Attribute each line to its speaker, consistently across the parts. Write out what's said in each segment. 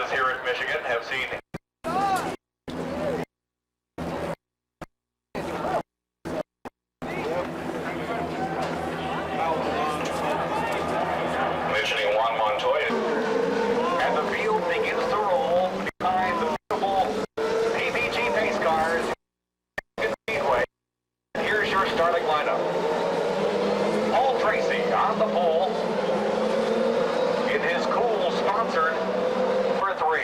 Speaker 1: races here at Michigan have seen mentioning Juan Montoya. And the field begins to roll behind the beautiful PPG pace cars. Speedway. Here's your starting lineup. Paul Tracy on the pole in his cool sponsored number 3.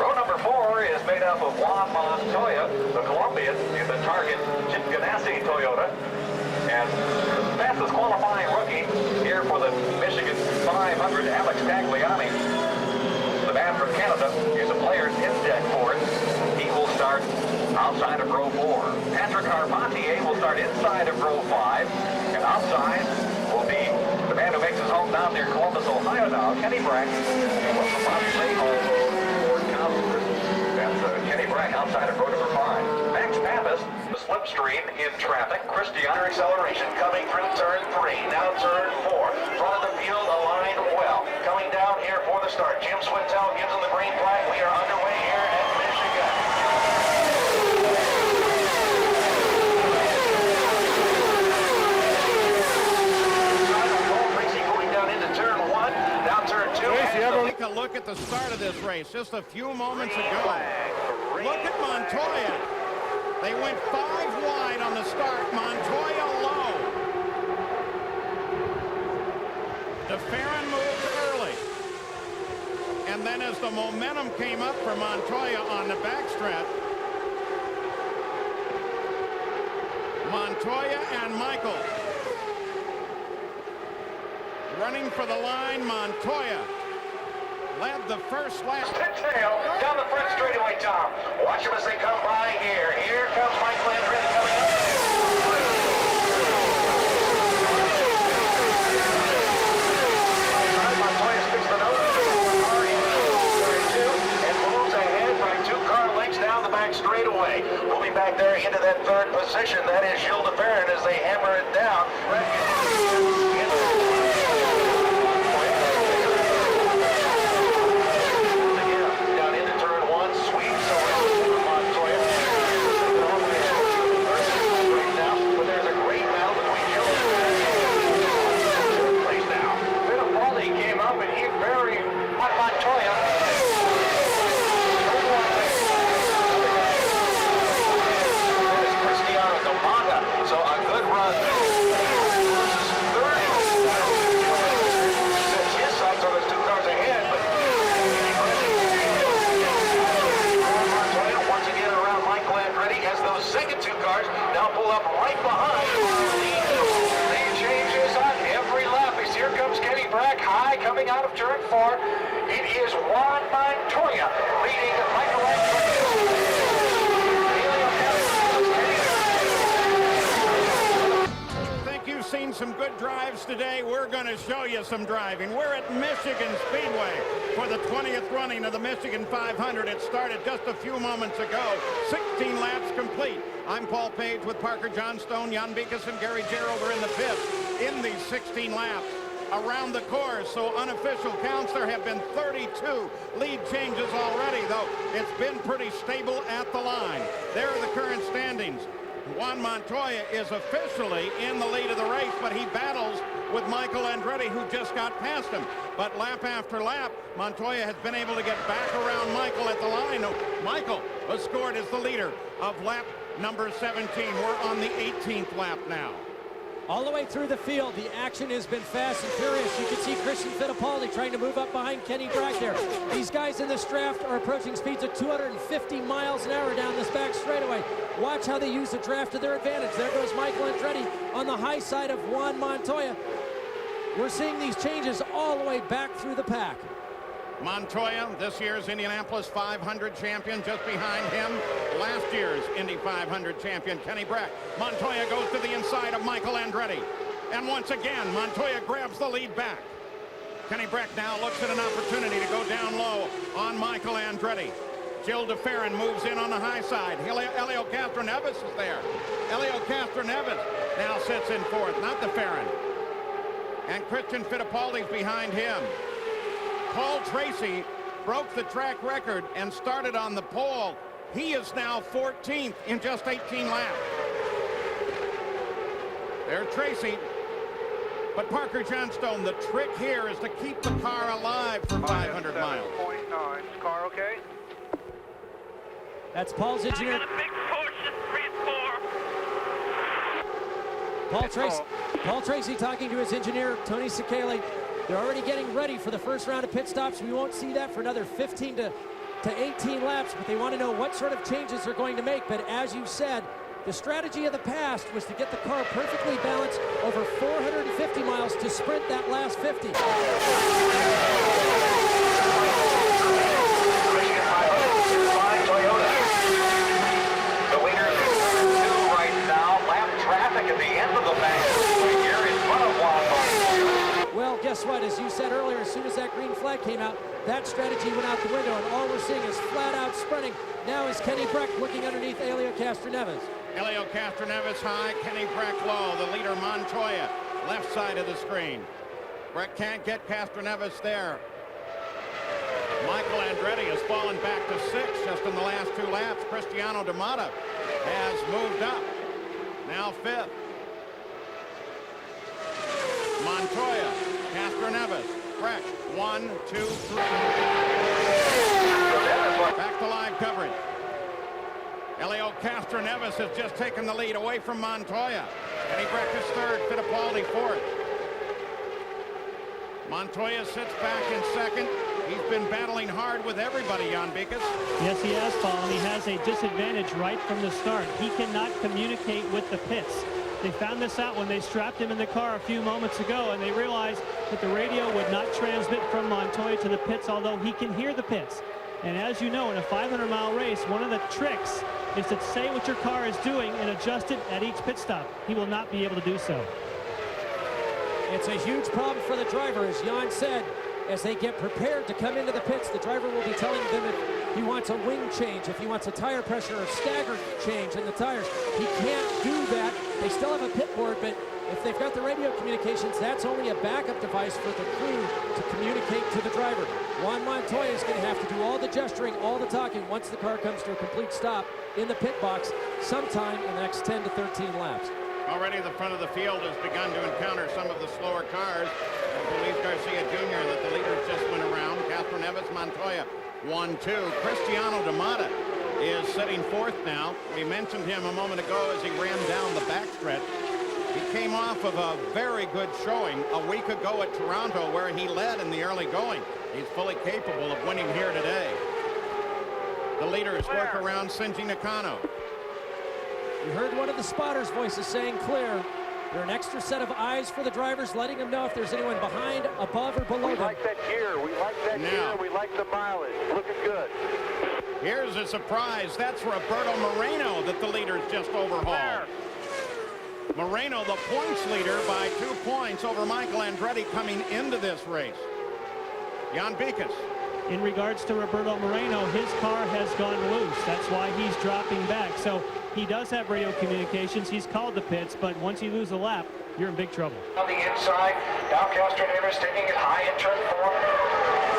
Speaker 1: Row number 4 is made up of Juan Montoya, the Colombian, in the Target Chip Ganassi Toyota. And fastest qualifying rookie here for the Michigan 500, Alex Tagliani. The man from Canada is a player's index for it. He will start outside of row 4. Patrick Carpentier will start inside of row 5. And outside will be the man who makes his home down near Columbus, Ohio now, Kenny Brack. That's Kenny Brack outside of row number 5. Max Pappas, the slipstream in traffic. Christian acceleration coming through turn 3. Now turn 4. Front of the field aligned well. Coming down here for the start. Jim Swintel gives him the green flag. We are underway here at Michigan. Tracy going down into turn 1. Now turn 2.
Speaker 2: Take a look at the start of this race just a few moments ago. Look at Montoya. They went 5 wide on the start. Montoya low. DeFerrin moved early. And then as the momentum came up for Montoya on the backstretch, Montoya and Michael running for the line. Montoya led the first lap.
Speaker 1: Tail down the front straightaway, Tom. Watch them as they come by here. Here comes Michael Andretti coming up. Montoya sticks the nose to the car in turn 2 and moves ahead by 2 car lengths down the back straightaway. Moving back there into that 3rd position. That is Gilles DeFerrin as they hammer it down. Coming out of turn 4, it is Juan Montoya leading Michael
Speaker 2: I think you've seen some good drives today. We're going to show you some driving. We're at Michigan Speedway for the 20th running of the Michigan 500. It started just a few moments ago. 16 laps complete. I'm Paul Page with Parker Johnstone. Jan Beekes and Gary Gerald are in the pits in these 16 laps. Around the course, so unofficial counts, there have been 32 lead changes already, though it's been pretty stable at the line. There are the current standings. Juan Montoya is officially in the lead of the race, but he battles with Michael Andretti, who just got past him. But lap after lap, Montoya has been able to get back around Michael at the line. Michael was scored as the leader of lap number 17. We're on the 18th lap now.
Speaker 3: All the way through the field, the action has been fast and furious. You can see Christian Fittipaldi trying to move up behind Kenny Brack there. These guys in this draft are approaching speeds of 250 miles an hour down this back straightaway. Watch how they use the draft to their advantage. There goes Michael Andretti on the high side of Juan Montoya. We're seeing these changes all the way back through the pack.
Speaker 2: Montoya, this year's Indianapolis 500 champion, just behind him, last year's Indy 500 champion, Kenny Brack. Montoya goes to the inside of Michael Andretti. And once again, Montoya grabs the lead back. Kenny Brack now looks at an opportunity to go down low on Michael Andretti. Gilles DeFerrin moves in on the high side. Helio Castroneves is there. Helio Castroneves now sits in fourth, not DeFerrin. And Christian Fittipaldi's behind him. Paul Tracy broke the track record and started on the pole. He is now 14th in just 18 laps. There's Tracy. But Parker Johnstone, the trick here is to keep the car alive for 500 miles.
Speaker 4: 7.9. Is the car okay?
Speaker 3: That's Paul's engineer. Paul Tracy talking to his engineer, Tony Sekeli. They're already getting ready for the first round of pit stops. We won't see that for another 15 to 18 laps, but they want to know what sort of changes they're going to make. But as you said, the strategy of the past was to get the car perfectly balanced over 450 miles to sprint that last 50.
Speaker 1: The leader is in turn 2 right now. Lap traffic at the end of the back here in front of Juan.
Speaker 3: Well, guess what? As you said earlier, as soon as that green flag came out, that strategy went out the window, and all we're seeing is flat-out sprinting. Now is Kenny Breck looking underneath Helio Castroneves.
Speaker 2: Helio Castroneves high, Kenny Breck low. The leader, Montoya, left side of the screen. Breck can't get Castroneves there. Michael Andretti has fallen back to 6th just in the last 2 laps. Cristiano D'Amata has moved up. Now 5th. Montoya, Castroneves, Breck, 1, 2, 3. Back to live coverage. Helio Castroneves has just taken the lead away from Montoya. Kenny Breck is 3rd, Fittipaldi 4th. Montoya sits back in 2nd. He's been battling hard with everybody, Jan Bikas.
Speaker 5: Yes, he has, Paul, and he has a disadvantage right from the start. He cannot communicate with the pits. They found this out when they strapped him in the car a few moments ago, and they realized that the radio would not transmit from Montoya to the pits, although he can hear the pits. And as you know, in a 500-mile race, one of the tricks is to say what your car is doing and adjust it at each pit stop. He will not be able to do so.
Speaker 3: It's a huge problem for the driver, as Jan said. As they get prepared to come into the pits, the driver will be telling them if he wants a wing change, if he wants a tire pressure or stagger change in the tires. He can't do that. They still have a pit board, but if they've got the radio communications, that's only a backup device for the crew to communicate to the driver. Juan Montoya is going to have to do all the gesturing, all the talking once the car comes to a complete stop in the pit box sometime in the next 10 to 13 laps.
Speaker 2: Already the front of the field has begun to encounter some of the slower cars. Luis Garcia Jr. that the leaders just went around. Castroneves, Montoya, 1-2. Cristiano D'Amata is sitting 4th now. We mentioned him a moment ago as he ran down the backstretch. He came off of a very good showing a week ago at Toronto where he led in the early going. He's fully capable of winning here today. The leaders work around Shinji Nakano.
Speaker 3: You heard one of the spotters' voices saying clear. They're an extra set of eyes for the drivers, letting them know if there's anyone behind, above, or below them.
Speaker 4: We like that gear. We like that gear. We like the mileage. Looking good.
Speaker 2: Here's a surprise. That's Roberto Moreno that the leaders just overhauled. Moreno, the points leader, by 2 points over Michael Andretti coming into this race. Jan Bikas.
Speaker 5: In regards to Roberto Moreno, his car has gone loose. That's why he's dropping back. So he does have radio communications. He's called the pits, but once you lose a lap, you're in big trouble.
Speaker 1: On the inside, now Castroneves taking it high in turn 4.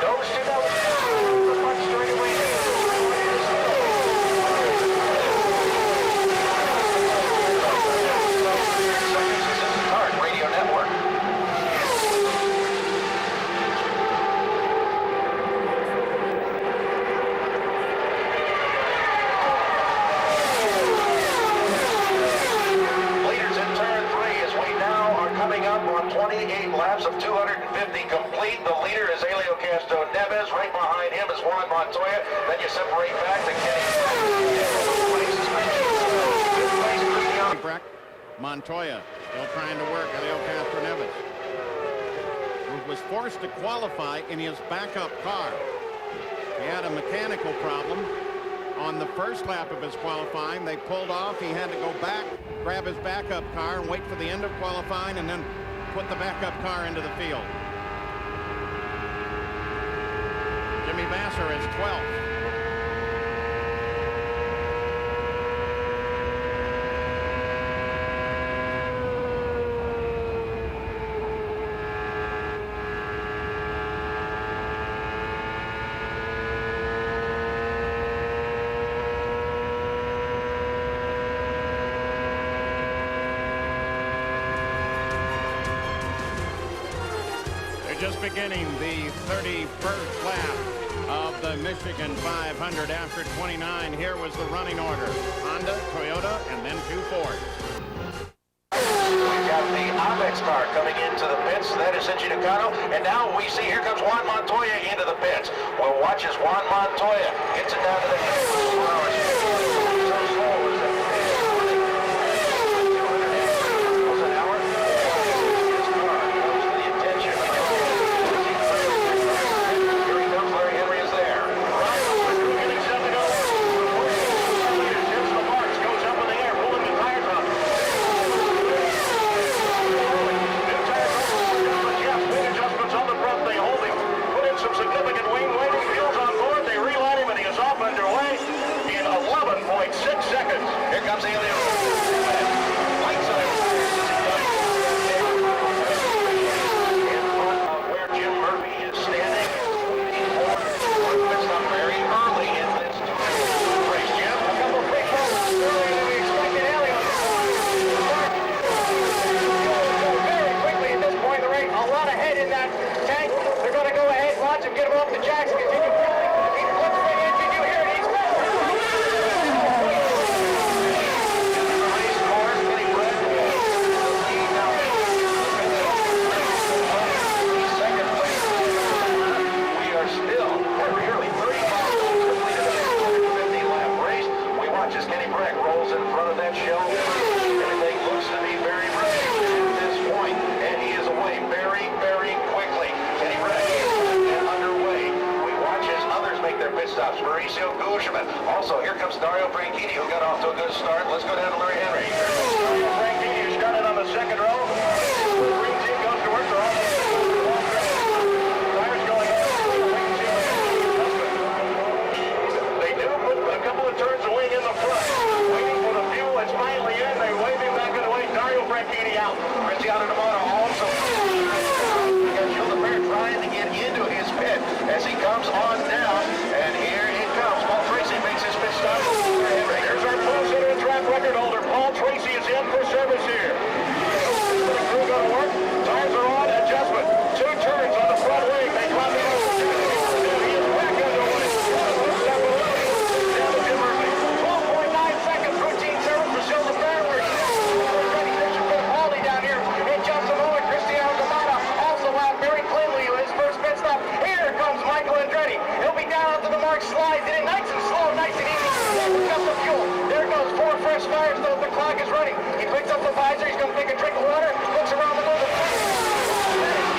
Speaker 1: Nose to nose. The front straightaway. Radio Network. Leaders in turn 3 as we now are coming up on 28 laps of 250 complete. The leader is Helio Castroneves. Right behind him is Juan Montoya. Then you separate back to Kenny
Speaker 2: Breck. Montoya still trying to work Helio Castroneves, who was forced to qualify in his backup car. He had a mechanical problem on the first lap of his qualifying. They pulled off. He had to go back, grab his backup car, and wait for the end of qualifying, and then put the backup car into the field. Jimmy Vasser is 12th. just beginning the 31st lap of the Michigan 500 after 29. Here was the running order. Honda, Toyota, and then 2 Fords.
Speaker 1: We've got the Apex car coming into the pits. That is Shinji Nakano. And now we see here comes Juan Montoya into the pits. We'll watch as Juan Montoya gets it down to the pits. So slow is that 200 miles an hour. His car comes to the attention. Here he comes. Larry Henry is there. Getting set to go. Hits the marks. Goes up in the air, pulling the tires up. Significant wing weighting, wheels on board, they reline him and he is off underway in 11.6 seconds. Here comes the Elio. Lights on. In front of where Jim Murphy is standing, waiting for pit stop very early in this race. Jim, a couple of free falls earlier than we expected. Elio. Very quickly at this point in the race. A lot ahead in that tank. They're going to go ahead, watch him, get him off the jacks, continue fueling. He flips the engine, you hear it, he's going. The race cars getting ready. Second place. We are still nearly 30 miles completed a 250-lap race. We watch as Kenny Brack rolls in front of that shell. Everything looks to be very ready at this point, and he is away very, very quickly. Kenny Brack is underway. We watch as others make their pit stops. Mauricio Guzman. Also, here comes Dario Franchitti, who got off to a good start. Let's go down to Larry Henry. Dario Franchitti, who started on the second row. The green team goes to work. They're off the tires going up. They do put a couple of turns of wing in the front. Waiting for the fuel. It's finally in. They wave him back in the way. Dario Franchitti out. Cristiano D'Amato also. Trying to get into his pit as he comes on down, and here it comes. Paul Tracy makes his pit stop. There's our full center and track record holder. Paul Tracy is in for service here. Is the crew going to work? Tires are on. Adjustment. 2 turns on the front wing. They climb the over. He is back underway. Down to Jim Murphy. 12.9 seconds. Routine service for Silver Fireworks. Ready station for the quality down here. In just a moment, Cristiano D'Amato also out very cleanly. His first pit stop. Here comes Michael Andretti. He'll be down onto the mark, slides it in nice and slow, nice and easy. Picks up the fuel. There goes 4 fresh fires, though the clock is running. He picks up the visor. He's going to take a drink of water. Looks around the goal.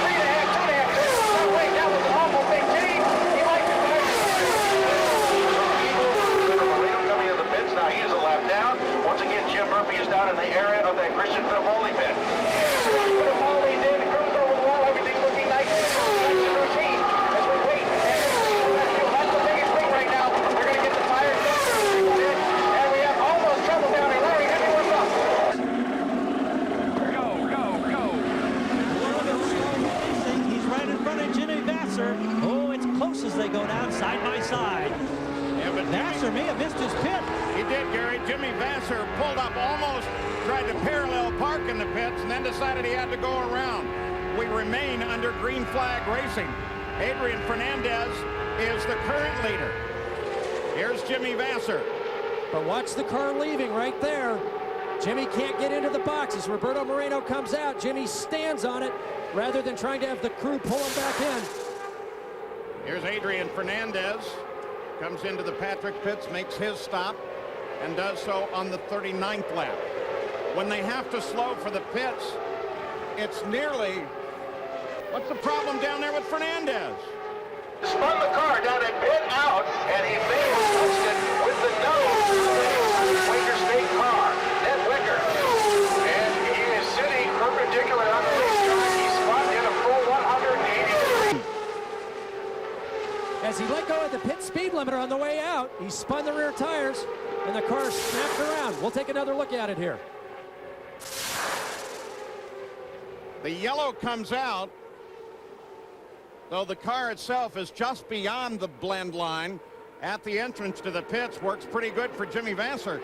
Speaker 1: 3.5, 2.5 turns. Oh, wait, that was an awful thing. Gee, he likes it. Coming in the pits. Now he is a lap down. Once again, Jim Murphy is down in the area of that Christian Fittipaldi pit. Fittipaldi's in. Cruise over the wall. Everything's looking nice and routine. As we wait. That's the biggest thing right now. They're going to get the tires done. And we have almost trouble down here. Larry, Henry, what's up?
Speaker 3: He's right in front of Jimmy Vasser. Oh, it's close as they go down side by side.
Speaker 2: Yeah, but
Speaker 3: Vasser may have missed his pit.
Speaker 2: he did, Gary. Jimmy Vasser pulled up, almost tried to parallel park in the pits, and then decided he had to go around. We remain under green flag racing. Adrian Fernandez is the current leader. Here's Jimmy Vasser.
Speaker 3: But watch the car leaving right there. Jimmy can't get into the boxes. Roberto Moreno comes out. Jimmy stands on it rather than trying to have the crew pull him back in.
Speaker 2: Here's Adrian Fernandez. Comes into the Patrick pits, makes his stop, and does so on the 39th lap. When they have to slow for the pits, it's nearly... What's the problem down there with Fernandez?
Speaker 1: Spun the car down and pit out, and he may have touched it with the nose of the Wicker State car. Ned Wicker. And he is sitting perpendicular on the racetrack. He spun in a full 180 degrees.
Speaker 3: As he let go of the pit speed limiter on the way out, he spun the rear tires, and the car snapped around. We'll take another look at it here.
Speaker 2: The yellow comes out, though the car itself is just beyond the blend line at the entrance to the pits. Works pretty good for Jimmy Vasser,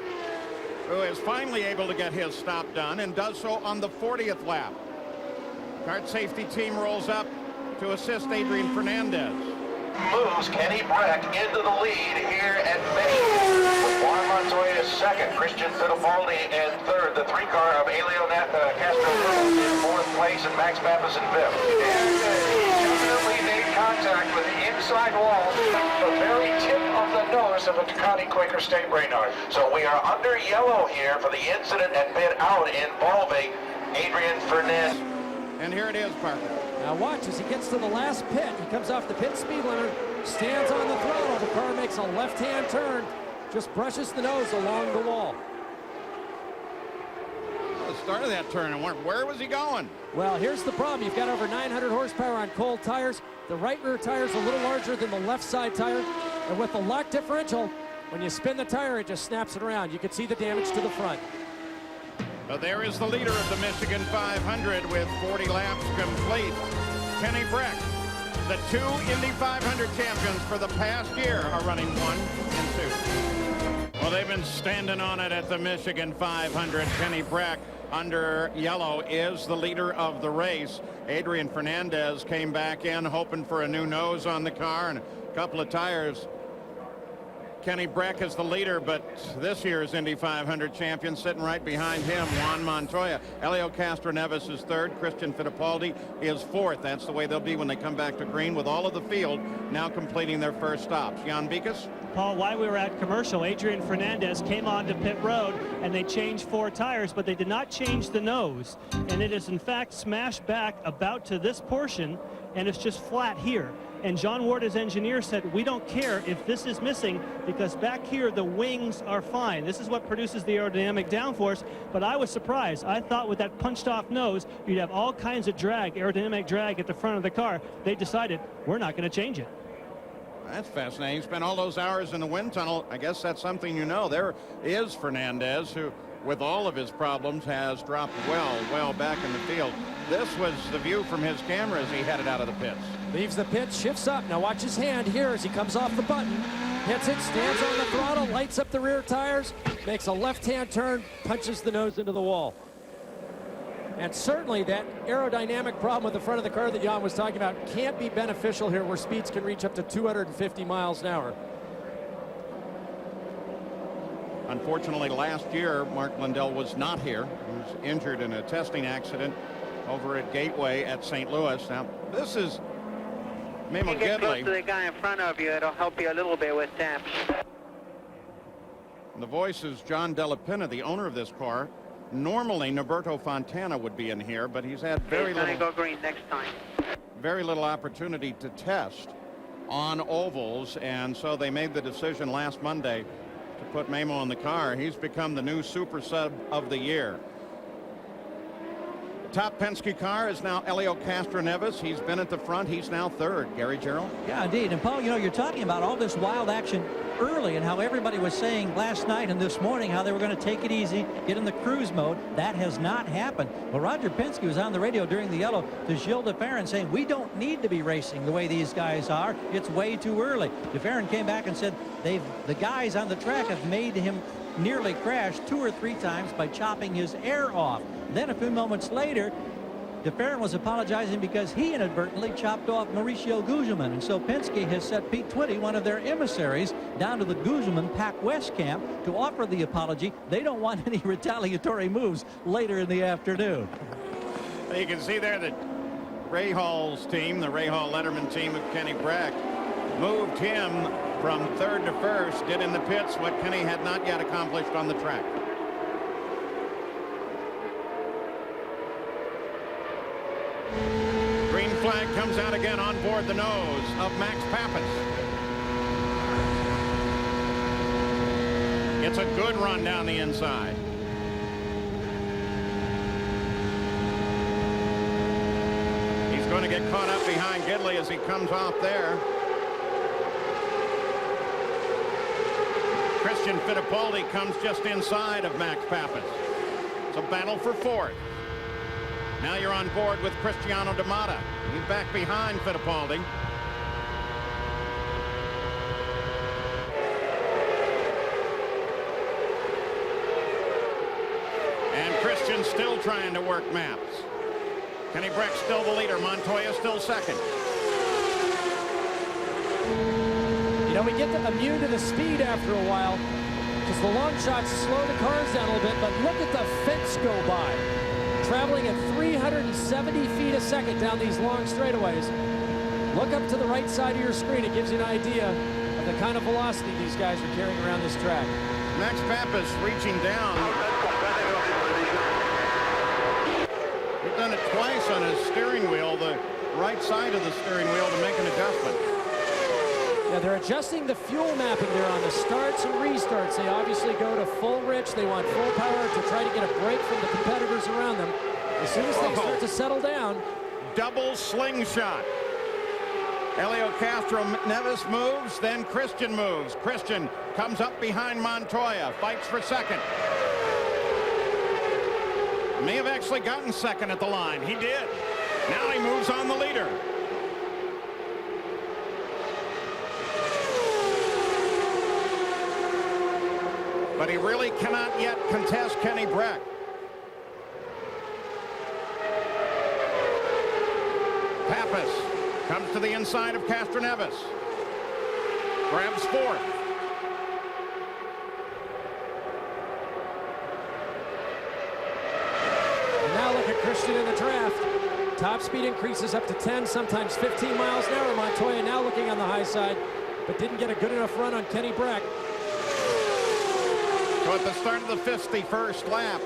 Speaker 2: who is finally able to get his stop done and does so on the 40th lap. Kart safety team rolls up to assist Adrian Fernandez.
Speaker 1: Moves Kenny Breck into the lead here at Michigan. With Juan Montoya second, Christian Fittipaldi in third. The three-car of Elio Castro in fourth place, and Max Pappas in fifth. And he definitely made contact with the inside wall, the very tip of the nose of a Ducati Quaker State Reynard. So we are under yellow here for the incident at pit out involving Adrian Fernandez.
Speaker 2: And here it is, Parker.
Speaker 3: Now watch as he gets to the last pit. He comes off the pit speed limit, stands on the throttle. The car makes a left-hand turn, just brushes the nose along the wall.
Speaker 2: The start of that turn, and where was he going?
Speaker 3: Well, here's the problem. You've got over 900 horsepower on cold tires. The right rear tire is a little larger than the left side tire. And with the lock differential, when you spin the tire, it just snaps it around. You can see the damage to the front.
Speaker 2: But there is the leader of the Michigan 500 with 40 laps complete. Kenny Breck. The two Indy 500 champions for the past year are running 1 and 2. Well, they've been standing on it at the Michigan 500. Kenny Breck, under yellow, is the leader of the race. Adrian Fernandez came back in hoping for a new nose on the car and a couple of tires. Kenny Breck is the leader, but this year's Indy 500 champion sitting right behind him, Juan Montoya. Elio Castroneves is third. Christian Fittipaldi is fourth. That's the way they'll be when they come back to green, with all of the field now completing their first stops. Jan Bikas?
Speaker 5: Paul, while we were at commercial, Adrian Fernandez came onto pit road and they changed 4 tires, but they did not change the nose. And it is in fact smashed back about to this portion, and it's just flat here. And John Ward, his engineer, said, we don't care if this is missing, because back here the wings are fine. This is what produces the aerodynamic downforce. But I was surprised. I thought with that punched off nose, you'd have all kinds of drag, aerodynamic drag at the front of the car. They decided, we're not going to change it.
Speaker 2: That's fascinating. He spent all those hours in the wind tunnel. I guess that's something you know. There is Fernandez, who, with all of his problems, has dropped well back in the field. This was the view from his camera as he headed out of the pits.
Speaker 3: Leaves the pit, shifts up. Now watch his hand here as he comes off the button. Hits it, stands on the throttle, lights up the rear tires, makes a left-hand turn, punches the nose into the wall. And certainly that aerodynamic problem with the front of the car that Jan was talking about can't be beneficial here, where speeds can reach up to 250 miles an hour.
Speaker 2: Unfortunately, last year, Mark Lindell was not here. He was injured in a testing accident over at Gateway at St. Louis. Now, this is Memo
Speaker 4: You get close
Speaker 2: Gidley.
Speaker 4: to the guy in front of you, it'll help you a little bit with taps.
Speaker 2: The voice is John Della Pena, the owner of this car. Normally, Norberto Fontana would be in here, but he's had
Speaker 4: He's gonna go green next time.
Speaker 2: very little opportunity to test on ovals, and so they made the decision last Monday to put Memo in the car. He's become the new super sub of the year. Top Penske car is now Elio Castroneves. He's been at the front. He's now third. Gary Gerald?
Speaker 6: Yeah, indeed. And Paul, you know, you're talking about all this wild action early and how everybody was saying last night and this morning how they were going to take it easy, get in the cruise mode. That has not happened. Well, Roger Penske was on the radio during the yellow to Gilles DeFerrin saying, we don't need to be racing the way these guys are. It's way too early. DeFerrin came back and said the guys on the track have made him nearly crash 2 or 3 times by chopping his air off. Then a few moments later, DeFerrin was apologizing because he inadvertently chopped off Mauricio Guzman. And so Penske has set Pete Twitty, one of their emissaries, down to the Guzman Pac West camp to offer the apology. They don't want any retaliatory moves later in the afternoon.
Speaker 2: You can see there that Ray Hall's team, the Ray Hall Letterman team of Kenny Breck, moved him from third to first, did in the pits what Kenny had not yet accomplished on the track. Green flag comes out again on board the nose of Max Pappas. It's a good run down the inside. He's going to get caught up behind Gidley as he comes off there. Christian Fittipaldi comes just inside of Max Pappas. It's a battle for fourth. Now you're on board with Cristiano D'Amata. He's back behind Fittipaldi. And Christian still trying to work maps. Kenny Breck still the leader. Montoya still second.
Speaker 3: Now we get immune to the speed after a while because the long shots slow the cars down a little bit, but look at the fence go by. Traveling at 370 feet a second down these long straightaways. Look up to the right side of your screen. It gives you an idea of the kind of velocity these guys are carrying around this track.
Speaker 2: Max Pappas reaching down. He's done it twice on his steering wheel, the right side of the steering wheel, to make an adjustment.
Speaker 3: Yeah, they're adjusting the fuel mapping there on the starts and restarts. They obviously go to full rich. They want full power to try to get a break from the competitors around them. As soon as they start to settle down.
Speaker 2: Double slingshot. Helio Castro Neves moves, then Christian moves. Christian comes up behind Montoya, fights for second. May have actually gotten second at the line. He did. Now he moves on the leader. But he really cannot yet contest Kenny Brack. Pappas comes to the inside of Castroneves. Grabs fourth.
Speaker 3: And now look at Christian in the draft. Top speed increases up to 10, sometimes 15 miles an hour. Montoya now looking on the high side, but didn't get a good enough run on Kenny Brack.
Speaker 2: So at the start of the 51st lap,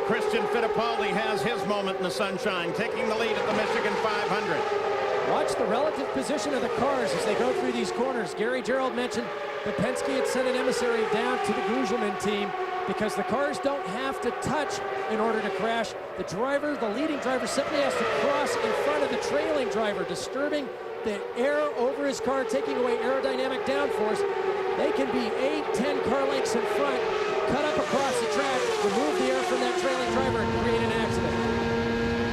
Speaker 2: Christian Fittipaldi has his moment in the sunshine, taking the lead at the Michigan 500.
Speaker 3: Watch the relative position of the cars as they go through these corners. Gary Gerould mentioned that Penske had sent an emissary down to the Grugelman team because the cars don't have to touch in order to crash. The driver, the leading driver, simply has to cross in front of the trailing driver, disturbing the air over his car, taking away aerodynamic downforce. They can be 8-10 car lengths in front, cut up across the track, remove the air from that trailing driver, and create an accident.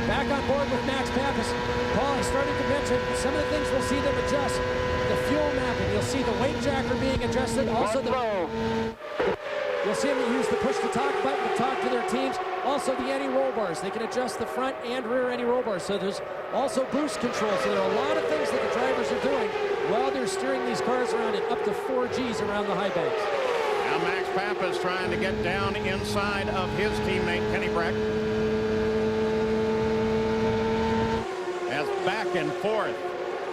Speaker 3: Back on board with Max Pappas. Paul, I started to mention some of the things we'll see them adjust. The fuel mapping. You'll see the weight jacker being adjusted. Also, you'll see them use the push-to-talk button to talk to their teams. Also, the anti-roll bars. They can adjust the front and rear anti-roll bars. So there's also boost control. So there are a lot of things that the drivers are doing while they're steering these cars around at up to 4 Gs around the high banks.
Speaker 2: Now Max Pappas trying to get down inside of his teammate Kenny Brack. As back and forth,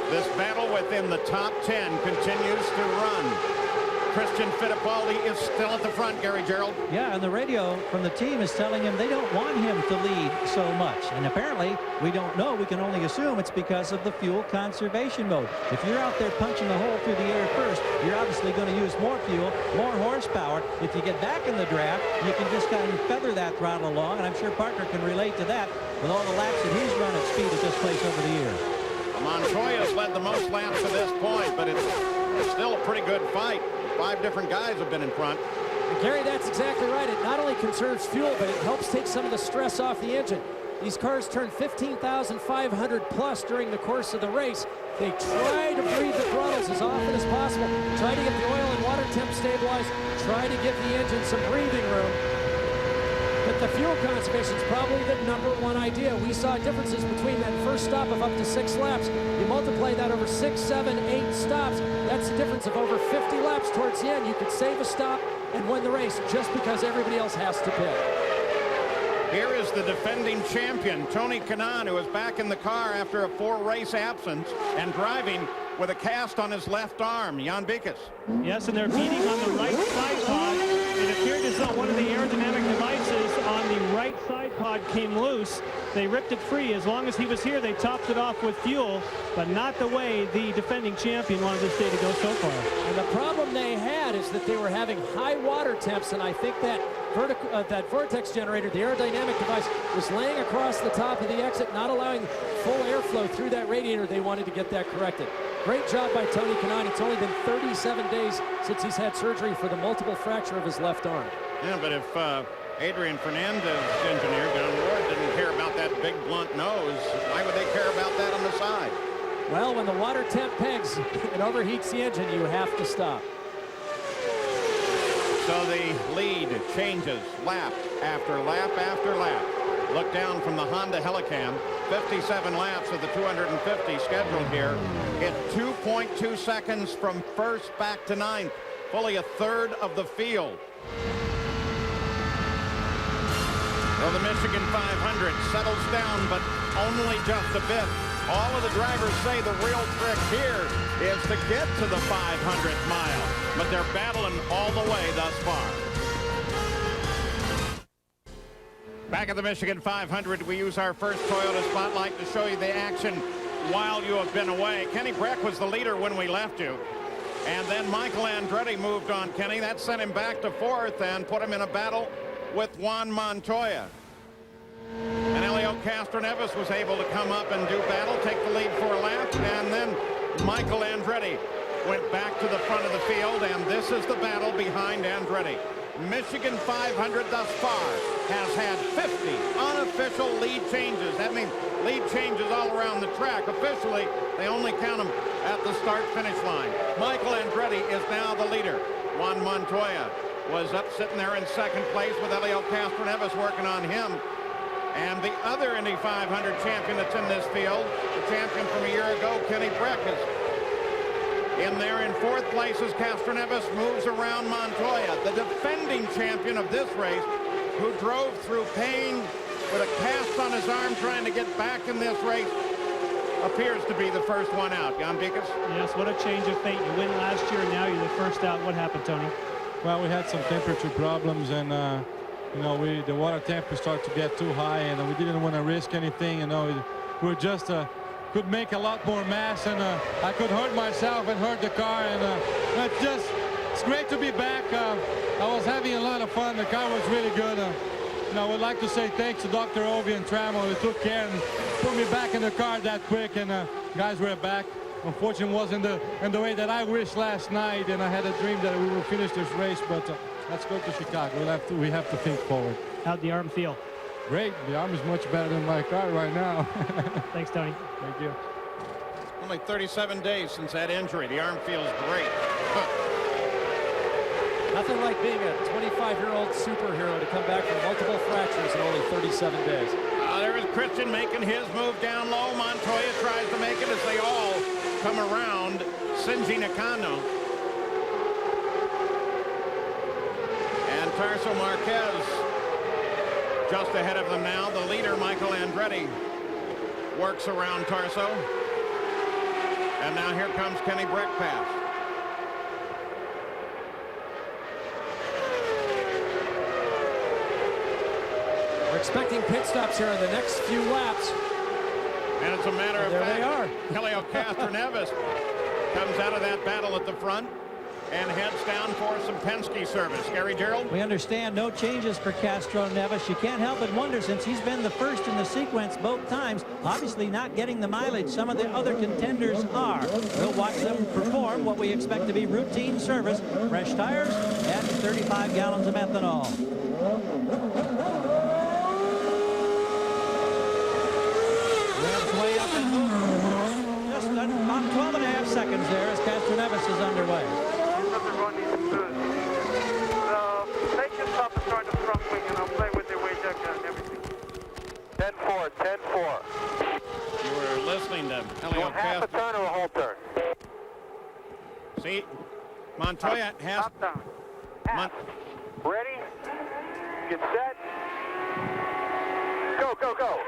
Speaker 2: this battle within the top 10 continues to run. Christian Fittipaldi is still at the front, Gary Gerould.
Speaker 6: Yeah, and the radio from the team is telling him they don't want him to lead so much. And apparently, we don't know. We can only assume it's because of the fuel conservation mode. If you're out there punching a hole through the air first, you're obviously going to use more fuel, more horsepower. If you get back in the draft, you can just kind of feather that throttle along. And I'm sure Parker can relate to that with all the laps that he's run at speed at this place over the years.
Speaker 2: Montoya's led the most laps to this point, but it's still a pretty good fight. 5 different guys have been in front.
Speaker 3: And Gary, that's exactly right. It not only conserves fuel, but it helps take some of the stress off the engine. These cars turn 15,500 plus during the course of the race. They try to breathe the throttles as often as possible. Try to get the oil and water temp stabilized. Try to give the engine some breathing room. But the fuel conservation is probably the #1 idea. We saw differences between that first stop of up to 6 laps. You multiply that over 6, 7, 8 stops. That's a difference of over 50 laps towards the end. You could save a stop and win the race just because everybody else has to pit.
Speaker 2: Here is the defending champion, Tony Kanaan, who is back in the car after a 4-race absence and driving with a cast on his left arm. Jan Bikas.
Speaker 5: Yes, and they're beating on the right side pod. It appeared as though one of the aerodynamic devices on the right side pod came loose. They ripped it free. As long as he was here, they topped it off with fuel, but not the way the defending champion wanted this day to go so far.
Speaker 3: And the problem they had is that they were having high water temps, and I think that that vortex generator, the aerodynamic device, was laying across the top of the exit, not allowing full airflow through that radiator. They wanted to get that corrected. Great job by Tony Kanaan. It's only been 37 days since he's had surgery for the multiple fracture of his left arm.
Speaker 2: Yeah, but if Adrian Fernandez's engineer, John Ward, didn't care about that big blunt nose, why would they care about that on the side?
Speaker 3: Well, when the water temp pegs and overheats the engine, you have to stop.
Speaker 2: So the lead changes lap after lap after lap. Look down from the Honda Helicam. 57 laps of the 250 scheduled here. It's 2.2 seconds from first back to ninth. Fully a third of the field. Well, the Michigan 500 settles down, but only just a bit. All of the drivers say the real trick here is to get to the 500th mile, but they're battling all the way thus far. Back at the Michigan 500, we use our first Toyota Spotlight to show you the action while you have been away. Kenny Breck was the leader when we left you. And then Michael Andretti moved on Kenny. That sent him back to fourth and put him in a battle with Juan Montoya. And Elio Castroneves was able to come up and do battle, take the lead for a lap, and then Michael Andretti went back to the front of the field, and this is the battle behind Andretti. Michigan 500 thus far has had 50 unofficial lead changes. That means lead changes all around the track. Officially, they only count them at the start-finish line. Michael Andretti is now the leader. Juan Montoya was up sitting there in second place with Elio Castroneves working on him. And the other Indy 500 champion that's in this field, the champion from a year ago, Kenny Breck, is in there in fourth place as Castroneves moves around Montoya, the defending champion of this race, who drove through pain with a cast on his arm trying to get back in this race, appears to be the first one out. Jan Beekes?
Speaker 5: Yes, what a change of fate. You win last year, and now you're the first out. What happened, Tony?
Speaker 7: Well, we had some temperature problems, and you know, the water temperature started to get too high, and we didn't want to risk anything. You know, we were just could make a lot more mass, and I could hurt myself and hurt the car, and it's great to be back. I was having a lot of fun. The car was really good. And I would like to say thanks to Dr. Ovi and Trammell, who took care and put me back in the car that quick, and guys, we're back. Unfortunately, it wasn't in the way that I wished last night, and I had a dream that we would finish this race, but let's go to Chicago. We have to think forward.
Speaker 5: How'd the arm feel?
Speaker 7: Great. The arm is much better than my car right now.
Speaker 5: Thanks, Tony.
Speaker 7: Thank you.
Speaker 2: Only 37 days since that injury. The arm feels great.
Speaker 3: Nothing like being a 25-year-old superhero to come back from multiple fractures in only 37 days.
Speaker 2: There is Christian making his move down low. Montoya tries to make it as they all come around Shinji Nakano. And Tarso Marquez just ahead of them now. The leader, Michael Andretti, works around Tarso. And now here comes Kenny Breck past.
Speaker 3: We're expecting pit stops here in the next few laps.
Speaker 2: And it's a matter of
Speaker 3: there
Speaker 2: fact,
Speaker 3: they are.
Speaker 2: Elio Castroneves comes out of that battle at the front and heads down for some Penske service. Gary Gerald?
Speaker 6: We understand no changes for Castroneves. You can't help but wonder, since he's been the first in the sequence both times, obviously not getting the mileage some of the other contenders are. We'll watch them perform what we expect to be routine service, fresh tires, and 35 gallons of methanol. Revs way up and moving. Just about 12.5 seconds there as Castroneves is underway.
Speaker 4: Take your stop and start the front wing, and I'll play with the way deck and everything. 10-4, 10-4.
Speaker 2: You were listening to Elio
Speaker 4: Half a
Speaker 2: Castro.
Speaker 4: turn or a whole turn?
Speaker 2: See, Montoya has...
Speaker 4: Top down. Half. Ready? Get set. Go, go, go.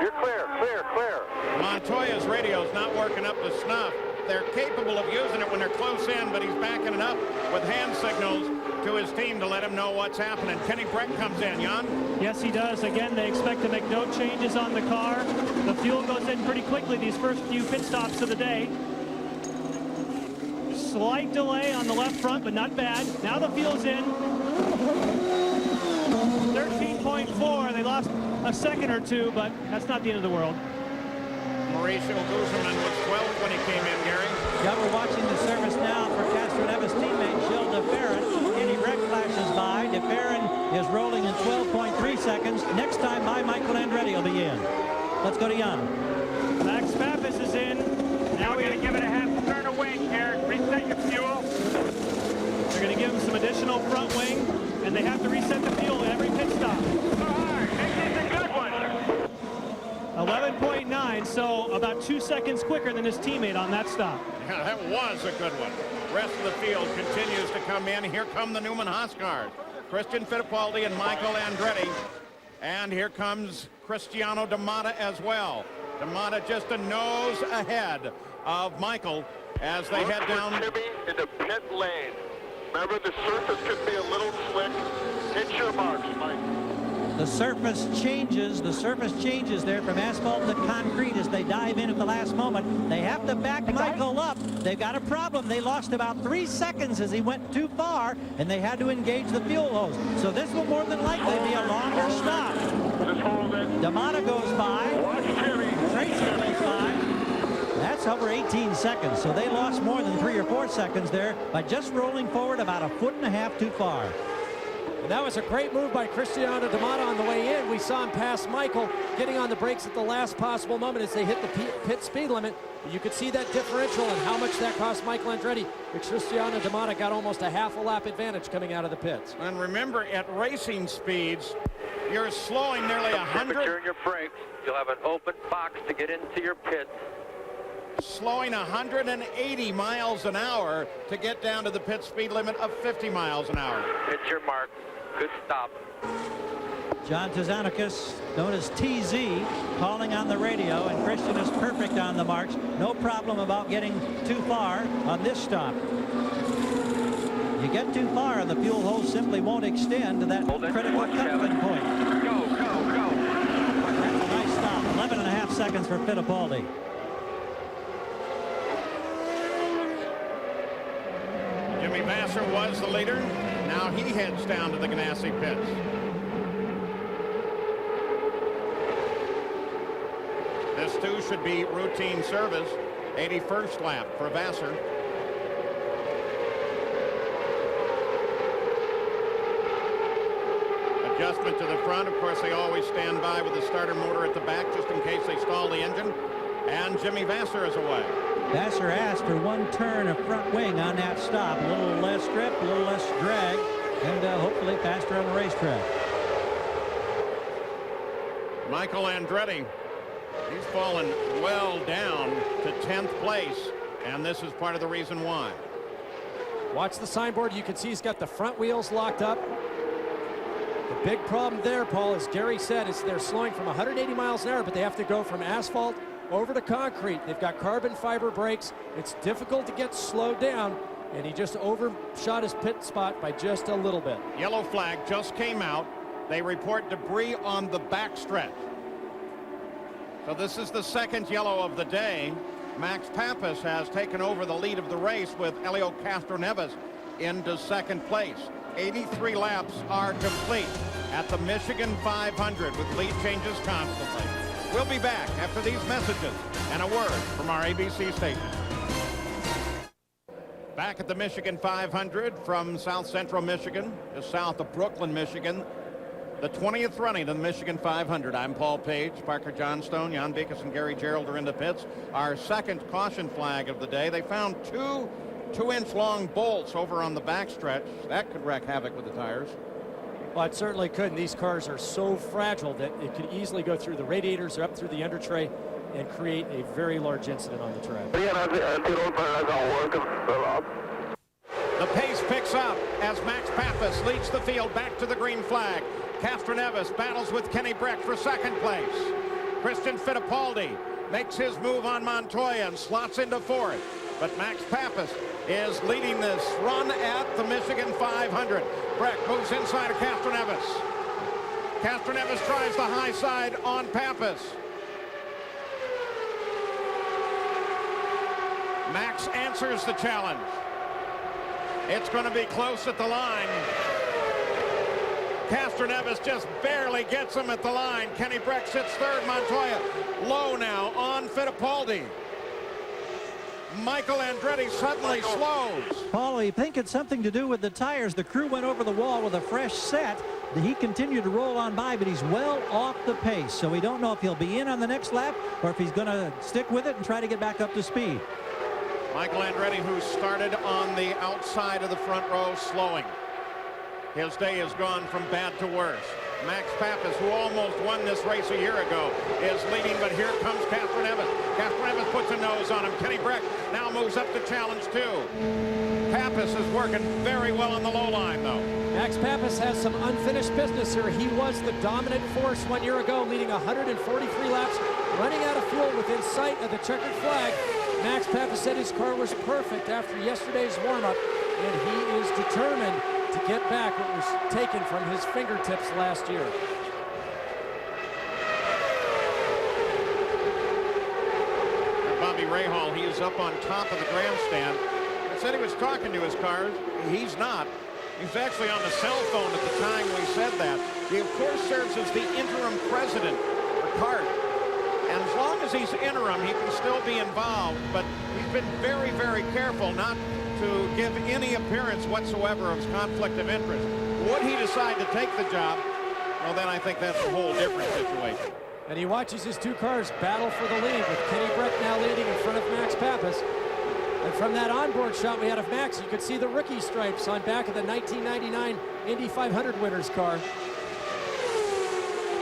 Speaker 4: You're clear, clear, clear.
Speaker 2: Montoya's radio's not working up to snuff. They're capable of using it when they're close in, but he's backing it up with hand signals to his team to let him know what's happening. Kenny Breck comes in, Jan.
Speaker 5: Yes, he does. Again, they expect to make no changes on the car. The fuel goes in pretty quickly these first few pit stops of the day. Slight delay on the left front, but not bad. Now the fuel's in. 13.4. They lost a second or two, but that's not the end of the world.
Speaker 2: Mauricio Guzman was 12th when he came in, Gary.
Speaker 6: Yeah, we're watching the service now for Castroneves' teammate Gilles DeFerrin. Kenny Breck flashes by. DeFerrin is rolling in 12.3 seconds. Next time by, Michael Andretti will be in. Let's go to Jan.
Speaker 5: Max Pappas is in.
Speaker 4: Now we got to give it a half turn of wing here. Reset your fuel.
Speaker 5: They're going to give him some additional front wing, and they have to reset the fuel at every pit stop.
Speaker 4: All right, this is a good one.
Speaker 5: 11.9, so about 2 seconds quicker than his teammate on that stop.
Speaker 2: Yeah, that was a good one. Rest of the field continues to come in. Here come the Newman Haas cars. Christian Fittipaldi and Michael Andretti. And here comes Cristiano D'Amata as well. D'Amata just a nose ahead of Michael as they head down.
Speaker 4: Timmy in the pit lane. Remember, the surface could be a little slick. Hit your marks, Mike.
Speaker 6: The surface changes. The surface changes there from asphalt to concrete as they dive in at the last moment. They have to back Michael up. They've got a problem. They lost about 3 seconds as he went too far, and they had to engage the fuel hose. So this will more than likely be a longer stop.
Speaker 4: Just hold it.
Speaker 6: D'Amata goes by.
Speaker 4: Watch Timmy.
Speaker 6: Tracy goes by. That's over 18 seconds. So they lost more than 3 or 4 seconds there by just rolling forward about 1.5 feet too far.
Speaker 3: And that was a great move by Cristiano D'Amata on the way in. We saw him pass Michael, getting on the brakes at the last possible moment as they hit the pit speed limit. You could see that differential and how much that cost Michael Andretti. But Cristiano D'Amata got almost a half a lap advantage coming out of the pits.
Speaker 2: And remember, at racing speeds, you're slowing nearly 100.
Speaker 4: During your brakes, you'll have an open box to get into your pit.
Speaker 2: Slowing 180 miles an hour to get down to the pit speed limit of 50 miles an hour.
Speaker 4: Hit your mark. Good stop.
Speaker 6: John Tzanikis, known as TZ, calling on the radio, and Christian is perfect on the marks. No problem about getting too far on this stop. You get too far and the fuel hose simply won't extend to that critical coupling point.
Speaker 4: Go, go, go.
Speaker 6: That's a nice stop. 11.5 seconds for Fittipaldi.
Speaker 2: Jimmy Vasser was the leader. Now he heads down to the Ganassi pits. This too should be routine service. 81st lap for Vasser. Adjustment to the front. Of course, they always stand by with the starter motor at the back just in case they stall the engine. And Jimmy Vasser is away.
Speaker 6: Vasser asked for 1 turn of front wing on that stop. A little less grip, a little less drag, and hopefully faster on the racetrack.
Speaker 2: Michael Andretti, he's fallen well down to 10th place, and this is part of the reason why.
Speaker 3: Watch the signboard. You can see he's got the front wheels locked up. The big problem there, Paul, as Gary said, is they're slowing from 180 miles an hour, but they have to go from asphalt over to concrete. They've got carbon fiber brakes. It's difficult to get slowed down, and he just overshot his pit spot by just a little bit.
Speaker 2: Yellow flag just came out. They report debris on the backstretch. So this is the second yellow of the day. Max Pappas has taken over the lead of the race with Helio Castroneves into second place. 83 laps are complete at the Michigan 500 with lead changes constantly. We'll be back after these messages and a word from our ABC station. Back at the Michigan 500 from South Central Michigan, just south of Brooklyn, Michigan. The 20th running of the Michigan 500. I'm Paul Page, Parker Johnstone, Jan Beekes, and Gary Gerald are in the pits. Our second caution flag of the day. They found 2 2-inch long bolts over on the backstretch. That could wreak havoc with the tires.
Speaker 3: Well, it certainly could. And these cars are so fragile that it could easily go through the radiators or up through the under tray and create a very large incident on the track.
Speaker 2: The pace picks up as Max Pappas leads the field back to the green flag. Castroneves battles with Kenny Breck for second place. Christian Fittipaldi makes his move on Montoya and slots into fourth. But Max Pappas is leading this run at the Michigan 500. Breck moves inside of Castroneves. Castroneves tries the high side on Pappas. Max answers the challenge. It's going to be close at the line. Castroneves just barely gets him at the line. Kenny Breck sits third. Montoya low now on Fittipaldi. Michael Andretti suddenly slows.
Speaker 6: Paul, I think it's something to do with the tires. The crew went over the wall with a fresh set. He continued to roll on by, but he's well off the pace. So we don't know if he'll be in on the next lap or if he's going to stick with it and try to get back up to speed.
Speaker 2: Michael Andretti, who started on the outside of the front row, slowing. His day has gone from bad to worse. Max Pappas, who almost won this race a year ago, is leading, but here comes Catherine Evans. Catherine Evans puts a nose on him. Kenny Breck now moves up to challenge 2. Pappas is working very well on the low line, though.
Speaker 3: Max Pappas has some unfinished business here. He was the dominant force 1 year ago, leading 143 laps, running out of fuel within sight of the checkered flag. Max Pappas said his car was perfect after yesterday's warm-up, and he is determined to get back what was taken from his fingertips last year.
Speaker 2: Bobby Rahal, he is up on top of the grandstand. He said he was talking to his cars. He's not. He's actually on the cell phone at the time we said that. He, of course, serves as the interim president for CART. And as long as he's interim, he can still be involved. But he's been very, very careful not to give any appearance whatsoever of conflict of interest. Would he decide to take the job? Well, then I think that's a whole different situation.
Speaker 3: And he watches his 2 cars battle for the lead, with Kenny Breck now leading in front of Max Pappas. And from that onboard shot we had of Max, you could see the rookie stripes on back of the 1999 Indy 500 winner's car.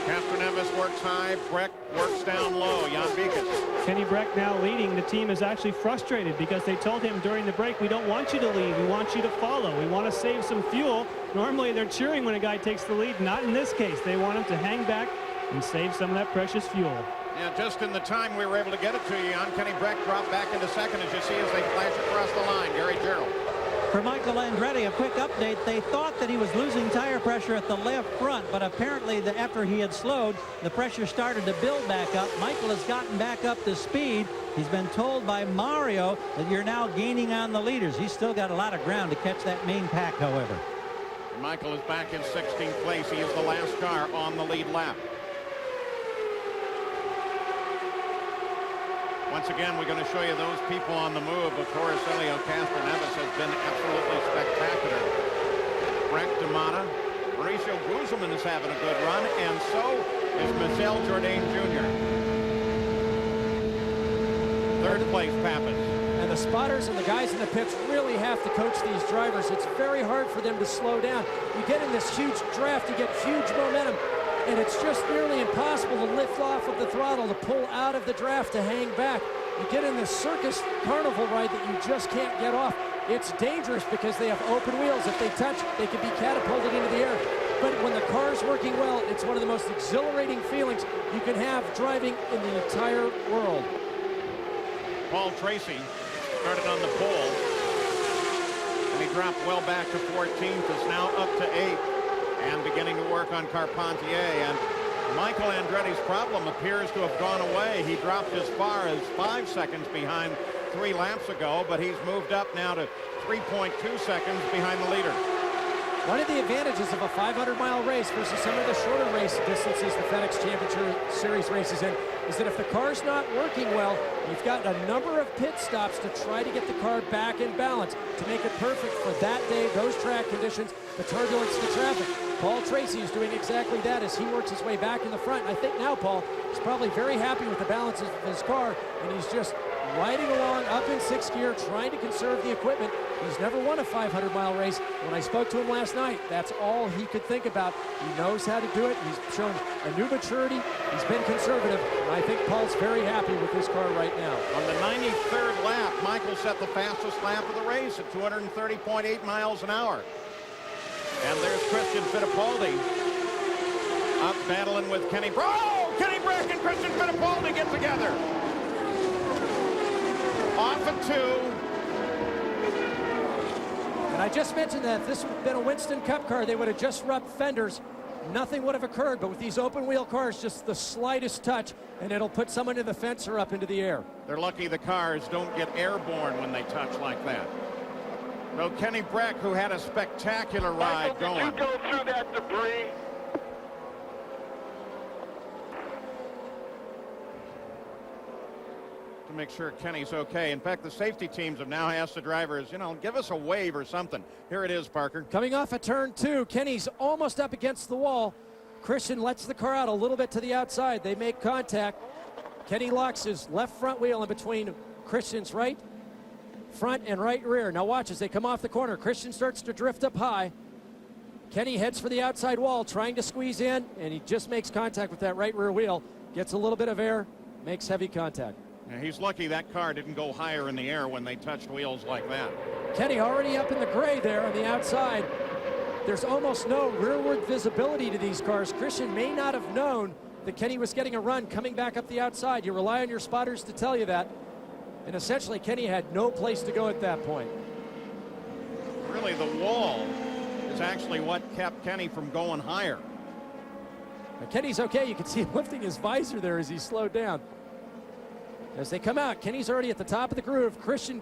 Speaker 2: Catherine Evans works high, Breck works down low. Jan Beekes.
Speaker 5: Kenny Breck now leading. The team is actually frustrated because they told him during the break, we don't want you to lead, we want you to follow, we want to save some fuel. Normally they're cheering when a guy takes the lead. Not in this case. They want him to hang back and save some of that precious fuel.
Speaker 2: Yeah, just in the time we were able to get it to you, Kenny Breck dropped back into second, as you see as they flash across the line. Gary Gerald.
Speaker 6: For Michael Andretti, a quick update. They thought that he was losing tire pressure at the left front, but apparently after he had slowed, the pressure started to build back up. Michael has gotten back up to speed. He's been told by Mario that you're now gaining on the leaders. He's still got a lot of ground to catch that main pack, however.
Speaker 2: Michael is back in 16th place. He is the last car on the lead lap. Once again, we're going to show you those people on the move. Of course, Elio Castroneves has been absolutely spectacular. Frank D'Amata, Mauricio Guzman is having a good run, and so is Michel Jourdain Jr. Third place, Pappas.
Speaker 3: And the spotters and the guys in the pits really have to coach these drivers. It's very hard for them to slow down. You get in this huge draft, you get huge momentum, and it's just nearly impossible to lift off of the throttle, to pull out of the draft, to hang back. You get in this circus carnival ride that you just can't get off. It's dangerous because they have open wheels. If they touch, they can be catapulted into the air. But when the car's working well, it's one of the most exhilarating feelings you can have driving in the entire world.
Speaker 2: Paul Tracy started on the pole, and he dropped well back to 14th, is now up to 8th. And beginning to work on Carpentier, and Michael Andretti's problem appears to have gone away. He dropped as far as 5 seconds behind 3 laps ago, but he's moved up now to 3.2 seconds behind the leader.
Speaker 3: One of the advantages of a 500-mile race versus some of the shorter race distances the FedEx Championship Series races in is that if the car's not working well, you've got a number of pit stops to try to get the car back in balance to make it perfect for that day, those track conditions, the turbulence, the traffic. Paul Tracy is doing exactly that as he works his way back in the front. And I think now Paul is probably very happy with the balance of his car, and he's just riding along up in 6th gear, trying to conserve the equipment. He's never won a 500-mile race. When I spoke to him last night, that's all he could think about. He knows how to do it. He's shown a new maturity. He's been conservative, and I think Paul's very happy with his car right now.
Speaker 2: On the 93rd lap, Michael set the fastest lap of the race at 230.8 miles an hour. And there's Christian Fittipaldi up battling with Kenny Breck. Oh! Kenny Breck and Christian Fittipaldi get together. Off at 2.
Speaker 3: And I just mentioned that if this would have been a Winston Cup car, they would have just rubbed fenders. Nothing would have occurred, but with these open wheel cars, just the slightest touch, and it'll put someone in the fence or up into the air.
Speaker 2: They're lucky the cars don't get airborne when they touch like that. So Kenny Breck, who had a spectacular ride going.
Speaker 4: Did you go through that debris?
Speaker 2: To make sure Kenny's okay. In fact, the safety teams have now asked the drivers, give us a wave or something. Here it is, Parker.
Speaker 3: Coming off of turn 2, Kenny's almost up against the wall. Christian lets the car out a little bit to the outside. They make contact. Kenny locks his left front wheel in between Christian's right front and right rear. Now watch as they come off the corner. Christian starts to drift up high. Kenny heads for the outside wall, trying to squeeze in, and he just makes contact with that right rear wheel. Gets a little bit of air, makes heavy contact.
Speaker 2: Yeah, he's lucky that car didn't go higher in the air when they touched wheels like that.
Speaker 3: Kenny already up in the gray there on the outside. There's almost no rearward visibility to these cars. Christian may not have known that Kenny was getting a run coming back up the outside. You rely on your spotters to tell you that. And essentially, Kenny had no place to go at that point.
Speaker 2: Really, the wall is actually what kept Kenny from going higher.
Speaker 3: Now, Kenny's okay. You can see him lifting his visor there as he slowed down. As they come out, Kenny's already at the top of the groove. Christian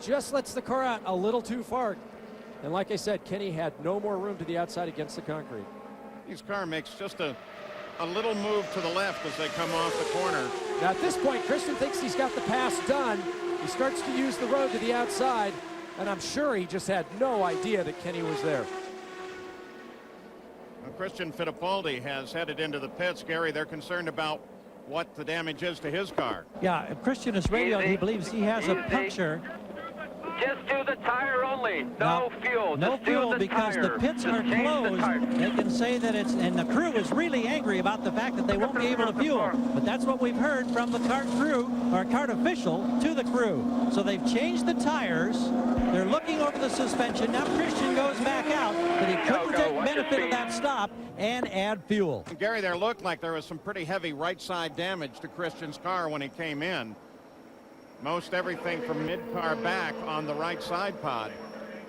Speaker 3: just lets the car out a little too far. And like I said, Kenny had no more room to the outside against the concrete.
Speaker 2: His car makes just a little move to the left as they come off the corner.
Speaker 3: Now at this point, Christian thinks he's got the pass done. He starts to use the road to the outside, and I'm sure he just had no idea that Kenny was there.
Speaker 2: Well, Christian Fittipaldi has headed into the pits. Gary, they're concerned about what the damage is to his car.
Speaker 6: Yeah, Christian is radioed. He believes he has a puncture.
Speaker 4: Just do the tire only. No fuel.
Speaker 6: No
Speaker 4: Just do
Speaker 6: fuel
Speaker 4: the
Speaker 6: because
Speaker 4: tire.
Speaker 6: the pits are
Speaker 4: Just change the
Speaker 6: closed.
Speaker 4: tire.
Speaker 6: They can say that it's, and the crew is really angry about the fact that they won't be able to fuel. But that's what we've heard from the kart crew, or kart official, to the crew. So they've changed the tires. They're looking over the suspension. Now Christian goes back out, but he couldn't take benefit of that stop and add fuel.
Speaker 2: Gary, there looked like there was some pretty heavy right side damage to Christian's car when he came in. Most everything from mid-car back on the right side pod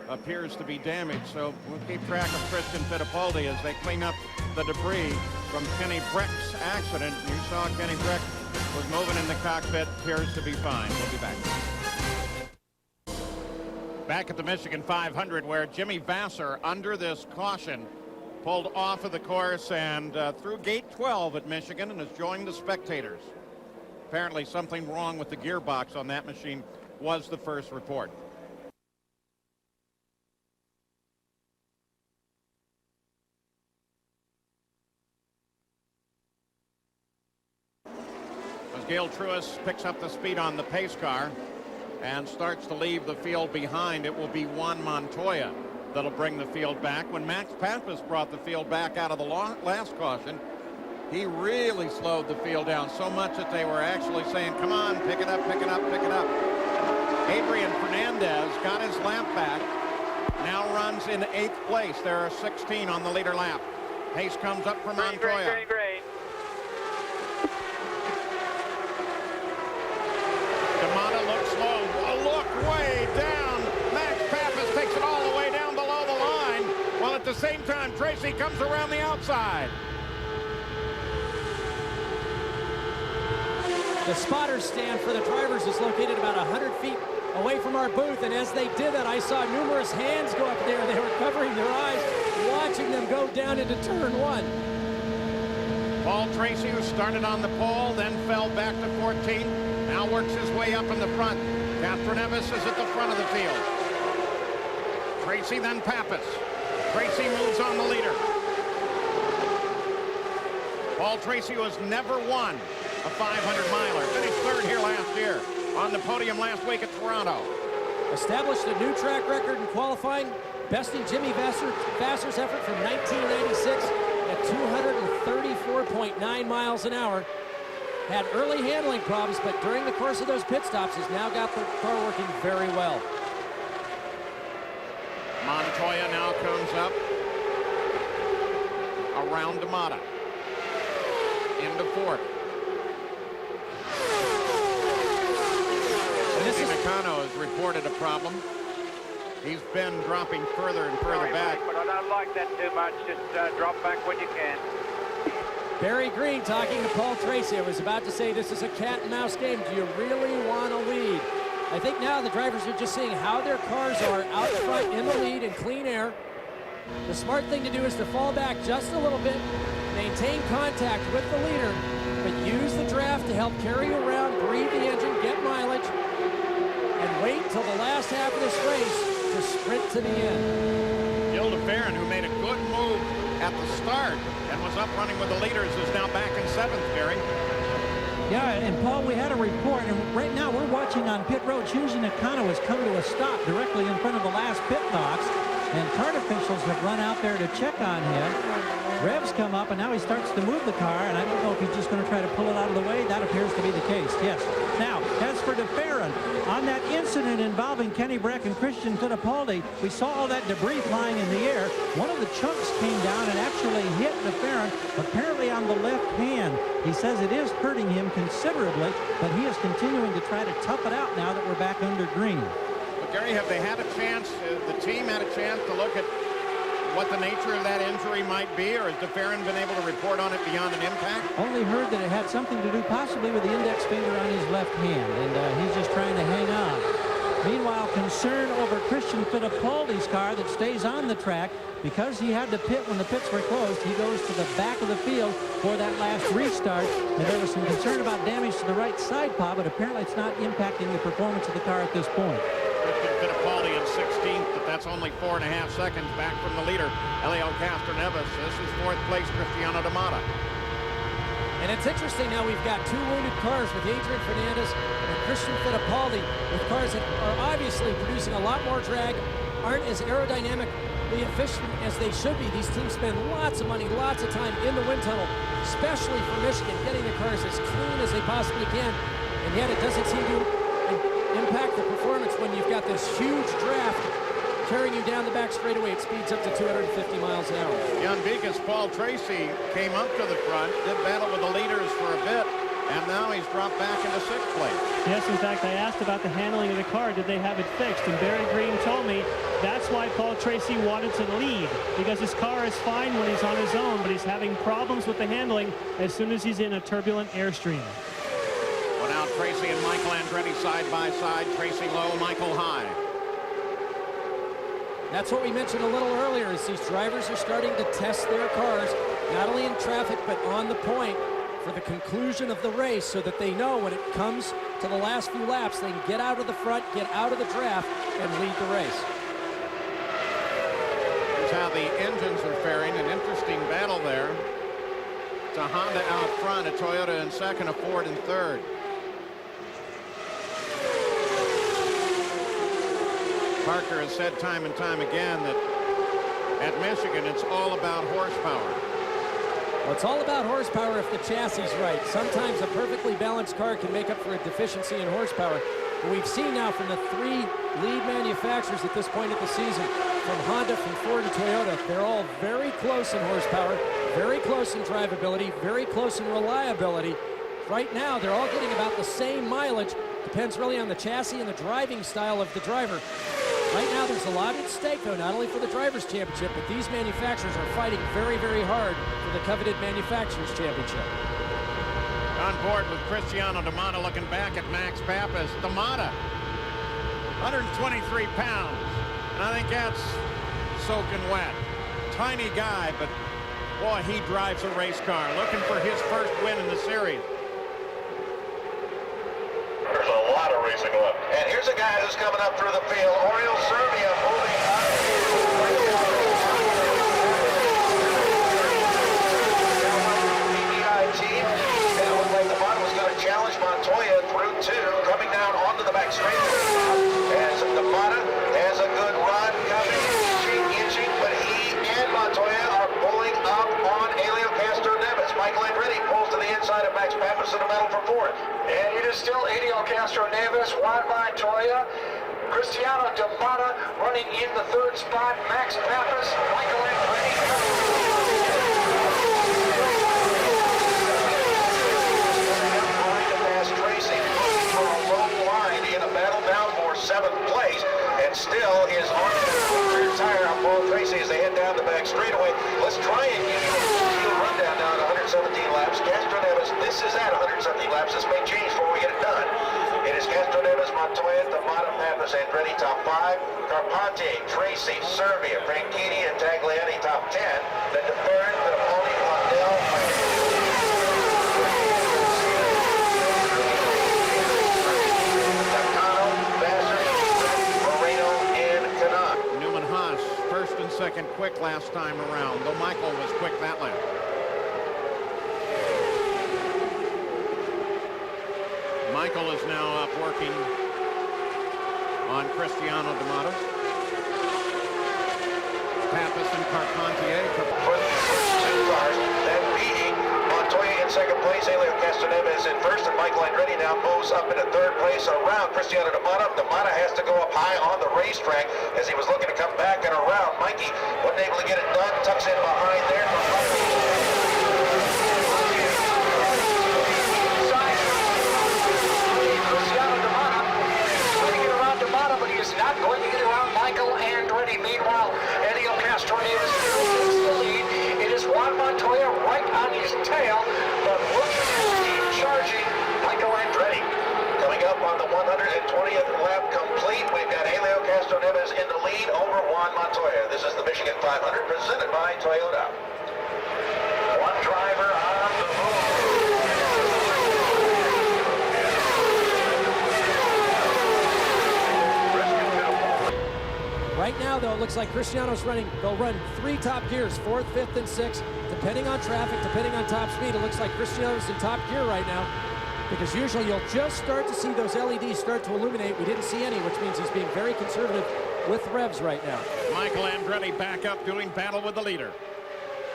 Speaker 2: appears to be damaged. So we'll keep track of Christian Fittipaldi as they clean up the debris from Kenny Breck's accident. You saw Kenny Breck was moving in the cockpit, appears to be fine. We'll be back. Back at the Michigan 500, where Jimmy Vasser, under this caution, pulled off of the course and through gate 12 at Michigan and has joined the spectators. Apparently something wrong with the gearbox on that machine was the first report. As Gail Truis picks up the speed on the pace car and starts to leave the field behind, it will be Juan Montoya that'll bring the field back. When Max Pappas brought the field back out of the last caution, he really slowed the field down so much that they were actually saying, come on, pick it up, pick it up, pick it up. Adrian Fernandez got his lap back, now runs in 8th place. There are 16 on the leader lap. Pace comes up for Montoya.
Speaker 4: Green.
Speaker 2: D'Amata looks slow. A look way down. Max Pappas takes it all the way down below the line, while at the same time Tracy comes around the outside.
Speaker 3: The spotter stand for the drivers is located about 100 feet away from our booth, and as they did that, I saw numerous hands go up there. They were covering their eyes, watching them go down into turn 1.
Speaker 2: Paul Tracy, who started on the pole, then fell back to 14, now works his way up in the front. Catherine Evis is at the front of the field. Tracy, then Pappas. Tracy moves on the leader. Paul Tracy, who has never won a 500-miler, finished 3rd here last year, on the podium last week at Toronto.
Speaker 3: Established a new track record in qualifying, besting Jimmy Vasser's effort from 1996 at 234.9 miles an hour. Had early handling problems, but during the course of those pit stops has now got the car working very well.
Speaker 2: Montoya now comes up around D'Amata into 4th. Nakano has reported a problem. He's been dropping further and further back.
Speaker 4: But I don't like that too much. Just drop back when you can.
Speaker 3: Barry Green talking to Paul Tracy. I was about to say this is a cat and mouse game. Do you really want to lead? I think now the drivers are just seeing how their cars are out front in the lead in clean air. The smart thing to do is to fall back just a little bit, maintain contact with the leader, but use the draft to help carry you around, breathe the engine, get mileage, and wait till the last half of this race to sprint to the end.
Speaker 2: Gilda Farron, who made a good move at the start and was up running with the leaders, is now back in 7th, Gary.
Speaker 6: Yeah, and Paul, we had a report, and right now we're watching on pit road. Shuji Nakano has come to a stop directly in front of the last pit box. and kart officials have run out there to check on him. Revs come up, and now he starts to move the car, and I don't know if he's just going to try to pull it out of the way. That appears to be the case, yes. Now, as for DeFerrin, on that incident involving Kenny Brack and Christian Fittipaldi, we saw all that debris flying in the air. One of the chunks came down and actually hit DeFerrin, apparently on the left hand. He says it is hurting him considerably, but he is continuing to try to tough it out now that we're back under green.
Speaker 2: But Gary, have they had a chance, the team had a chance to look at what the nature of that injury might be, or has DeFerrin been able to report on it beyond an impact?
Speaker 6: Only heard that it had something to do possibly with the index finger on his left hand, and he's just trying to hang on. Meanwhile, concern over Christian Fittipaldi's car that stays on the track. Because he had to pit when the pits were closed, he goes to the back of the field for that last restart, and there was some concern about damage to the right side pod, but apparently it's not impacting the performance of the car at this point.
Speaker 2: Christian Fittipaldi in 16th, but that's only 4.5 seconds back from the leader, Helio Castroneves. This is 4th place, Cristiano Damata.
Speaker 3: And it's interesting now, we've got two wounded cars with Adrian Fernandez and Christian Fittipaldi, with cars that are obviously producing a lot more drag, aren't as aerodynamically efficient as they should be. These teams spend lots of money, lots of time in the wind tunnel, especially for Michigan, getting the cars as clean as they possibly can, and yet it doesn't seem to impact the performance when you've got this huge draft carrying you down the back straightaway. It speeds up to 250 miles an hour.
Speaker 2: Jan Beek's Paul Tracy came up to the front, did battle with the leaders for a bit, and now he's dropped back into 6th place.
Speaker 5: Yes, in fact, I asked about the handling of the car. Did they have it fixed? And Barry Green told me that's why Paul Tracy wanted to lead, because his car is fine when he's on his own, but he's having problems with the handling as soon as he's in a turbulent airstream.
Speaker 2: Well, now Tracy and Michael Andretti side by side. Tracy low, Michael high.
Speaker 3: That's what we mentioned a little earlier, is these drivers are starting to test their cars, not only in traffic, but on the point for the conclusion of the race, so that they know when it comes to the last few laps, they can get out of the front, get out of the draft, and lead the race.
Speaker 2: Here's how the engines are faring. An interesting battle there. It's a Honda out front, a Toyota in second, a Ford in third. Parker has said time and time again that at Michigan it's all about horsepower.
Speaker 3: Well, it's all about horsepower if the chassis is right. Sometimes a perfectly balanced car can make up for a deficiency in horsepower. But we've seen now from the three lead manufacturers at this point of the season, from Honda, from Ford, and Toyota, they're all very close in horsepower, very close in drivability, very close in reliability. Right now, they're all getting about the same mileage. Depends really on the chassis and the driving style of the driver. Right now, there's a lot at stake, though, not only for the Drivers' Championship, but these manufacturers are fighting very, very hard for the coveted Manufacturers' Championship.
Speaker 2: On board with Cristiano Damata, looking back at Max Pappas. Damata, 123 pounds, and I think that's soaking wet. Tiny guy, but boy, he drives a race car, looking for his first win in the series.
Speaker 1: There's a lot of racing left. And here's a guy who's coming up through the field. Oriol Servia moving up. PBI team. And it looked like the bottom was going to challenge Montoya through two, coming down onto the back straight. As the bottom has a good run coming, inching, but he and Montoya are pulling up on Helio Castroneves. Michael Andretti pulls to the inside of Max Pappas in the battle for fourth. And it is still Helio Castroneves, Juan Montoya, Cristiano Damata running in the third spot, Max Pappas, Michael Andretti. Past Tracy for a long line in a battle now for 7th place, and still is on the rear tire on Paul Tracy as they head down the back straightaway. Let's try and give you a field rundown now at 117 laps. Castroneves, this is at 117 laps. This may change before we get it done. It is Castroneves, Montoya, Damata, Pappas, Andretti top 5. Carpante, Tracy, Servia, Franchitti, and Tagliani top 10. Then DeFerrin, Fittipaldi, Lundell,
Speaker 2: First and second quick last time around, though Michael was quick that lap. Michael is now up working on Cristiano Damata. Pappas and Carpentier.
Speaker 1: For the first two cars, then beating Montoya in second place, Helio Castroneves in first, and Michael Andretti now moves up into third place around Cristiano D'Amata. D'Amata has to go up high on the racetrack as he was looking to come back and around. Mikey wasn't able to get it done, tucks in behind there. Cristiano D'Amata is going to get around D'Amata, but he is not going to get around Michael Andretti. Meanwhile, Helio Castroneves takes the lead. It is Juan Montoya right on his tail, but look at his team charging Michael Andretti. Coming up on the 120th lap complete, we've got Helio Castroneves in the lead over Juan Montoya. This is the Michigan 500 presented by Toyota. One driver on the move.
Speaker 3: Right now, though, it looks like Cristiano's they'll run 3 top gears, 4th, 5th, and 6th, depending on traffic, depending on top speed. It looks like Cristiano's in top gear right now, because usually you'll just start to see those LEDs start to illuminate. We didn't see any, which means he's being very conservative with revs right now.
Speaker 2: Michael Andretti back up doing battle with the leader.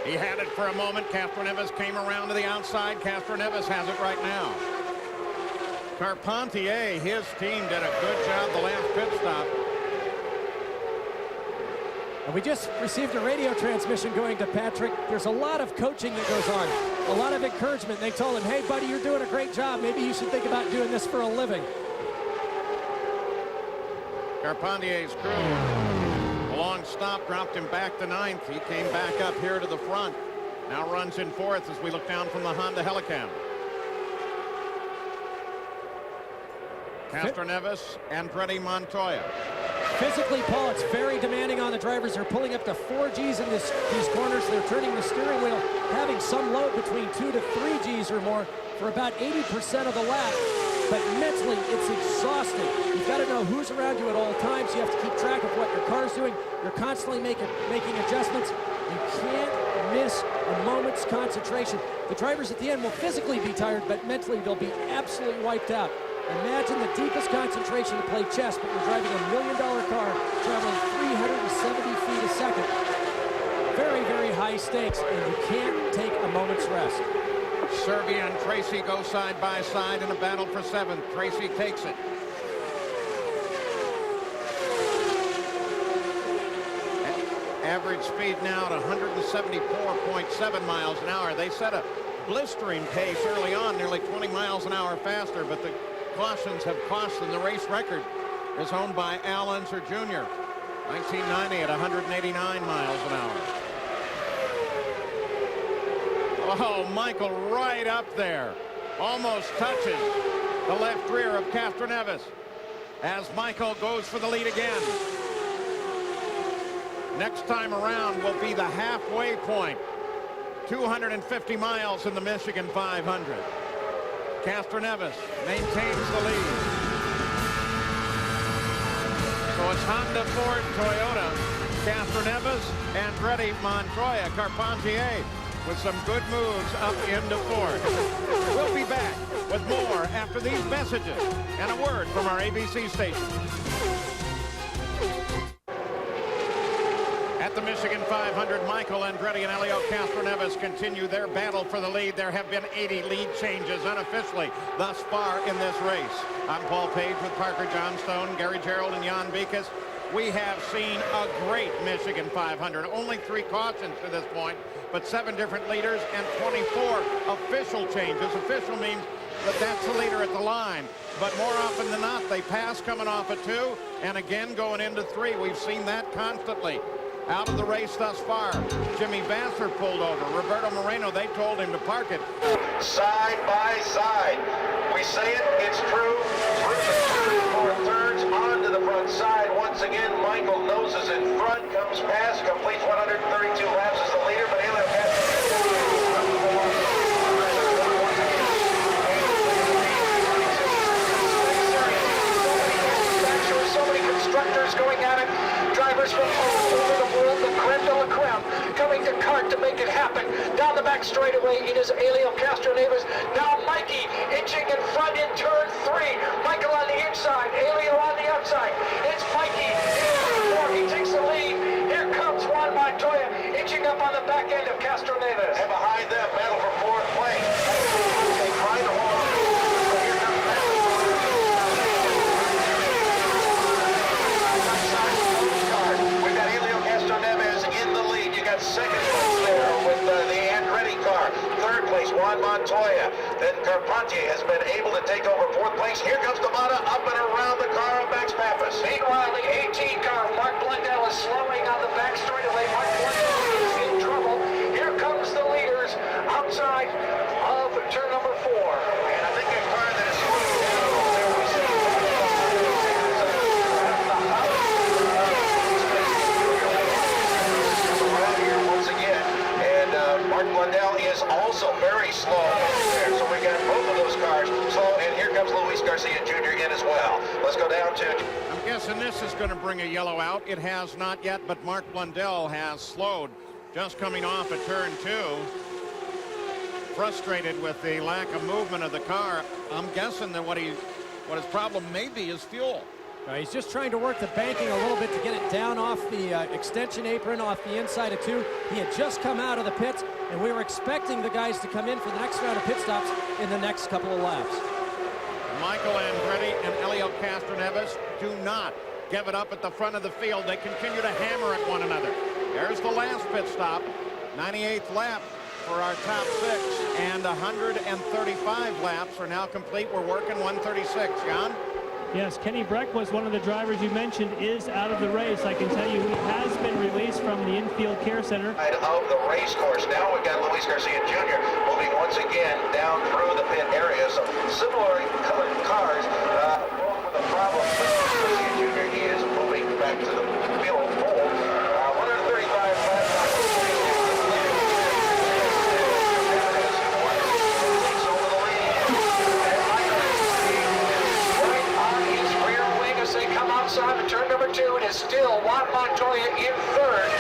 Speaker 2: He had it for a moment. Castroneves came around to the outside. Castroneves has it right now. Carpentier, his team did a good job the last pit stop.
Speaker 3: And we just received a radio transmission going to Patrick. There's a lot of coaching that goes on, a lot of encouragement. They told him, hey, buddy, you're doing a great job. Maybe you should think about doing this for a living.
Speaker 2: Carpentier's crew, a long stop, dropped him back to 9th. He came back up here to the front. Now runs in 4th as we look down from the Honda Helicam. Castroneves and Andretti Montoya.
Speaker 3: Physically, Paul, it's very demanding on the drivers. They're pulling up to 4 Gs in these corners. They're turning the steering wheel, having some load between 2 to 3 Gs or more for about 80% of the lap. But mentally, it's exhausting. You've got to know who's around you at all times. You have to keep track of what your car's doing. You're constantly making adjustments. You can't miss a moment's concentration. The drivers at the end will physically be tired, but mentally they'll be absolutely wiped out. Imagine the deepest concentration to play chess, but you're driving $1 million car traveling 370 feet a second. Very, very high stakes, and you can't take a moment's rest.
Speaker 2: Serbia and Tracy go side by side in a battle for 7th. Tracy takes it. Average speed now at 174.7 miles an hour. They set a blistering pace early on, nearly 20 miles an hour faster, but the cautions have cost them. The race record is owned by Al Unser Jr. 1990 at 189 miles an hour. Oh, Michael right up there. Almost touches the left rear of Castroneves as Michael goes for the lead again. Next time around will be the halfway point. 250 miles in the Michigan 500. Castroneves maintains the lead. So it's Honda, Ford, Toyota, Castroneves, Andretti, Montoya, Carpentier with some good moves up into 4th. We'll be back with more after these messages and a word from our ABC station. At the Michigan 500, Michael Andretti and Helio Castroneves continue their battle for the lead. There have been 80 lead changes unofficially thus far in this race. I'm Paul Page with Parker Johnstone, Gary Gerald, and Jan Beekes. We have seen a great Michigan 500. Only 3 cautions to this point, but 7 different leaders and 24 official changes. Official means that that's the leader at the line. But more often than not, they pass coming off a 2 and again going into 3. We've seen that constantly. Out of the race thus far, Jimmy Vasser pulled over. Roberto Moreno, they told him to park it.
Speaker 1: Side by side. We say it, it's true. 3 4/3 onto the front side. Once again, Michael noses in front, comes past, completes 132 laps as the leader, but Helio so many constructors going at it. Drivers from all over the world, the creme de la creme, coming to kart to make it happen. Down the back straightaway, it is Helio Castroneves. Now Mikey inching in front in turn 3. Michael on the inside, Helio on the outside. It's Mikey in turn 4. He takes the lead. Here comes Juan Montoya. Montoya inching up on the back end of Castro Neves. And behind them, battle for fourth place. They try to hold on. But here comes we've got Helio Castro Neves in the lead. You got second place there with the Andretti car. Third place, Juan Montoya. Then Carpentier has been able to take over fourth place. Here comes Damata up and around the car of Max Pappas. Meanwhile, the 18 car, Mark Blundell, is slowing on the back straightaway. Mark Blundell is in trouble. Here comes the leaders outside of turn number 4. And I think a car that is slowing down there we see around here once again. And Mark Blundell is also very slow there. So we got both of those cars slow. And here comes Luis Garcia Jr. in as well. Let's go down to...
Speaker 2: I'm guessing this is going to bring a yellow out. It has not yet, but Mark Blundell has slowed just coming off at turn 2. Frustrated with the lack of movement of the car. I'm guessing that what his problem may be is fuel.
Speaker 3: He's just trying to work the banking a little bit to get it down off the extension apron off the inside of 2. He had just come out of the pits, and we were expecting the guys to come in for the next round of pit stops in the next couple of laps.
Speaker 2: Michael Andretti and Helio Castro Neves do not give it up at the front of the field. They continue to hammer at one another. There's the last pit stop, 98th lap for our top 6, and 135 laps are now complete. We're working 136. Jan?
Speaker 5: Yes, Kenny Breck was one of the drivers you mentioned is out of the race. I can tell you he has been released from the infield care center.
Speaker 1: Of the race course. Now we've got Luis Garcia Jr. moving once again down through the pit area. So similar colored cars, both with a problem. Luis Garcia Jr. He is moving back to the field pole. 135 laps. Takes over the lead. Right on his rear wing as they come outside of turn number 2. It is still Juan Montoya in third.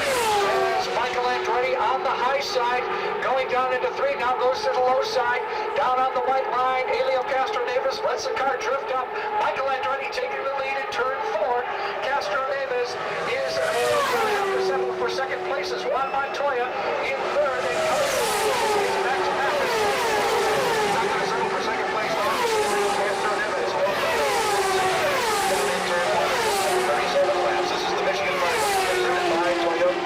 Speaker 1: Michael Andretti on the high side, going down into 3, now goes to the low side, down on the white line. Helio Castro Neves lets the car drift up. Michael Andretti taking the lead in turn 4. Castro Neves is for second place as Juan Montoya in third, and is Max Pappas. Not going to settle for second place now. Castro Neves down in turn 1, 37 laps. This is the Michigan 500 presented by Toyota.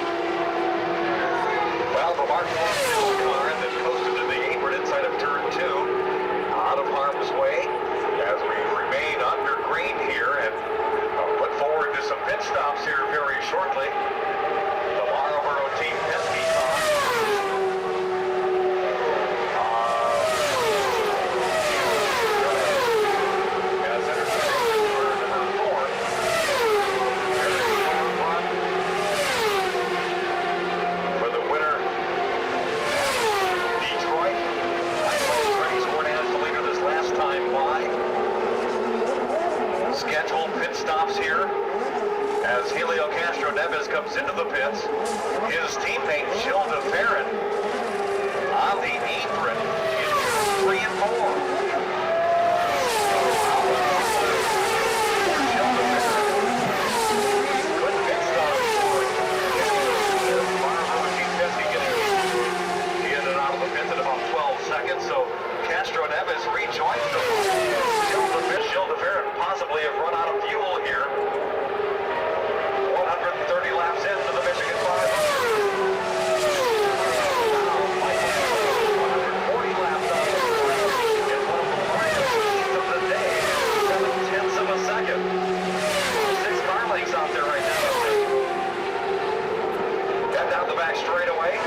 Speaker 1: Well, the Mark Blundell car that coasted to the apron inside of turn 2, out of harm's way as we remain under green here and look forward to some pit stops here very shortly. The Marlboro Team Penske car. As enters turn number 4. For the winner, Detroit. Andretti scored as the leader this last time by. Scheduled pit stops here as Helio Castro Neves comes into the pits. His teammate Gilles de Ferran on the apron in 3 and 4. Gilles de Ferran. Good pit stop. He in and out of the pits in about 12 seconds, so Castro Neves rejoins the Gilles de Ferran possibly have run out of fuel here. 130 laps into the Michigan 500. Now, Michael 140 laps out of the course in one of the largest leads of the day, 7/10 of a second. 6 car lengths out there right now. Got down the back straightaway.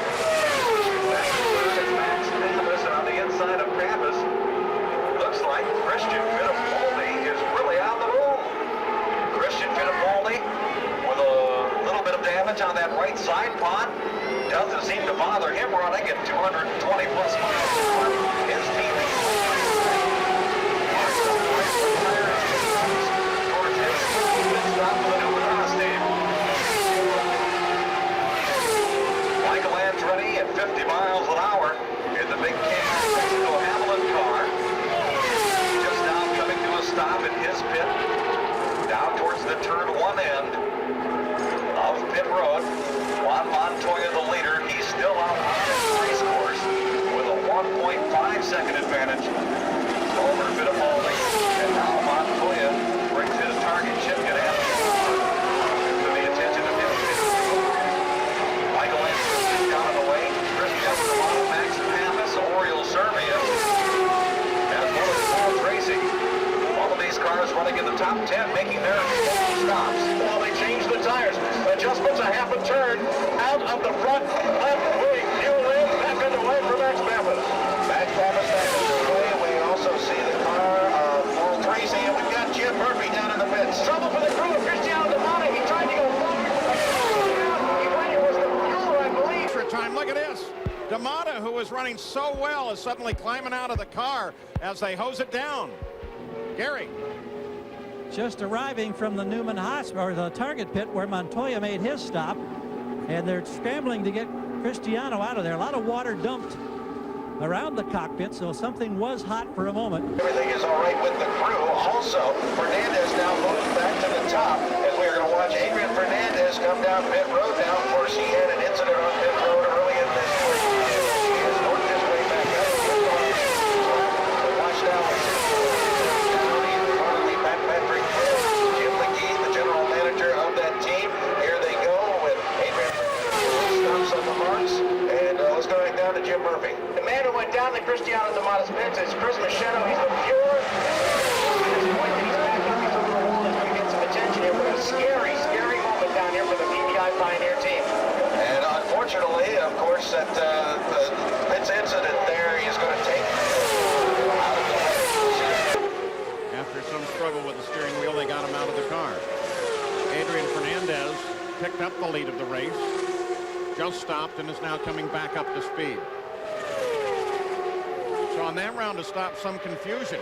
Speaker 1: Back to third is Max Pappas, and on the inside of Pappas, looks like Christian Fittipaldi is really on the move. Christian Fittipaldi with a little bit of damage on that right side pod. Doesn't seem to bother him running at 220 plus miles per hour. His team is towards his pit stop for the new Madonna Stadium. Michael Andretti at 50 miles an hour in the big Mexico Hamilton car. Just now coming to a stop in his pit, down towards the turn 1 end of pit road. Juan Montoya, the leader. He's still out on his race course with a 1.5-second advantage over Fittipaldi. And now Montoya brings his target chip. Going to have to pay attention to him. Michael Andrews is down on the way. Christian Romano, Max Pappas, Oriol Servia, as well as Paul Tracy. All of these cars running in the top 10, making their stops. Well, they changed the tires. Adjustments a half a turn out of the front left wing. Fuel in, back underway for Max Pappas. Max Pappas back underway. We also see the car of Paul Tracy, and we've got Jim Murphy down in the pits. Trouble for the crew of Cristiano D'Amata. He tried to go forward. It was the fuel, I believe.
Speaker 2: Extra time. Look at this. D'Amata, who was running so well, is suddenly climbing out of the car as they hose it down. Gary.
Speaker 6: Just arriving from the Newman Hospital, or the target pit where Montoya made his stop, and they're scrambling to get Cristiano out of there. A lot of water dumped around the cockpit, so something was hot for a moment.
Speaker 1: Everything is all right with the crew. Also, Fernandez now moves back to the top as we are going to watch Adrian Fernandez come down pit road now. Of course, he had an incident on pit road early in this race. He has worked his way back up. Watch now. Patrick Jim McGee, the general manager of that team. Here they go with Adrian stops on the marks. And let's go right down to Jim Murphy. The man who went down to Cristiano D'Amata's pits is Chris Machado. He's the pure. At this point that he's back up, he's over the wall. He's going to get some attention here. What a scary, scary moment down here for the PBI Pioneer team. And unfortunately, of course, that the pits incident there is going to take out of the way.
Speaker 2: After some struggle with the steering wheel, they got him out of the car. Adrian Fernandez picked up the lead of the race, just stopped, and is now coming back up to speed. So on that round to stop some confusion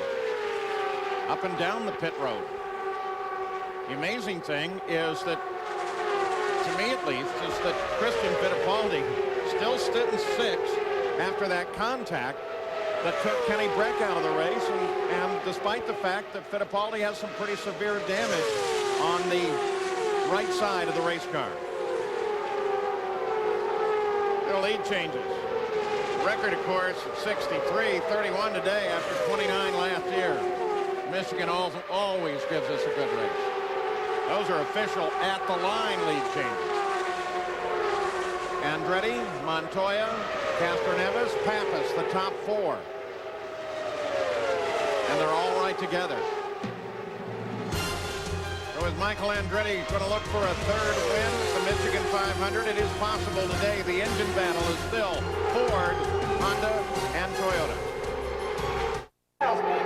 Speaker 2: up and down the pit road. The amazing thing is that, to me at least, is that Christian Fittipaldi still stood in 6th after that contact that took Kenny Breck out of the race, and despite the fact that Fittipaldi has some pretty severe damage on the right side of the race car. The lead changes. Record, of course, 63-31 today after 29 last year. Michigan always gives us a good race. Those are official at-the-line lead changes. Andretti, Montoya, Castroneves, Pappas, the top 4. And they're all right together. So is Michael Andretti going to look for a third win at the Michigan 500? It is possible today. The engine battle is still Ford, Honda, and Toyota.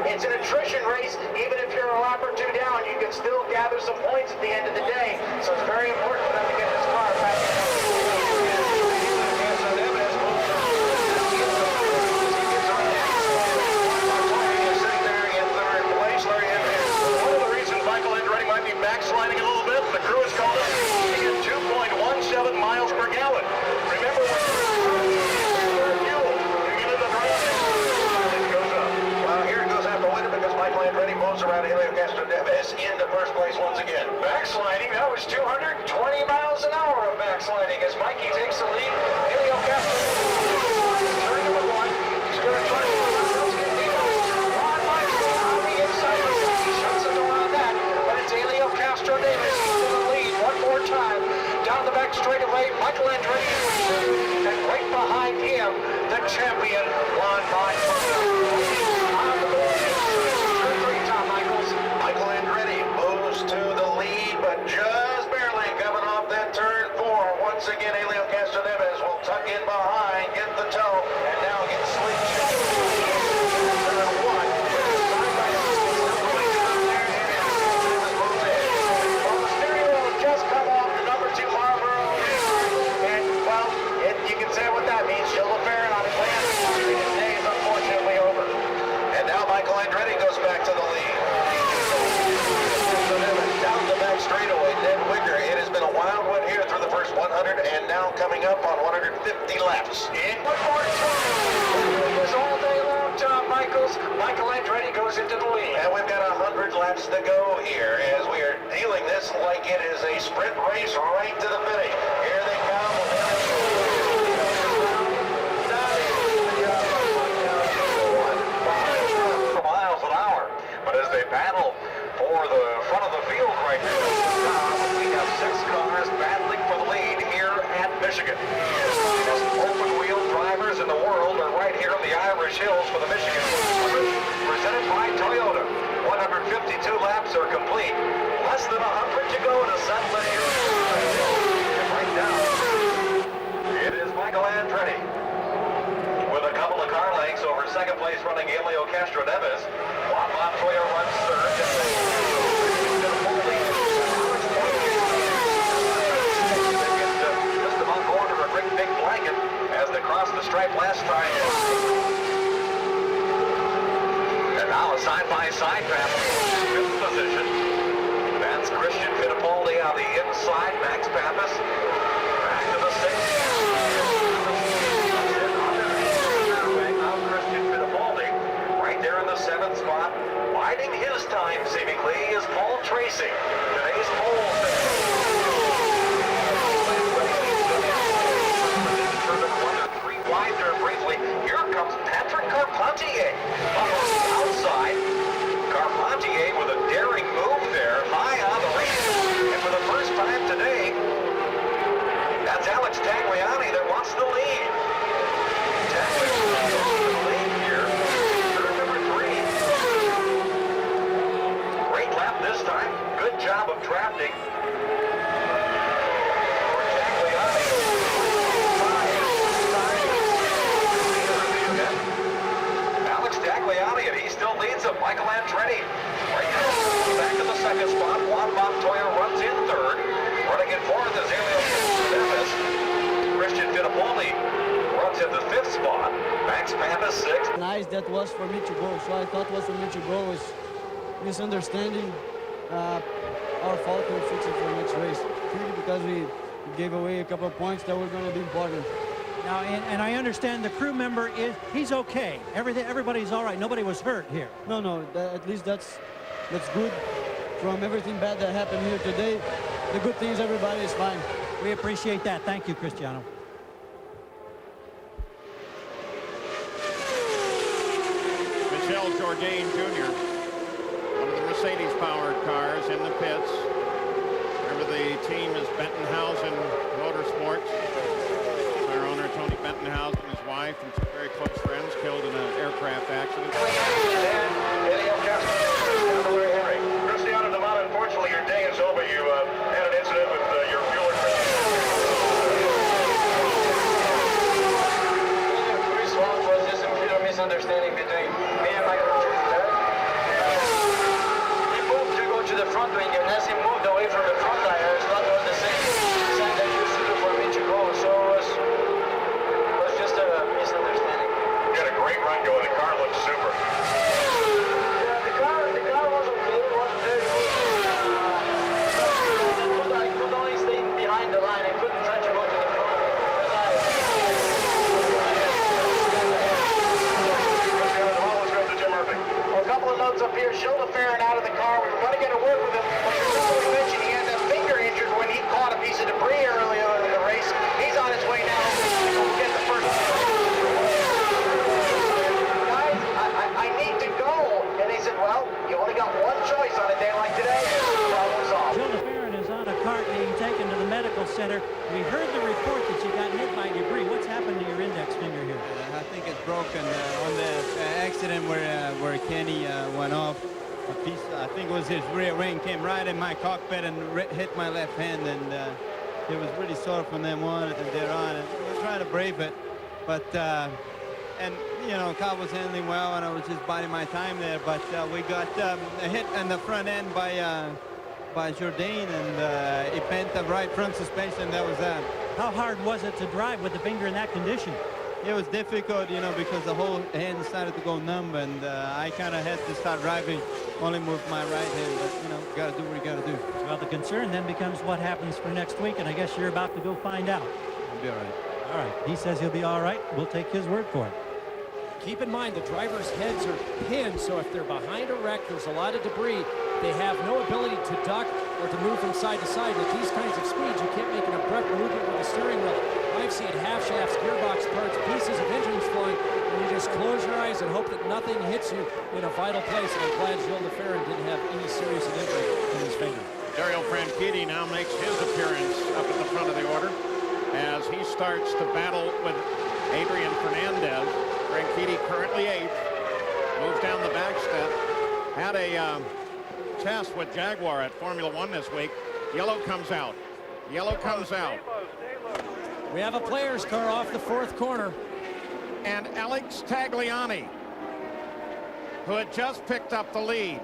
Speaker 1: It's an attrition race. Even if you're a lap or 2 down, you can still gather some points at the end of the day. So it's very important for them to get this car back. Backsliding a little bit. The crew has called it at 2.17 miles per gallon. Remember when fuel, you get into the race, it goes up. Well, here it goes out the window because Michael Andretti moves around Helio Castroneves into first place once again. Backsliding, that was 220 miles an hour of backsliding as Mikey takes the lead. Helio Castroneves, turn number 1. He's going to try to on the inside. He shuts the door on that. Helio Castroneves in the lead one more time. Down the back straightaway, Michael Andretti. And right behind him, the champion, Juan Montoya. On the board, turn 3, Tom Michaels. Michael Andretti moves to the lead, but just barely coming off that turn 4. Once again, Helio Castroneves will tuck in behind, get the toe, and now get slick checked. Turn 1. Just come off the number 2 Marlboro. And, well, you can say what that means. Gilles LaFerrin on his way out. His day is unfortunately over. And now Michael Andretti goes back to the lead. Down the back straightaway, Ned Wicker. It has been a wild one here through the first 100 and now coming up on 150 laps. In one more turn. It was all day long, Tom Michaels. Michael Andretti goes into the lead. And we've got 100 laps to go here as we are dealing this like it is a sprint race right to the finish. Here they come. miles an hour. But as they battle for the front of the field right now, we have 6 cars battling for the lead here at Michigan. The best open-wheel drivers in the world are right here in the Irish Hills for the Michigan 100, presented by Toyota. 152 laps are complete. Less than 100 to go to settle it here. And right now, it is Michael Andretti with a couple of car lengths over second place running Elio Castro-Neves. Juan Montoya runs third. Just about going to a great big blanket as they cross the stripe last time. And now a side-by-side battle. Fifth position. That's Christian Fittipaldi on the inside. Max Pappas back to the 6th. Now Christian Fittipaldi right there in the 7th spot. Biding his time seemingly is Paul Tracy. Today's pole. Three wide there briefly. Here comes Patrick Carpentier. Outside. Carpentier with a daring move there, high on the lead. And for the first time today, that's Alex Tagliani that wants the lead. Tagliani wants the lead here. Turn number 3. Great lap this time. Good job of drafting. Alex Tagliani, and he still leads him. Michael Andretti right now back to the 2nd spot. Juan Montoya runs in 3rd. Running in 4th is Elio Castro-Neves. Christian Fittipaldi runs in the 5th spot. Max Pappas 6th.
Speaker 8: Nice that was for me to go. So I thought was for me to go is misunderstanding. Our fault, we'll fix it for next race. Purely because we gave away a couple of points that were going to be important.
Speaker 6: Now, and I understand the crew member he's okay. Everybody's all right. Nobody was hurt here.
Speaker 8: No, at least that's good. From everything bad that happened here today, the good thing is everybody is fine.
Speaker 6: We appreciate that. Thank you, Cristiano.
Speaker 2: Michel Jourdain Jr., one of the Mercedes-powered cars in the pits. Remember, the team is Bentonhausen Motorsports. Our owner, Tony Bentonhausen, his wife, and some very close friends killed in an aircraft accident.
Speaker 1: Cristiano Damon, unfortunately, your day is over. You had an incident with your fueler.
Speaker 4: Chris Wong was just a little misunderstanding between me and my coach. He moved to go to the front wing, and as he moved away from the front tires, that was the same sign that you should do for me to go. So it was just a misunderstanding.
Speaker 1: You had a great run going. The car looked super.
Speaker 4: Yeah, the car was okay. It wasn't very good. I could only stay behind the line. I couldn't try to go to the front.
Speaker 1: A couple of notes up here. Show the Farron out of the car. We were going to get a word with him. But you probably mentioned he had that finger injured when he caught a piece of debris earlier in the race. He's on his way now to get the first. Guys, I need to go. And they said, well, you only got one choice on a day like today. Problem solved.
Speaker 6: Joe LaFerrin is on a cart being taken to the medical center. We heard the report that you got hit by debris. What's happened to your index finger here?
Speaker 9: I think it's broken on the accident where Kenny went off. A piece, I think it was his rear wing, came right in my cockpit and hit my left hand, and it was really sore from then on and there on. And we were trying to brave it, but and you know, Kyle was handling well, and I was just biding my time there. But we got a hit in the front end by Jourdain, and it bent the right front suspension. That was that.
Speaker 6: How hard was it to drive with the finger in that condition?
Speaker 9: It was difficult, you know, because the whole hand started to go numb, and I kind of had to start driving only with my right hand. But, you know, got to do what you got to do.
Speaker 6: Well, the concern then becomes what happens for next week, and I guess you're about to go find out.
Speaker 9: I'll be all right.
Speaker 6: All right. He says he'll be all right. We'll take his word for it.
Speaker 3: Keep in mind, the drivers' heads are pinned, so if they're behind a wreck, there's a lot of debris. They have no ability to duck or to move from side to side. With these kinds of speeds, you can't make an abrupt movement with the steering wheel. I've seen half shafts, gearbox parts, pieces of engines flying, and you just close your eyes and hope that nothing hits you in a vital place. And I'm glad Gilles LaFerrin didn't have any serious injury in his finger.
Speaker 2: Dario Franchitti now makes his appearance up at the front of the order as he starts to battle with Adrian Fernandez. Franchitti currently 8th, moves down the back step. Had a test with Jaguar at Formula One this week. Yellow comes out. Yellow comes out.
Speaker 3: We have a player's car off the 4th corner.
Speaker 2: And Alex Tagliani, who had just picked up the lead,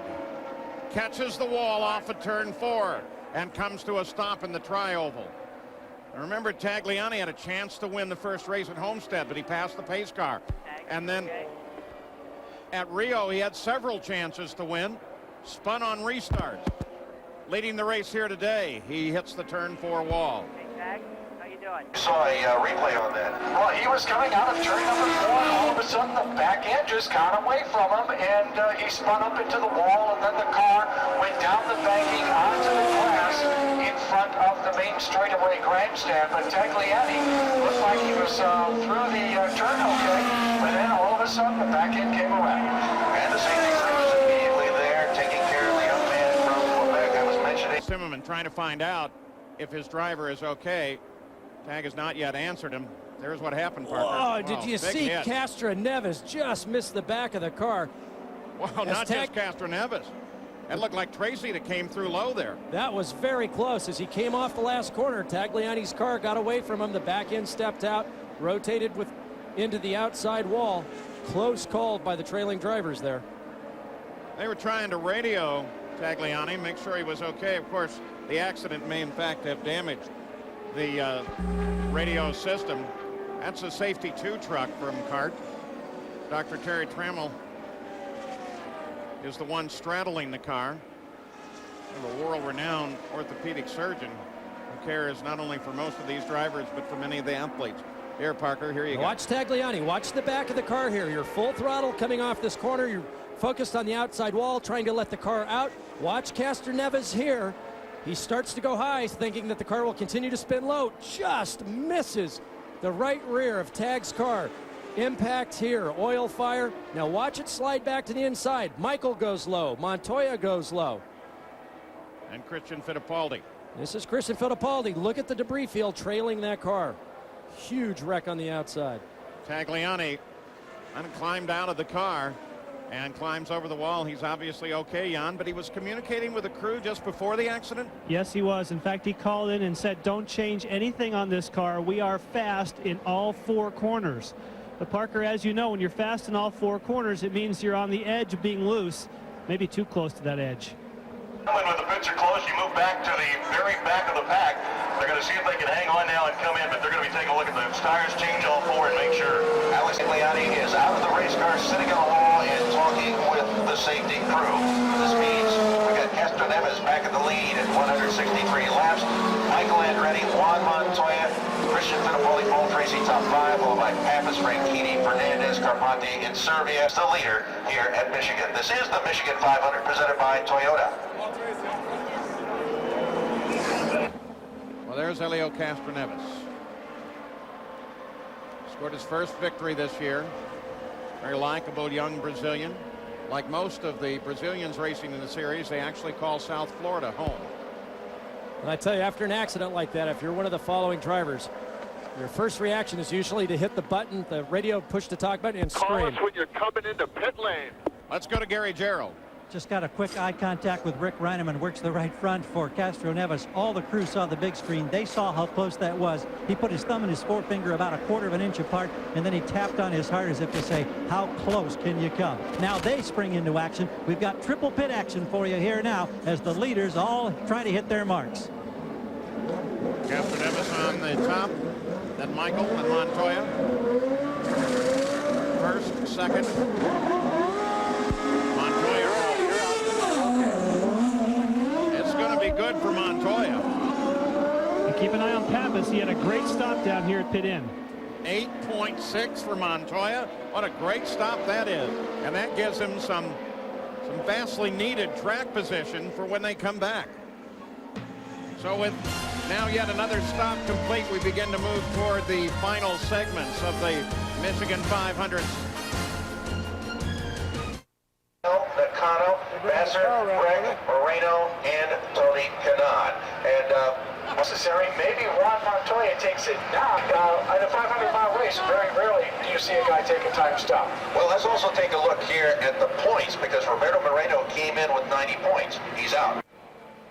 Speaker 2: catches the wall off of turn 4 and comes to a stop in the tri-oval. Remember, Tagliani had a chance to win the first race at Homestead, but he passed the pace car. And then at Rio, he had several chances to win, spun on restarts. Leading the race here today, he hits the turn 4 wall.
Speaker 1: Saw a replay on that. Well, he was coming out of turn number 4, and all of a sudden the back end just got away from him, and he spun up into the wall, and then the car went down the banking onto the grass in front of the main straightaway grandstand. But Tagliani looked like he was through the turn okay, but then all of a sudden the back end came around. And the safety crew was immediately there, taking care of the young man from Quebec I was mentioning.
Speaker 2: Zimmerman trying to find out if his driver is okay. Tag has not yet answered him. There's what happened, Parker.
Speaker 3: Oh, did you see Castroneves just missed the back of the car?
Speaker 2: Wow, not just Castroneves. That looked like Tracy that came through low there.
Speaker 3: That was very close. As he came off the last corner, Tagliani's car got away from him. The back end stepped out, rotated into the outside wall. Close call by the trailing drivers there.
Speaker 2: They were trying to radio Tagliani, make sure he was okay. Of course, the accident may in fact have damaged the radio system. That's a safety 2 truck from CART. Dr. Terry Trammell is the one straddling the car. A world-renowned orthopedic surgeon who cares not only for most of these drivers but for many of the athletes. Here, Parker, here you go.
Speaker 3: Watch Tagliani. Watch the back of the car here. You're full throttle coming off this corner. You're focused on the outside wall, trying to let the car out. Watch Castroneves here. He starts to go high, thinking that the car will continue to spin low. Just misses the right rear of Tag's car. Impact here, oil fire. Now watch it slide back to the inside. Michael goes low. Montoya goes low.
Speaker 2: And Christian Fittipaldi.
Speaker 3: This is Christian Fittipaldi. Look at the debris field trailing that car. Huge wreck on the outside.
Speaker 2: Tagliani climbed out of the car and climbs over the wall. He's obviously okay, Jan, but he was communicating with the crew just before the accident?
Speaker 5: Yes, he was. In fact, he called in and said, don't change anything on this car. We are fast in all 4 corners. But Parker, as you know, when you're fast in all 4 corners, it means you're on the edge of being loose, maybe too close to that edge.
Speaker 1: When with the pits are closed, you move back to the very back of the pack. They're going to see if they can hang on now and come in, but they're going to be taking a look at the tires, change all 4 and make sure. Alex Tagliani is out of the race car, sitting on the wall and talking with the safety crew. This means we got Castroneves back at the lead at 163 laps. Michael Andretti, Juan Montoya, Christian Fittipaldi, Paul Tracy, top 5, followed by Pappas, Franchitti, Fernandez, Carpante, and Servia. The leader here at Michigan. This is the Michigan 500 presented by Toyota.
Speaker 2: Well, there's Helio Castroneves. Scored his first victory this year. Very likable young Brazilian. Like most of the Brazilians racing in the series, they actually call South Florida home.
Speaker 3: And I tell you, after an accident like that, if you're one of the following drivers, your first reaction is usually to hit the button, the radio push to talk button, and scream.
Speaker 10: Call us when you're coming into pit lane.
Speaker 2: Let's go to Gary Gerald.
Speaker 6: Just got a quick eye contact with Rick Reineman, works the right front for Castroneves. All the crew saw the big screen. They saw how close that was. He put his thumb and his forefinger about 1/4 of an inch apart, and then he tapped on his heart as if to say, how close can you come? Now they spring into action. We've got triple pit action for you here now as the leaders all try to hit their marks.
Speaker 2: Castroneves on the top, then Michael and Montoya. First, second. Montoya. It's going to be good for Montoya.
Speaker 5: And keep an eye on Pappas. He had a great stop down here at pit in.
Speaker 2: 8.6 for Montoya. What a great stop that is. And that gives him some vastly needed track position for when they come back. So with now yet another stop complete, we begin to move toward the final segments of the Michigan 500.
Speaker 1: Nakano, Vassar, Greg, Moreno, and Tony Kanaan. And necessary, maybe Juan Montoya takes it now. In a 500-mile race, very rarely do you see a guy take a time stop. Well, let's also take a look here at the points, because Roberto Moreno came in with 90 points. He's out.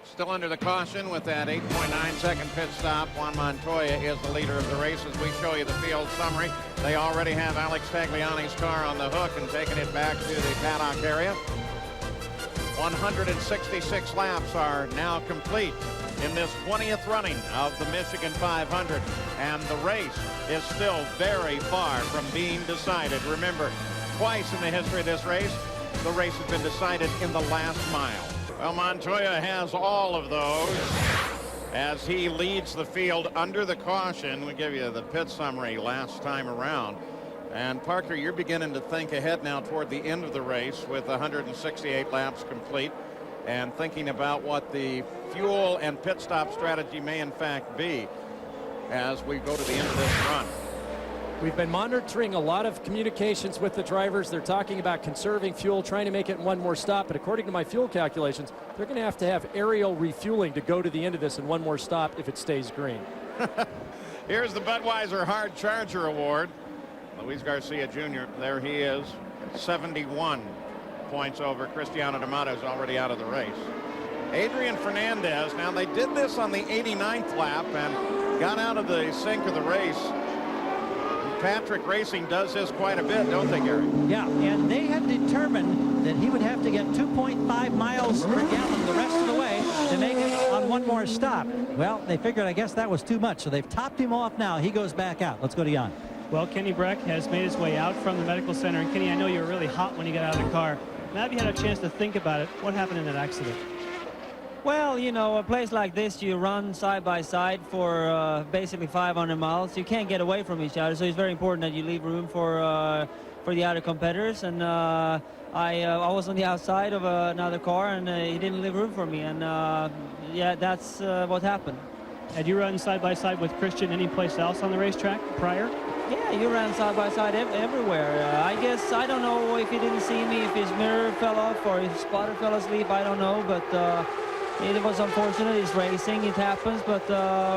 Speaker 2: Still under the caution with that 8.9-second pit stop. Juan Montoya is the leader of the race. As we show you the field summary, they already have Alex Tagliani's car on the hook and taking it back to the paddock area. 166 laps are now complete in this 20th running of the Michigan 500, and the race is still very far from being decided. Remember, twice in the history of this race, the race has been decided in the last mile. Well, Montoya has all of those as he leads the field under the caution. We give you the pit summary last time around. And Parker, you're beginning to think ahead now toward the end of the race with 168 laps complete and thinking about what the fuel and pit stop strategy may in fact be as we go to the end of this run.
Speaker 3: We've been monitoring a lot of communications with the drivers. They're talking about conserving fuel, trying to make it in one more stop. But according to my fuel calculations, they're going to have aerial refueling to go to the end of this in one more stop if it stays green.
Speaker 2: Here's the Budweiser Hard Charger Award. Luis Garcia Jr., there he is, 71 points over. Cristiano D'Amato is already out of the race. Adrian Fernandez, now they did this on the 89th lap and got out of the sync of the race. Patrick Racing does this quite a bit, don't they, Gary?
Speaker 6: Yeah, and they had determined that he would have to get 2.5 miles per gallon the rest of the way to make it on one more stop. Well, they figured, I guess that was too much, so they've topped him off now. He goes back out. Let's go to Jan.
Speaker 5: Well, Kenny Breck has made his way out from the medical center. And Kenny, I know you were really hot when you got out of the car. Now that you had a chance to think about it, what happened in that accident?
Speaker 11: Well, you know, a place like this, you run side by side for basically 500 miles. You can't get away from each other, so it's very important that you leave room for the other competitors. And I was on the outside of another car, and he didn't leave room for me. And yeah, that's what happened.
Speaker 5: Had you run side by side with Christian any place else on the racetrack prior?
Speaker 11: Yeah, you ran side by side everywhere. I guess, I don't know if he didn't see me, if his mirror fell off or his spotter fell asleep, I don't know, but it was unfortunate. It's racing, it happens, but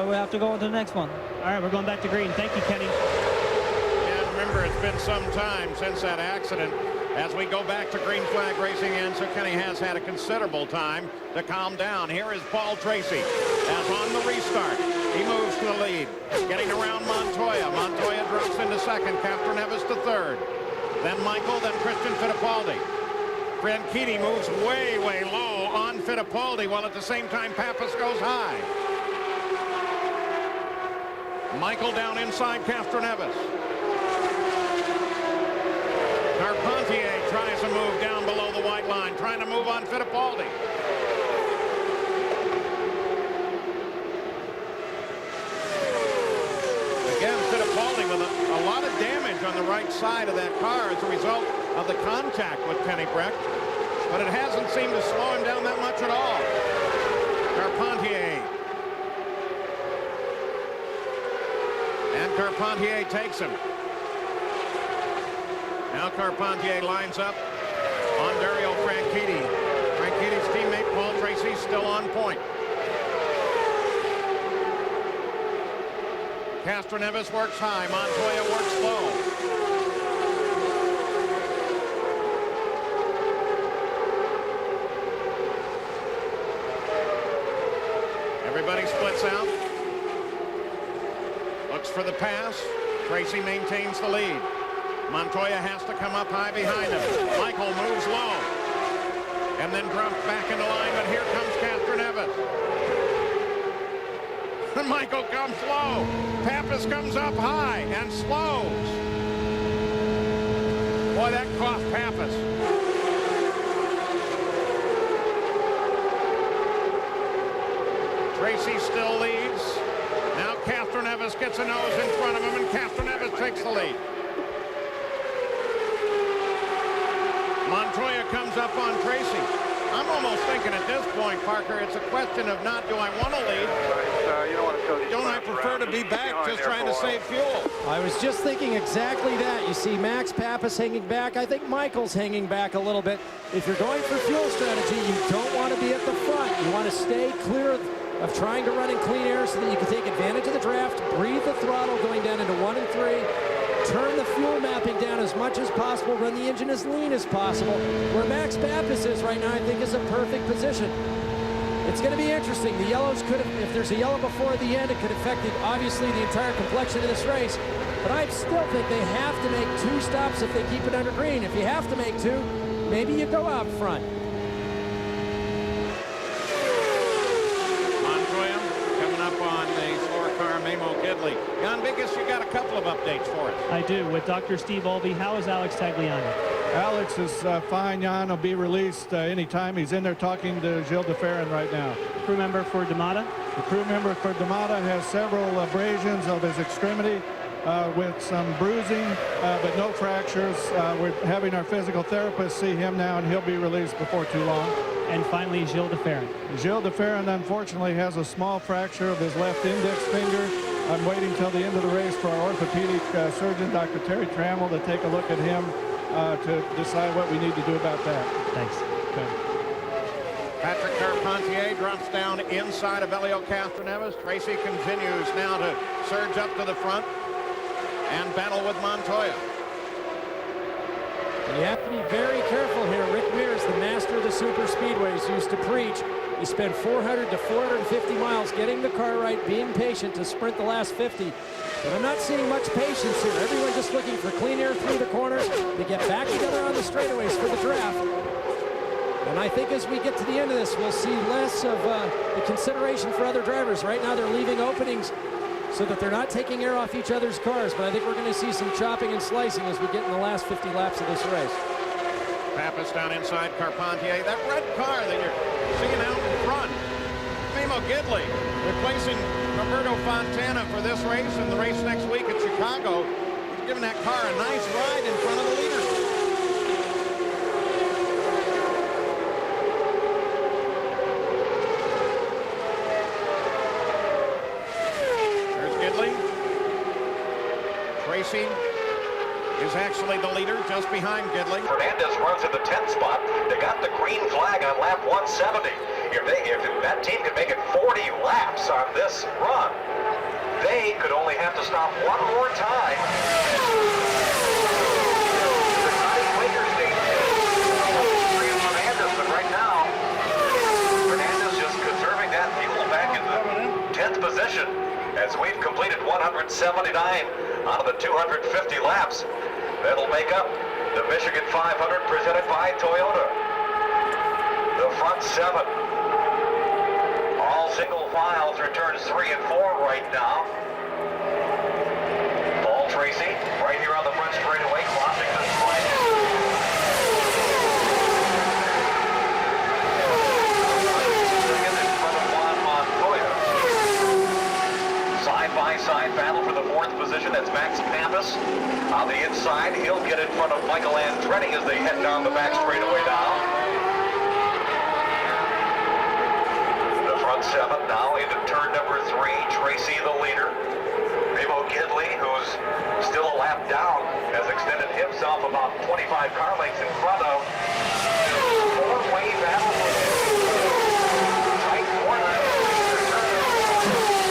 Speaker 11: we have to go on to the next one.
Speaker 5: All right, we're going back to green. Thank you, Kenny.
Speaker 2: And remember, it's been some time since that accident. As we go back to green flag racing, and so Kenny has had a considerable time to calm down. Here is Paul Tracy as on the restart. He moves to the lead, getting around Montoya. Montoya drops into second, Castroneves to third. Then Michael, then Christian Fittipaldi. Franchitti moves way, way low on Fittipaldi, while at the same time Pappas goes high. Michael down inside Castroneves. Carpentier tries to move down below the white line, trying to move on Fittipaldi. Again, Fittipaldi with a lot of damage on the right side of that car as a result of the contact with Kenny Breck, but it hasn't seemed to slow him down that much at all. Carpentier. And Carpentier takes him. Now Carpentier lines up on Dario Franchitti. Franchitti's teammate Paul Tracy still on point. Castroneves works high. Montoya works low. Everybody splits out. Looks for the pass. Tracy maintains the lead. Montoya has to come up high behind him. Michael moves low and then drops back into line, but here comes Castroneves. And Michael comes low. Pappas comes up high and slows. Boy, that cost Pappas. Tracy still leads. Now Castroneves gets a nose in front of him, and Castroneves takes the lead. Montoya comes up on Tracy. I'm almost thinking at this point, Parker, it's a question of not do I want to lead.
Speaker 10: You don't want to throw these
Speaker 2: Don't I
Speaker 10: laps
Speaker 2: prefer
Speaker 10: around.
Speaker 2: to be
Speaker 10: Just
Speaker 2: back
Speaker 10: hang on
Speaker 2: just
Speaker 10: there
Speaker 2: trying
Speaker 10: for
Speaker 2: to
Speaker 10: a while.
Speaker 2: save fuel?
Speaker 3: I was just thinking exactly that. You see Max Pappas hanging back. I think Michael's hanging back a little bit. If you're going for fuel strategy, you don't want to be at the front. You want to stay clear of trying to run in clean air so that you can take advantage of the draft, breathe the throttle going down into 1 and 3, turn the fuel mapping down as much as possible, run the engine as lean as possible. Where Max Pappas is right now, I think, is a perfect position. It's going to be interesting. The yellows could have, if there's a yellow before the end, it could affect, obviously, the entire complexion of this race. But I still think they have to make 2 stops if they keep it under green. If you have to make 2, maybe you go out front.
Speaker 2: Montoya coming up on the floor car, Memo Gidley. Jan Biggis, you got a couple of updates for us.
Speaker 5: I do. With Dr. Steve Albee, how is Alex Tagliani?
Speaker 12: Alex is fine. Jan will be released anytime. He's in there talking to Gilles de Ferran right now.
Speaker 5: Crew member for D'Amata?
Speaker 12: The crew member for D'Amata has several abrasions of his extremity with some bruising, but no fractures. We're having our physical therapist see him now, and he'll be released before too long.
Speaker 5: And finally, Gilles de Ferran.
Speaker 12: Gilles de Ferran, unfortunately, has a small fracture of his left index finger. I'm waiting till the end of the race for our orthopedic surgeon, Dr. Terry Trammell, to take a look at him to decide what we need to do about that.
Speaker 5: Thanks.
Speaker 12: Okay.
Speaker 2: Patrick Carpentier drops down inside of Elio Castroneves. Tracy continues now to surge up to the front and battle with Montoya.
Speaker 3: And you have to be very careful here. Rick Mears, the master of the super speedways, used to preach. You spend 400 to 450 miles getting the car right, being patient to sprint the last 50. But I'm not seeing much patience here. Everyone just looking for clean air through the corners to get back together on the straightaways for the draft. And I think as we get to the end of this, we'll see less of the consideration for other drivers. Right now, they're leaving openings so that they're not taking air off each other's cars. But I think we're going to see some chopping and slicing as we get in the last 50 laps of this race.
Speaker 2: Pappas down inside Carpentier. That red car that you're seeing out in front, Memo Gidley replacing Roberto Fontana for this race and the race next week at Chicago. He's giving that car a nice ride in front of the leaders. There's Gidley. Tracy is actually the leader, just behind Gidley.
Speaker 1: Fernandez runs in the 10th spot. They got the green flag on lap 170. If that team could make it 40 laps on this run, they could only have to stop one more time. Fernandez, but right now, Fernandez just conserving that fuel back in the 10th position as we've completed 179 out of the 250 laps. That'll make up the Michigan 500 presented by Toyota. The front 7. All single files through turns 3 and 4 right now. Paul Tracy right here on the front straightaway, crossing the line. In front of Juan Montoya. Side-by-side battle for the 4th position. That's Max Pappas. On the inside, he'll get in front of Michael Andretti as they head down the back straightaway now. The front 7 now into turn number 3. Tracy the leader. Memo Gidley, who's still a lap down, has extended himself about 25 car lengths in front of. 4-way battle for him. Tight corner.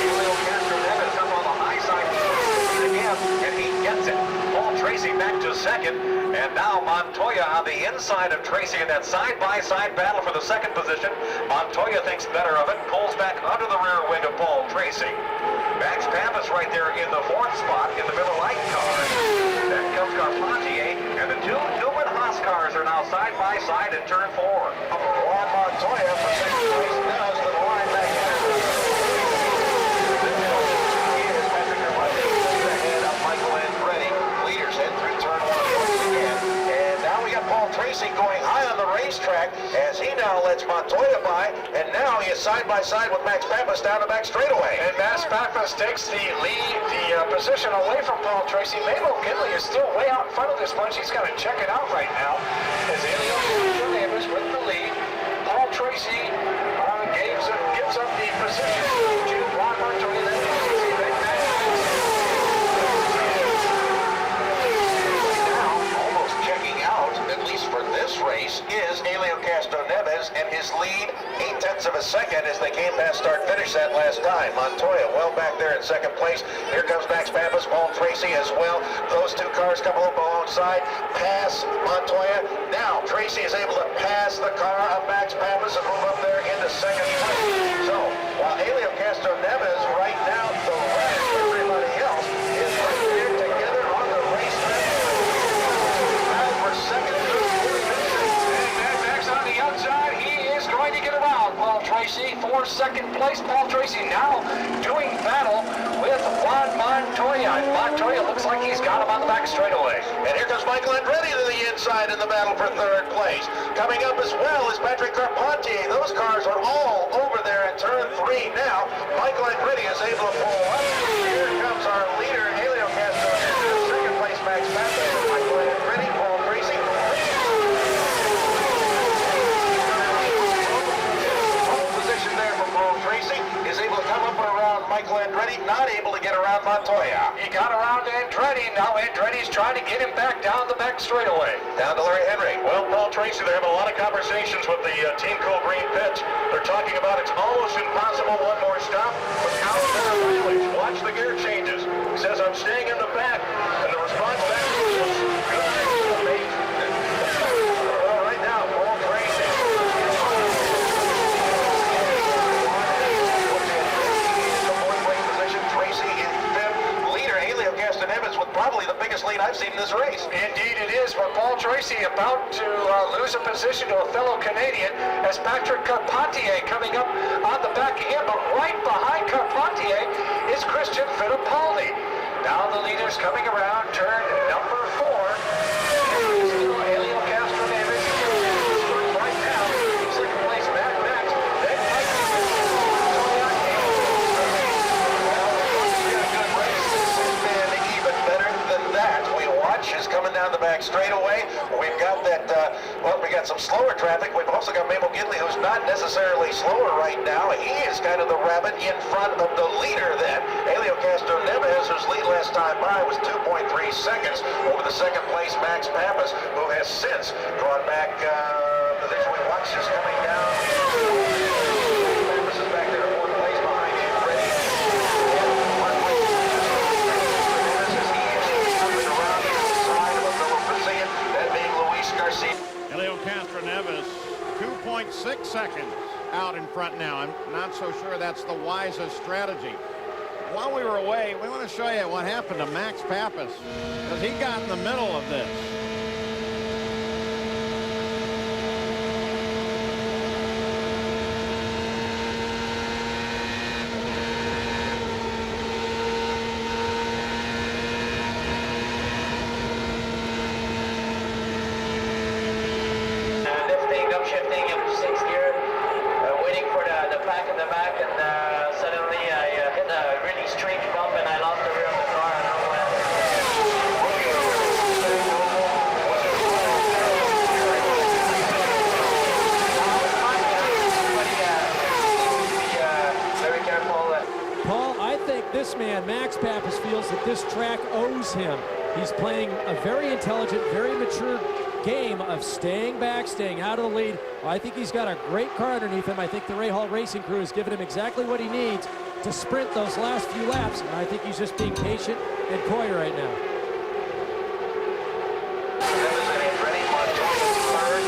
Speaker 1: Elio Castroneves up on the high side. Again, and he gets it. Paul Tracy back to second, and now Montoya on the inside of Tracy in that side-by-side battle for the 2nd position. Montoya thinks better of it, pulls back under the rear wing of Paul Tracy. Max Pappas right there in the 4th spot in the Miller Lite car. Then comes Carpentier, and the 2 Newman Haas cars are now side-by-side in turn 4. Juan Montoya for 2nd place now to the line back in. Michael Andretti, leaders in through turn 1 once again. And now we got Paul Tracy going high on the racetrack as he now lets Montoya by, and now he is side-by-side with Max Pappas down the back straightaway. And Max Pappas takes the lead, the position away from Paul Tracy. Memo Gidley is still way out in front of this bunch. He's got to check it out right now as Elio Castroneves with the lead. Paul Tracy gives up the position to Juan Montoya. Now, almost checking out, at least for this race, is Helio Castroneves and his lead 0.8 of a second as they came past start-finish that last time. Montoya well back there in second place. Here comes Max Pappas, Paul Tracy as well. Those two cars come up alongside, pass Montoya. Now Tracy is able to pass the car of Max Pappas and move up there into second place. So while Helio Castroneves right now, the rest, everybody else is right there together on the racetrack. Now for second, and Max on the outside. He is going to get around Paul Tracy for second place. Paul Tracy now doing battle with Juan Montoya. Montoya looks like he's got him on the back straightaway. And here comes Michael Andretti to the inside in the battle for third place. Coming up as well is Patrick Carpentier. Those cars are all over there in turn 3 now. Michael Andretti is able to pull up. Here comes our leader, Helio Castro. Second place, Max Pappas. Michael Andretti, Paul Tracy. Position there for Paul Tracy is able to come up and around Michael Andretti, not able to get around Montoya. He got around Andretti. Now Andretti's trying to get him back down the back straightaway. Down to Larry Henry. Well, Paul Tracy, they're having a lot of conversations with the Team Cool Green pitch. They're talking about it's almost impossible one more stop, but how is that a mileage? Watch the gear changes. He says, I'm staying in the back. And the response back is good. Well, right now, Paul Tracy. Tracy in fifth. Leader Helio Castroneves with probably the biggest lead I've seen in this race. Indeed it is, but Paul Tracy about to lose a position to a fellow Canadian as Patrick Carpentier coming up on the back of him, but right behind Carpentier is Christian Fittipaldi. Now the leader's coming around turn number 4. Still Helio Castroneves right now. Second place, Max. Then even better than that. We watch is coming down the back straightaway. We've got that, we got some slower traffic. We've also got Mabel Gidley, who's not necessarily slower right now. He is kind of the rabbit in front of the leader then. Helio Castroneves, whose lead last time by was 2.3 seconds over the second place Max Pappas, who has since drawn back position. We watch is coming down. Pappas is back there in fourth place behind Andretti. That being Luis Garcia.
Speaker 2: Helio Castroneves, 2.6 seconds out in front now. I'm not so sure that's the wisest strategy. While we were away, we want to show you what happened to Max Pappas, because he got in the middle of this.
Speaker 4: Shifting in 6th gear, waiting for the pack in the back, and suddenly I hit a really strange bump and I lost the rear of the car. I don't know what happened. Very careful.
Speaker 3: Paul, I think this man, Max Pappas, feels that this track owes him. He's playing a very intelligent, very mature game of staying back, staying out of the lead. I think he's got a great car underneath him. I think the Ray Hall Racing crew has given him exactly what he needs to sprint those last few laps. And I think he's just being patient and coy right now.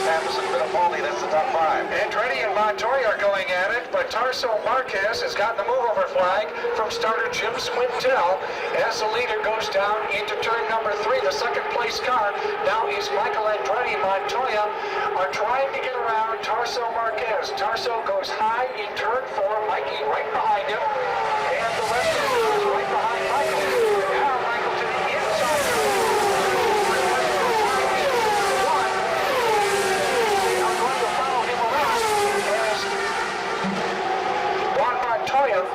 Speaker 1: That's the top 5. Andretti and Montoya are going at it, but Tarso Marquez has gotten the move-over flag from starter Jim Swintel as the leader goes down into turn number 3. The second place car now is Michael Andretti. Montoya are trying to get around Tarso Marquez. Tarso goes high in turn 4, Mikey right behind him, and the rest of the crew is right behind Michael. Now Michael to the inside.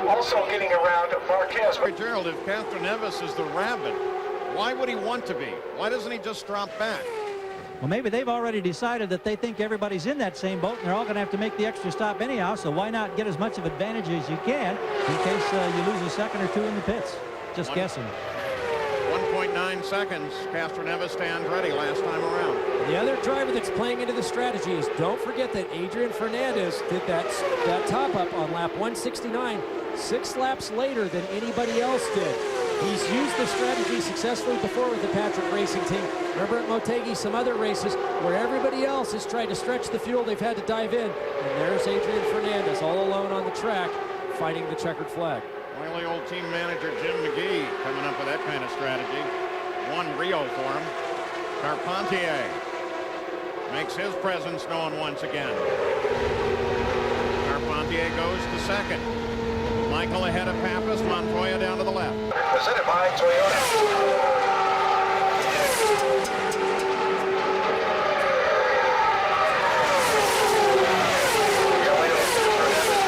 Speaker 1: Also getting around Marquez.
Speaker 2: Gerald, if Castroneves is the rabbit, why would he want to be? Why doesn't he just drop back?
Speaker 6: Well, maybe they've already decided that they think everybody's in that same boat, and they're all going to have to make the extra stop anyhow, so why not get as much of advantage as you can in case you lose a second or two in the pits? Just guessing.
Speaker 2: 1.9 seconds. Castroneves stands ready last time around.
Speaker 3: The other driver that's playing into the strategy is, don't forget that Adrian Fernandez did that top-up on lap 169 6 laps later than anybody else did. He's used the strategy successfully before with the Patrick Racing team. Remember at Motegi, some other races where everybody else has tried to stretch the fuel, they've had to dive in. And there's Adrian Fernandez all alone on the track fighting the checkered flag.
Speaker 2: Wily old team manager Jim McGee coming up with that kind of strategy. Won Rio for him. Carpentier makes his presence known once again. Carpentier goes to second. Michael ahead of Pappas, Montoya down to the left.
Speaker 1: Presented by Toyota.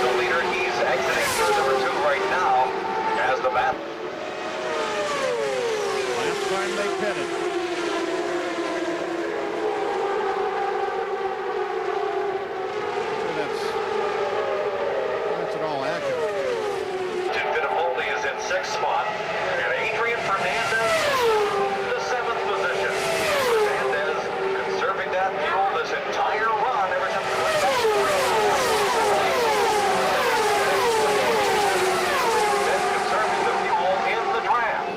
Speaker 1: The leader, he's exiting through number 2 right now as the battle.
Speaker 2: Last time they pitted. That's it all accurate.
Speaker 1: Is in 6th spot, and Adrian Fernandez, the 7th position. Fernandez conserving that fuel this entire run every time he went back. Then conserving the fuel in the draft.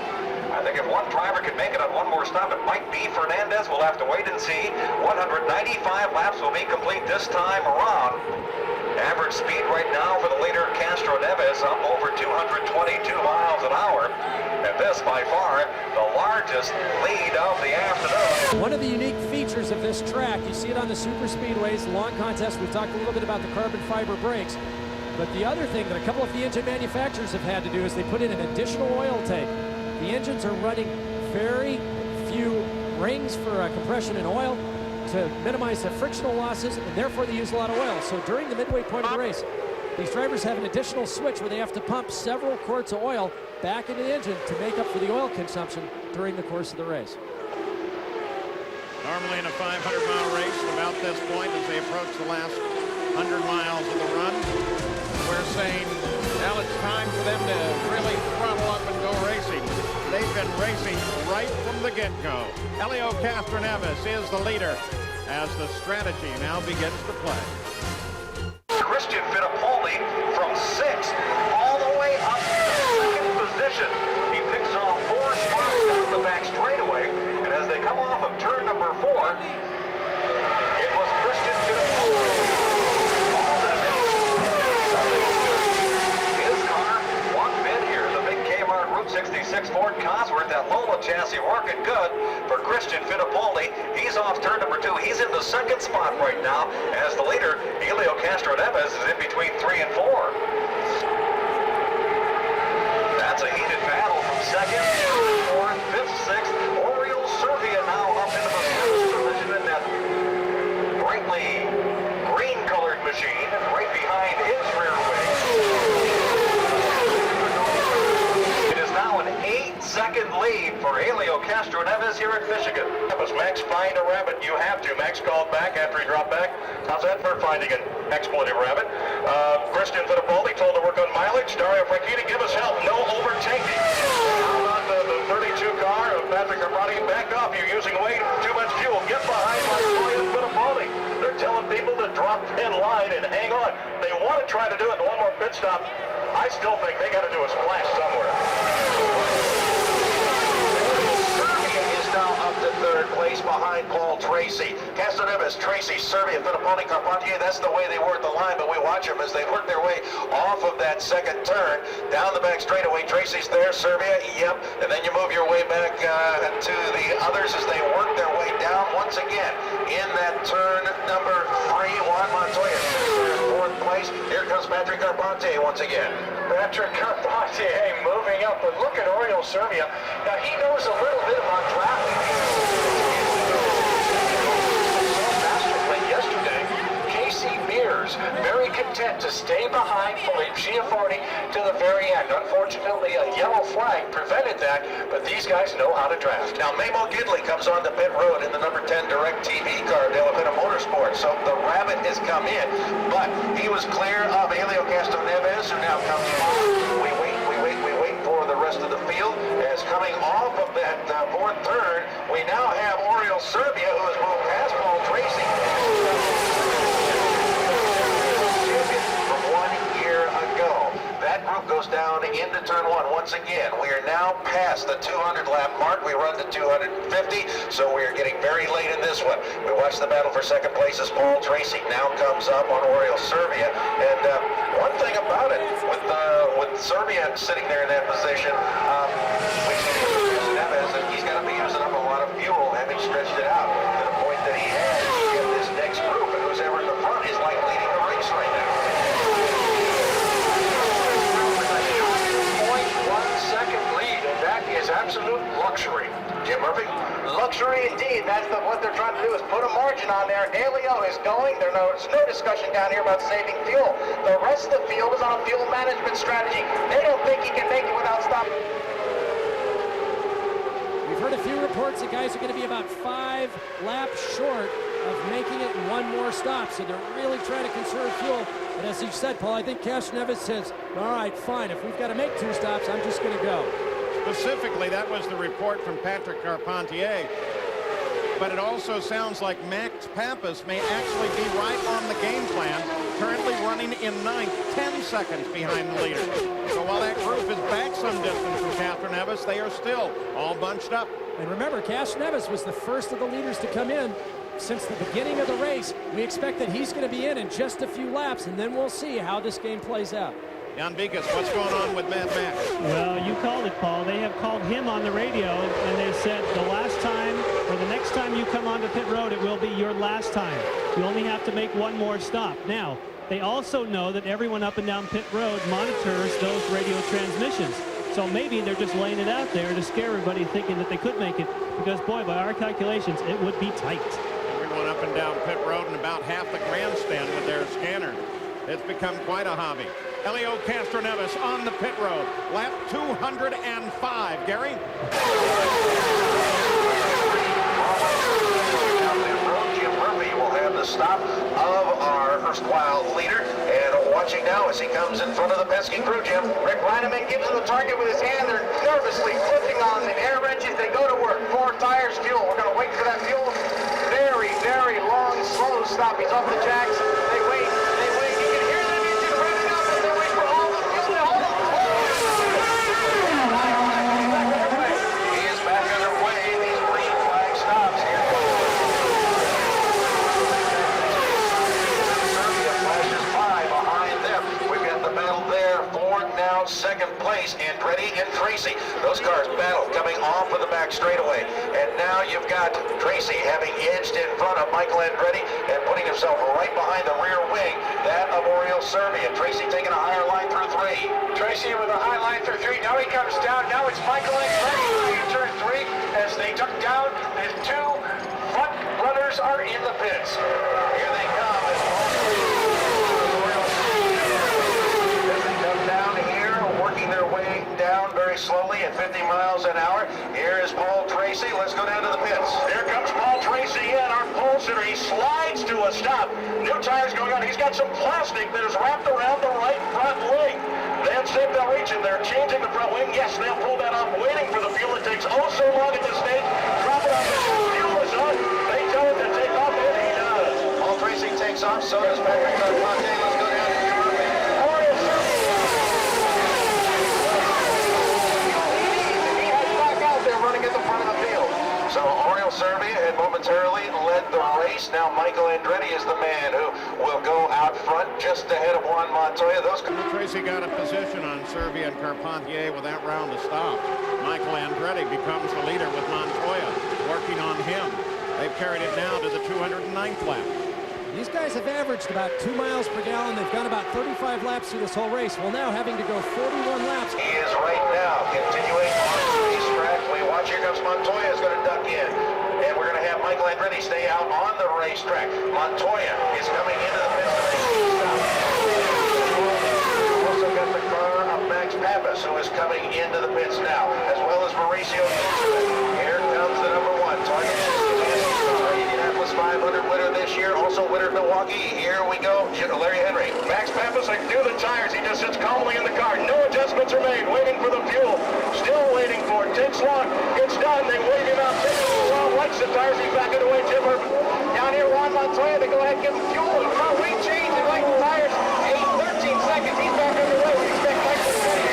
Speaker 1: I think if one driver could make it on one more stop, it might be Fernandez. We'll have to wait and see. 195 laps will be complete this time around. Average speed right now for the leader, Castroneves, up over 222 miles an hour. And this, by far, the largest lead of the afternoon.
Speaker 3: One of the unique features of this track, you see it on the super speedways, long contests. We've talked a little bit about the carbon fiber brakes. But the other thing that a couple of the engine manufacturers have had to do is they put in an additional oil tank. The engines are running very few rings for compression and oil to minimize the frictional losses, and therefore they use a lot of oil. So during the midway point of the race, these drivers have an additional switch where they have to pump several quarts of oil back into the engine to make up for the oil consumption during the course of the race.
Speaker 2: Normally in a 500-mile race, about this point, as they approach the last 100 miles of the run, we're saying, well, it's time for them to really throttle up and go racing. They've been racing right from the get-go. Helio Castroneves is the leader as the strategy now begins to play.
Speaker 1: Christian Fittipaldi from 6th all the way up to 2nd position. He picks off 4 spots down the back straightaway, and as they come off of turn number 4, it was Christian Fittipaldi. His car, HomeVid here, the big Kmart Route 66 Ford Cosworth, that Lola chassis working good for Christian Fittipaldi. He's off turn number 2. He's in the 2nd spot right now as the leader, Helio Castroneves, is in between 3 and 4. That's a heated battle from 2nd, 4th, 5th, 6th. Oriole Servia now up into the 7th position in that brightly green-colored machine right behind his rear wing. It is now an 8-second lead for Helio Castroneves here at Michigan. That was Max find a rabbit. You have to. Max called back after he dropped back. How's that for finding an expletive rabbit? Christian Fittipaldi told to work on mileage. Dario Franchitti, give us help. No overtaking. How about the 32 car of Patrick Carpentier? Back off. You're using way too much fuel. Get behind Montoya and Fittipaldi. They're telling people to drop in line and hang on. They want to try to do it in one more pit stop. I still think they got to do a splash somewhere. Is now up to 3rd place behind Paul Tracy. Castroneves, Tracy, Servia, Fittipaldi, Carpentier. That's the way they work the line, but we watch them as they work their way off of that 2nd turn. Down the back straightaway, Tracy's there, Servia, yep. And then you move your way back to the others as they work their way down once again. In that turn number 3, Juan Montoya, 4th place. Here comes Patrick Carpentier once again. Patrick Carpentier moving up, but look at Oriole Servia. Now he knows a little bit about drafting. Masterfully yesterday, Casey Mears, very confused. intent to stay behind Philippe Giafforti to the very end. Unfortunately, a yellow flag prevented that, but these guys know how to draft. Now, Memo Gidley comes on the pit road in the number 10 Direct TV car, De La Pena Motorsports. So the Rabbit has come in, but he was clear of Helio Castroneves, who now comes on. We wait for the rest of the field. As coming off of that fourth turn, we now have Oriol Serbia, who has moved past Paul Tracy. From 1 year ago. That group goes down into turn one once again. We are now past the 200 lap mark. We run to 250, so we are getting very late in this one. We watch the battle for second place as Paul Tracy now comes up on Oriol Serbia. And one thing about it, with Serbia sitting there in that position, we see Neves, and he's going to be using up a lot of fuel, having stretched it out to the point that he has to get this next group, and who's ever in the front is like leading the race right now. 0.1 second lead, and that is absolute luxury. Jim Murphy?
Speaker 13: Luxury indeed. That's what they're trying to do, is put a margin on there. Helio is going. There's no discussion down here about saving fuel. The rest of the field is on a fuel management strategy. They don't think he can make it without stopping.
Speaker 3: We've heard a few reports that guys are going to be about 5 laps short of making it in one more stop, so they're really trying to conserve fuel. And as you said, Paul, I think Castroneves says, all right, fine, if we've got to make 2 stops, I'm just going to go.
Speaker 2: Specifically, that was the report from Patrick Carpentier. But it also sounds like Max Pappas may actually be right on the game plan, currently running in 9th, 10 seconds behind the leader. So while that group is back some distance from Castroneves, they are still all bunched up.
Speaker 3: And remember, Castroneves was the first of the leaders to come in since the beginning of the race. We expect that he's going to be in just a few laps, and then we'll see how this game plays out.
Speaker 2: Jan Vikas, what's going on with Mad Max?
Speaker 5: Well, you called it, Paul. They have called him on the radio, and they said the last time or the next time you come onto pit road, it will be your last time. You only have to make one more stop. Now, they also know that everyone up and down pit road monitors those radio transmissions. So maybe they're just laying it out there to scare everybody thinking that they could make it, because, boy, by our calculations, it would be tight.
Speaker 2: Everyone up and down pit road and about half the grandstand with their scanner. It's become quite a hobby. Helio Castroneves on the pit road. Lap 205. Gary?
Speaker 1: Jim Murphy will have the stop of our erstwhile leader. And watching now as he comes in front of the Penske crew, Jim.
Speaker 13: Rick Reineman gives him the target with his hand. They're nervously flipping on the air wrenches. They go to work. 4 tires, fuel. We're going to wait for that fuel. Very, very long, slow stop. He's off the jacks. They wait. You can hear that engine revving up as they wait for all the fuel.
Speaker 1: He is back underway. These green flag stops here. Serbia flashes by behind them. We've got the battle there. Ford now second place. Andretti and Tracy. Those cars battle coming off of the back straightaway. And now you've got Tracy having edged in front of Michael Andretti and putting himself right behind the rear wing, that of Oriol Serbia. Tracy taking a higher line through 3.
Speaker 13: Tracy with a high line through 3. Now he comes down. Now it's Michael Andretti in turn 3 as they duck down. The 2 front runners are in the pits.
Speaker 1: Here they come. As they come down here, working their way down very slowly at 50 miles an hour. Here is Paul Tracy. Let's go down to the pits.
Speaker 13: Here comes Paul Tracy in, our pole sitter. He slides to a stop. New tires going on. He's got some plastic that is wrapped around the right front wing. They'll see if they'll reach him. They're changing the front wing. Yes, they'll pull that off, waiting for the fuel. It takes oh so long at this stage. Drop it off. The fuel is on. They tell him to take off, and he does.
Speaker 1: Paul Tracy takes off. So does Patrick Carpentier. Let's go down to Jim Murphy.
Speaker 13: Oriol Serbia. He has back out there running at the front of the field.
Speaker 1: So Oriol Serbia had momentarily led the race. Now Michael Andretti is the man who will go out front just ahead of Juan Montoya.
Speaker 2: Tracy got a position on Serbia and Carpentier with that round to stop. Michael Andretti becomes the leader with Montoya working on him. They've carried it now to the 209th lap.
Speaker 3: These guys have averaged about 2 miles per gallon. They've gone about 35 laps through this whole race. Well, now having to go 41 laps.
Speaker 1: He is right now continuing on the racetrack. We watch. Here comes Montoya is going to duck in. And we're going to have Michael Andretti stay out on the racetrack. Montoya is coming into the pits to make a stop.
Speaker 13: also got the car of Max Pappas, who is coming into the pits now, as well as Mauricio. Here comes the number 1, Target Indianapolis 500 winner this year, also winner Milwaukee. Here we go, Larry Henry. Max Pappas, I do the tires. He just sits calmly in the car. No adjustments are made. Waiting for the fuel. Still waiting for it. Takes long. It's done. They wave him out. Takes a little while. Likes the tires. He's back away. Jim Murphy. Down here, Juan Montoya. They go ahead and give him fuel. The car weight change. They like the tires. 13 seconds. He's back underway. We expect Michael Andretti.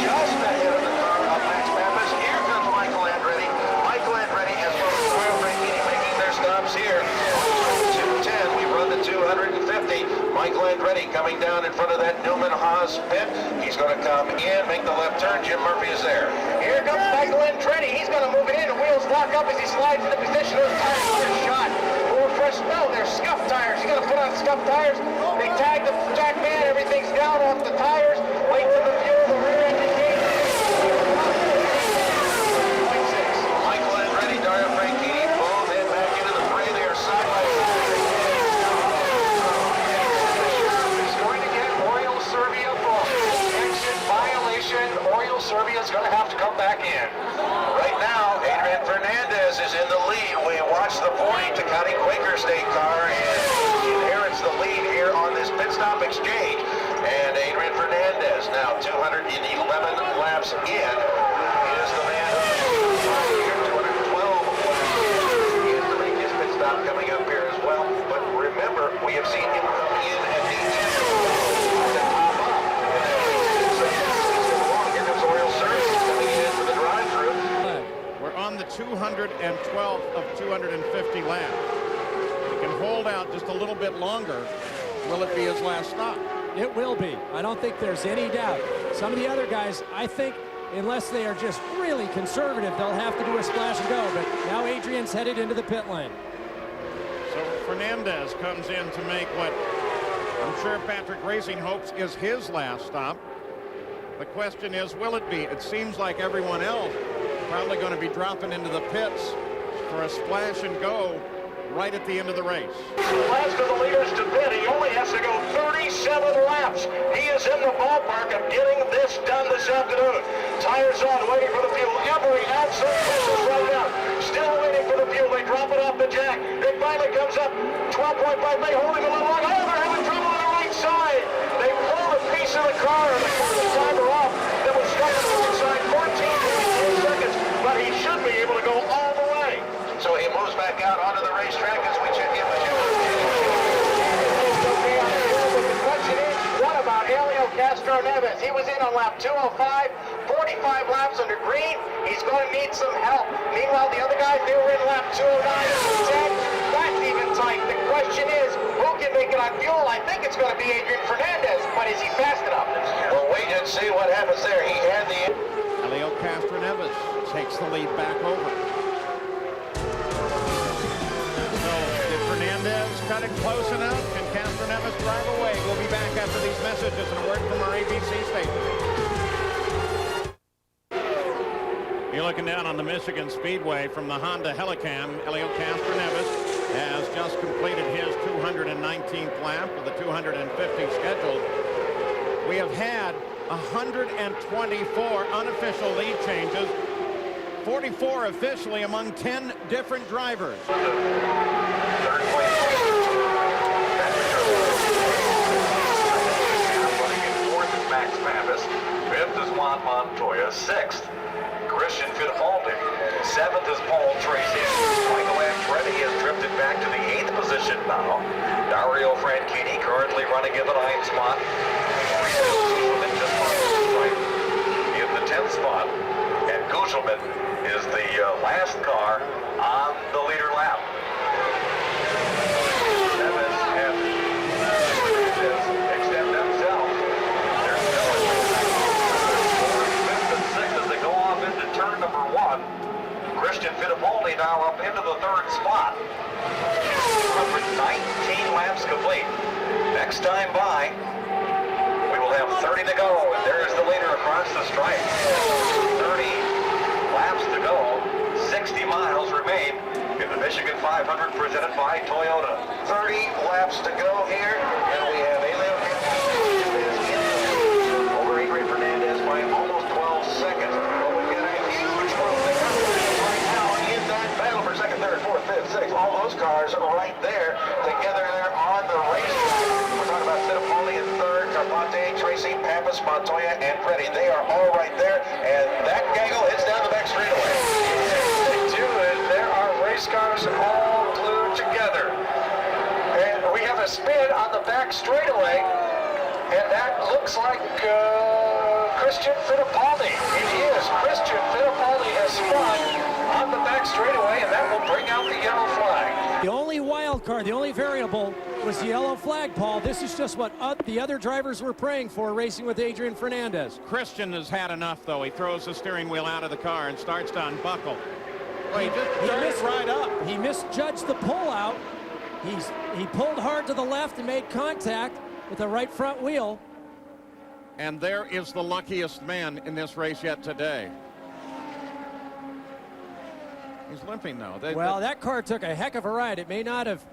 Speaker 13: Just ahead of the car of Max Pappas. Here comes Michael Andretti. Michael Andretti as well as Royal Franchini making their stops here. 210. We run to 250. Michael Andretti coming down in front of that Newman Haas pit. He's going to come in, make the left turn. Jim Murphy is there. Here comes Michael Andretti. He's going to move it in. The wheels lock up as he slides into position. Those tires are shot. Or fresh. No, they're scuffed tires. He's going to put on scuffed tires. They tag the jack man. Everything's down off the tires. Wait for the fuel. The rear end engine. Michael Andretti, Dario Franchini, both head back into the fray. They are side by side. He's going to get Oil Serbia booked. Exit violation. Oil Serbia is going to have to come back in. Right now, Adrian Fernandez is in the lead. We watch the 40 Tecate Quaker State car, and he inherits the lead here on this pit stop exchange. And Adrian Fernandez, now 211 laps in, is the man who's 212 is to make his pit stop coming up here as well. But remember, we have seen him come in at the end to top up. Here comes Oriel Service coming in for the drive-through.
Speaker 2: We're on the 212th of 250 laps. He can hold out just a little bit longer. Will it be his last stop?
Speaker 3: It will be. I don't think there's any doubt. Some of the other guys, I think, unless they are just really conservative, they'll have to do a splash and go. But now Adrian's headed into the pit lane.
Speaker 2: So Fernandez comes in to make what I'm sure Patrick Racing hopes is his last stop. The question is, will it be? It seems like everyone else probably going to be dropping into the pits for a splash and go right at the end of the race.
Speaker 13: Last of the leaders to pit. He only has to go 37 laps. He is in the ballpark of getting this done this afternoon. Tires on, waiting for the fuel. Every absolute pushes right now. Still waiting for the fuel. They drop it off the jack. It finally comes up. 12.5. They hold him a little long. Oh, they're having trouble on the right side. They pull a piece of the car and they pull the timer off. That was stuck on the inside 14 seconds. But he should be able to go all the way. So he moves back out onto the racetrack as we check in with you. The question is, what about Helio Castro Neves? He was in on lap 205, 45 laps under green. He's going to need some help. Meanwhile, the other guys, they were in lap 209 and 10. That's even tight. The question is, who can make it on fuel? I think it's going to be Adrian Fernandez, but is he fast enough? Well, wait and see what happens there. He had the...
Speaker 2: Helio Castro Neves takes the lead back over. Fernandez cut it close enough. Can Castroneves drive away? We'll be back after these messages and a word from our ABC station. You're looking down on the Michigan Speedway from the Honda Helicam. Helio Castroneves has just completed his 219th lap of the 250 scheduled. We have had 124 unofficial lead changes, 44 officially among 10 different drivers.
Speaker 13: Third place. Running in fourth is Max Pappas. Fifth is Juan Montoya. Sixth, Christian Fittipaldi. Seventh is Paul Tracy. Michael Andretti has drifted back to the 8th position now. Dario Franchini currently running in the 9th spot. In the 10th spot. And Gugelman is the last car on the leader lap. Neves and extend themselves. They're still fourth, fifth, and sixth as they go off into turn number 1. Christian Fittipaldi now up into the 3rd spot. 119 laps complete. Next time by, we will have 30 to go, and there's the leader across the stripe. 30 laps to go, 60 miles remain in the Michigan 500 presented by Toyota. 30 laps to go here, and we have Helio cars right there together there on the racetrack. We're talking about Fittipaldi in third, Carpante, Tracy, Pappas, Montoya, and Freddie. They are all right there, and that gaggle heads down the back straightaway.
Speaker 10: They do, and there are race cars all glued together. And we have a spin on the back straightaway, and that looks like Christian Fittipaldi. It is. Christian Fittipaldi has spun on the back straightaway, and that will bring out the yellow flag.
Speaker 3: The only wild card, the only variable was the yellow flag, Paul. This is just what the other drivers were praying for, racing with Adrian Fernandez.
Speaker 2: Christian has had enough, though. He throws the steering wheel out of the car and starts to unbuckle. Well, he just right up.
Speaker 3: He misjudged the pullout. He pulled hard to the left and made contact with the right front wheel.
Speaker 2: And there is the luckiest man in this race yet today. He's limping, though.
Speaker 3: That car took a heck of a ride. It may not have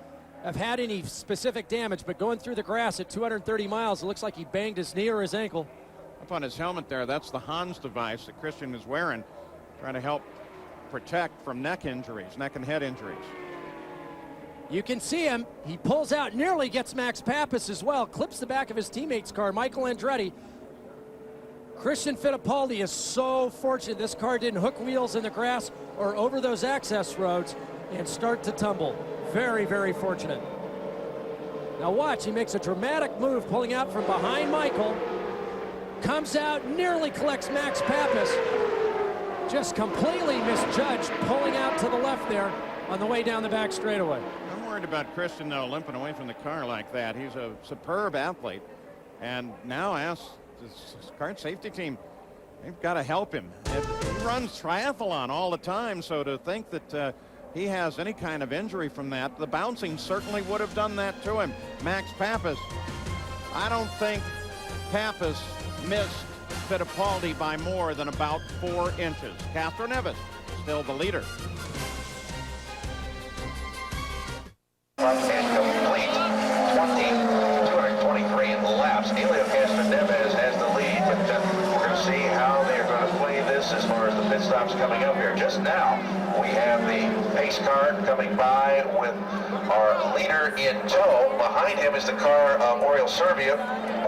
Speaker 3: had any specific damage, but going through the grass at 230 miles, it looks like he banged his knee or his ankle.
Speaker 2: Up on his helmet there, that's the Hans device that Christian is wearing, trying to help protect from neck injuries, neck and head injuries.
Speaker 3: You can see him. He pulls out, nearly gets Max Pappas as well, clips the back of his teammate's car, Michael Andretti. Christian Fittipaldi is so fortunate this car didn't hook wheels in the grass or over those access roads and start to tumble. Very, very fortunate. Now watch, he makes a dramatic move pulling out from behind Michael. Comes out, nearly collects Max Pappas. Just completely misjudged, pulling out to the left there on the way down the back straightaway.
Speaker 2: I'm worried about Christian, though, limping away from the car like that. He's a superb athlete. And now ask his current safety team, they've got to help him. He runs triathlon all the time, so to think that he has any kind of injury from that, the bouncing certainly would have done that to him. Max Pappas, I don't think Pappas missed Fittipaldi by more than about 4 inches. Castro Neves still the leader.
Speaker 13: Complete 223 laps. Elio Castro Neves has the lead, but we're going to see how they're going to play this as far as the pit stops coming up here. Just now, we have the pace car coming by with our leader in tow. Behind him is the car of Oriol Servia,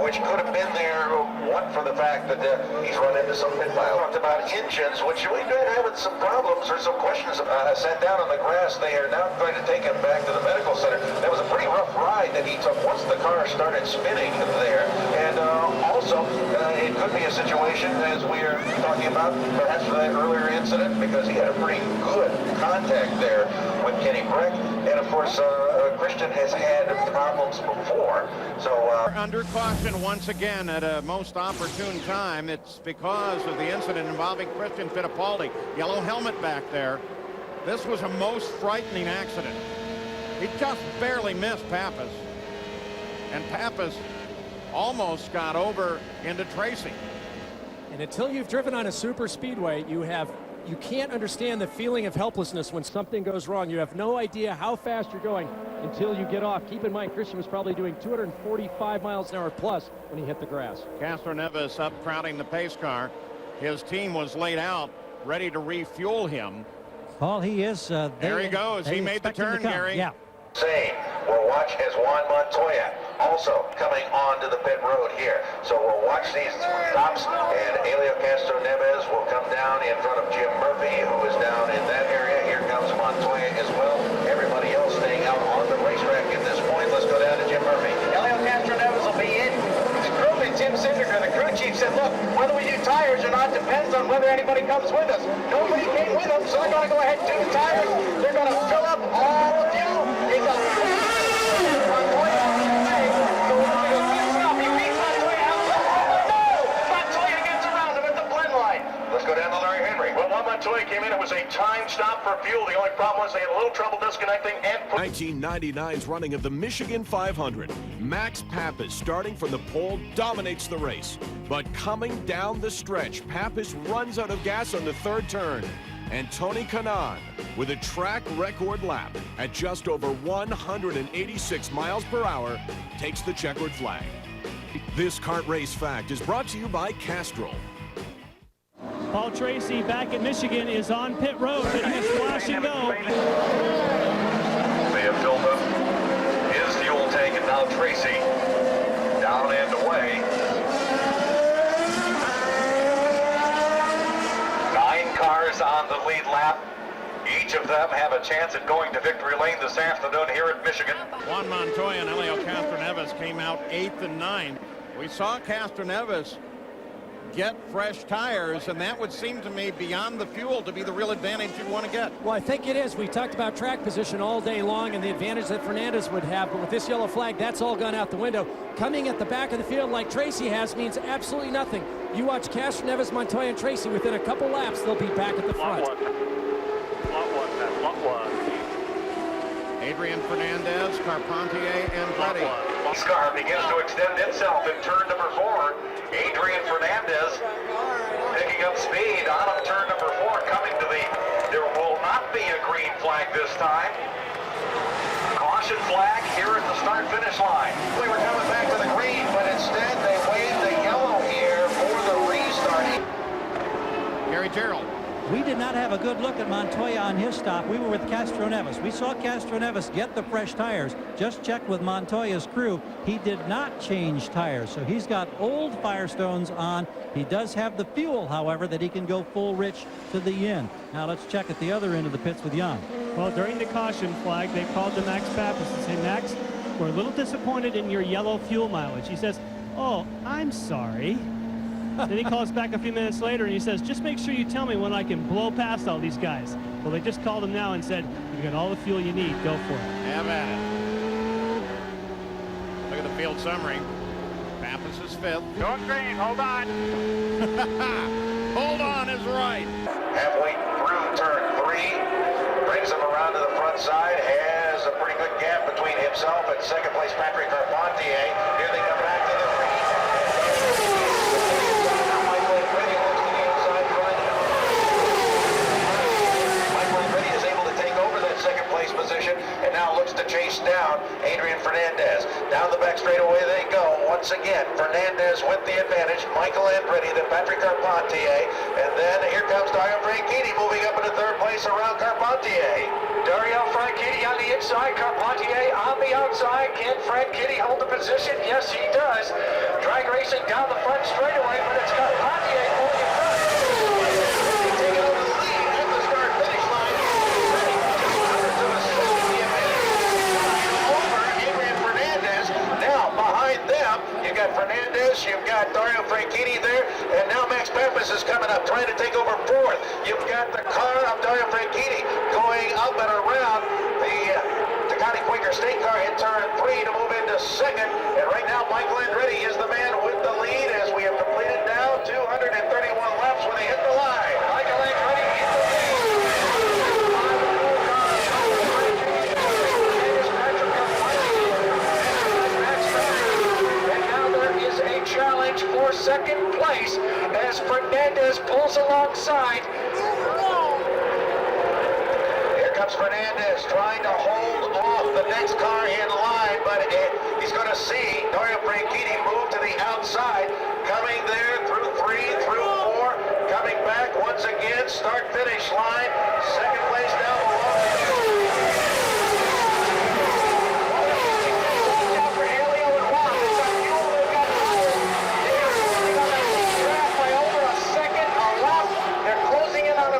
Speaker 13: which could have been there, one, for the fact that he's run into some pit miles. Talked about engines, which we've been having some problems or some questions about. Sat down on the grass. They are now going to take him back to the medical center. That was a pretty rough ride that he took once the car started spinning there. And also, it could be a situation, as we are talking about, perhaps for that earlier incident, because he had a pretty good contact there with Kenny Breck. And of course, Christian has had problems before. So
Speaker 2: under caution once again at a most opportune time. It's because of the incident involving Christian Fittipaldi. Yellow helmet back there. This was a most frightening accident. He just barely missed Pappas. And Pappas almost got over into Tracy.
Speaker 3: And until you've driven on a super speedway, you can't understand the feeling of helplessness when something goes wrong. You have no idea how fast you're going until you get off. Keep in mind, Christian was probably doing 245 miles an hour plus when he hit the grass.
Speaker 2: Castro Neves up crowding the pace car. His team was laid out, ready to refuel him.
Speaker 6: Paul, he is.
Speaker 2: There he goes. He made the turn, Gary.
Speaker 6: Yeah.
Speaker 13: Same. We'll watch as Juan Montoya also coming onto the pit road here. So we'll watch these stops, and Elio Castro Neves will come down in front of Jim Murphy, who is down in that area. Here comes Montoya as well. Everybody else staying out on the racetrack at this point. Let's go down to Jim Murphy.
Speaker 4: Elio Castro Neves will be in. The crewman, Tim Cinderger, the crew chief, said, look, whether we do tires or not depends on whether anybody comes with us. Nobody came with them, so they're going to go ahead and do the tires. They're going to fill up all of you. It's a Montoya on the way. So we're going to go get stop. He beats Montoya out. No! Montoya gets around him at the blend line.
Speaker 13: Let's go down to Larry Henry.
Speaker 10: Well, while Montoya came in, it was a time stop for fuel. The only problem was they had a little trouble disconnecting and...
Speaker 14: 1999's running of the Michigan 500. Max Pappas, starting from the pole, dominates the race. But coming down the stretch, Pappas runs out of gas on the third turn. And Tony Kanaan, with a track record lap at just over 186 miles per hour, takes the checkered flag. This kart race fact is brought to you by Castrol.
Speaker 5: Paul Tracy back at Michigan is on pit road, getting a splash and go.
Speaker 10: They have
Speaker 1: now Tracy. Down and away. 9 cars on the lead lap. Each of them have a chance at going to victory lane this afternoon here at Michigan.
Speaker 2: Juan Montoya and Elio Castroneves came out 8th and 9th. We saw Castroneves get fresh tires, and that would seem to me, beyond the fuel, to be the real advantage you want to get.
Speaker 3: Well, I think it is. We talked about track position all day long and the advantage that Fernandez would have, but with this yellow flag, that's all gone out the window. Coming at the back of the field like Tracy has means absolutely nothing. You watch Castroneves, Montoya, and Tracy, within a couple laps, they'll be back at the front.
Speaker 2: Adrian Fernandez, Carpentier, and Petty.
Speaker 1: This car begins to extend itself in turn number 4. Adrian Fernandez picking up speed out of turn number 4, coming to the, there will not be a green flag this time. Caution flag here at the start-finish line.
Speaker 4: We were coming back to the green, but instead they waved the yellow here for the restarting.
Speaker 2: Gary Gerald.
Speaker 6: We did not have a good look at Montoya on his stop. We were with Castroneves. We saw Castroneves get the fresh tires. Just checked with Montoya's crew. He did not change tires, so he's got old Firestones on. He does have the fuel, however, that he can go full rich to the end. Now let's check at the other end of the pits with Jan.
Speaker 5: Well, during the caution flag, they called to Max Pappas and say, Max, we're a little disappointed in your yellow fuel mileage. He says, oh, I'm sorry. Then he calls back a few minutes later and he says, just make sure you tell me when I can blow past all these guys. Well, they just called him now and said, you got all the fuel you need, go for it.
Speaker 2: Have at it. Look at the field summary. Pappas is 5th.
Speaker 1: Going green, hold on.
Speaker 2: Hold on is right.
Speaker 1: Halfway through turn 3, brings him around to the front side, has a pretty good gap between himself and second place Patrick Carpentier. Here they come back to the green. Position and now looks to chase down Adrian Fernandez. Down the back straightaway they go. Once again, Fernandez with the advantage. Michael Andretti, then Patrick Carpentier, and then here comes Dario Franchitti moving up into 3rd place around Carpentier. Dario Franchitti on the inside, Carpentier on the outside. Can Franchitti hold the position? Yes, he does. Drag racing down the front straightaway, but it's Carpentier pulling it front. Taking over the lead at the start-finish line. You've got Fernandez, you've got Dario Franchitti there, and now Max Pappas is coming up, trying to take over 4th. You've got the car of Dario Franchitti going up and around the Tacati Quaker State car in turn 3 to move into 2nd. And right now, Michael Andretti is the man with the lead as we have completed now 231 laps when they hit the line. Michael Andretti in the lead. Challenge for 2nd place as Fernandez pulls alongside. Here comes Fernandez trying to hold off the next car in line, but he's going to see Dario Franchitti move to the outside, coming there through 3, through 4, coming back once again, start-finish line, 2nd place down below.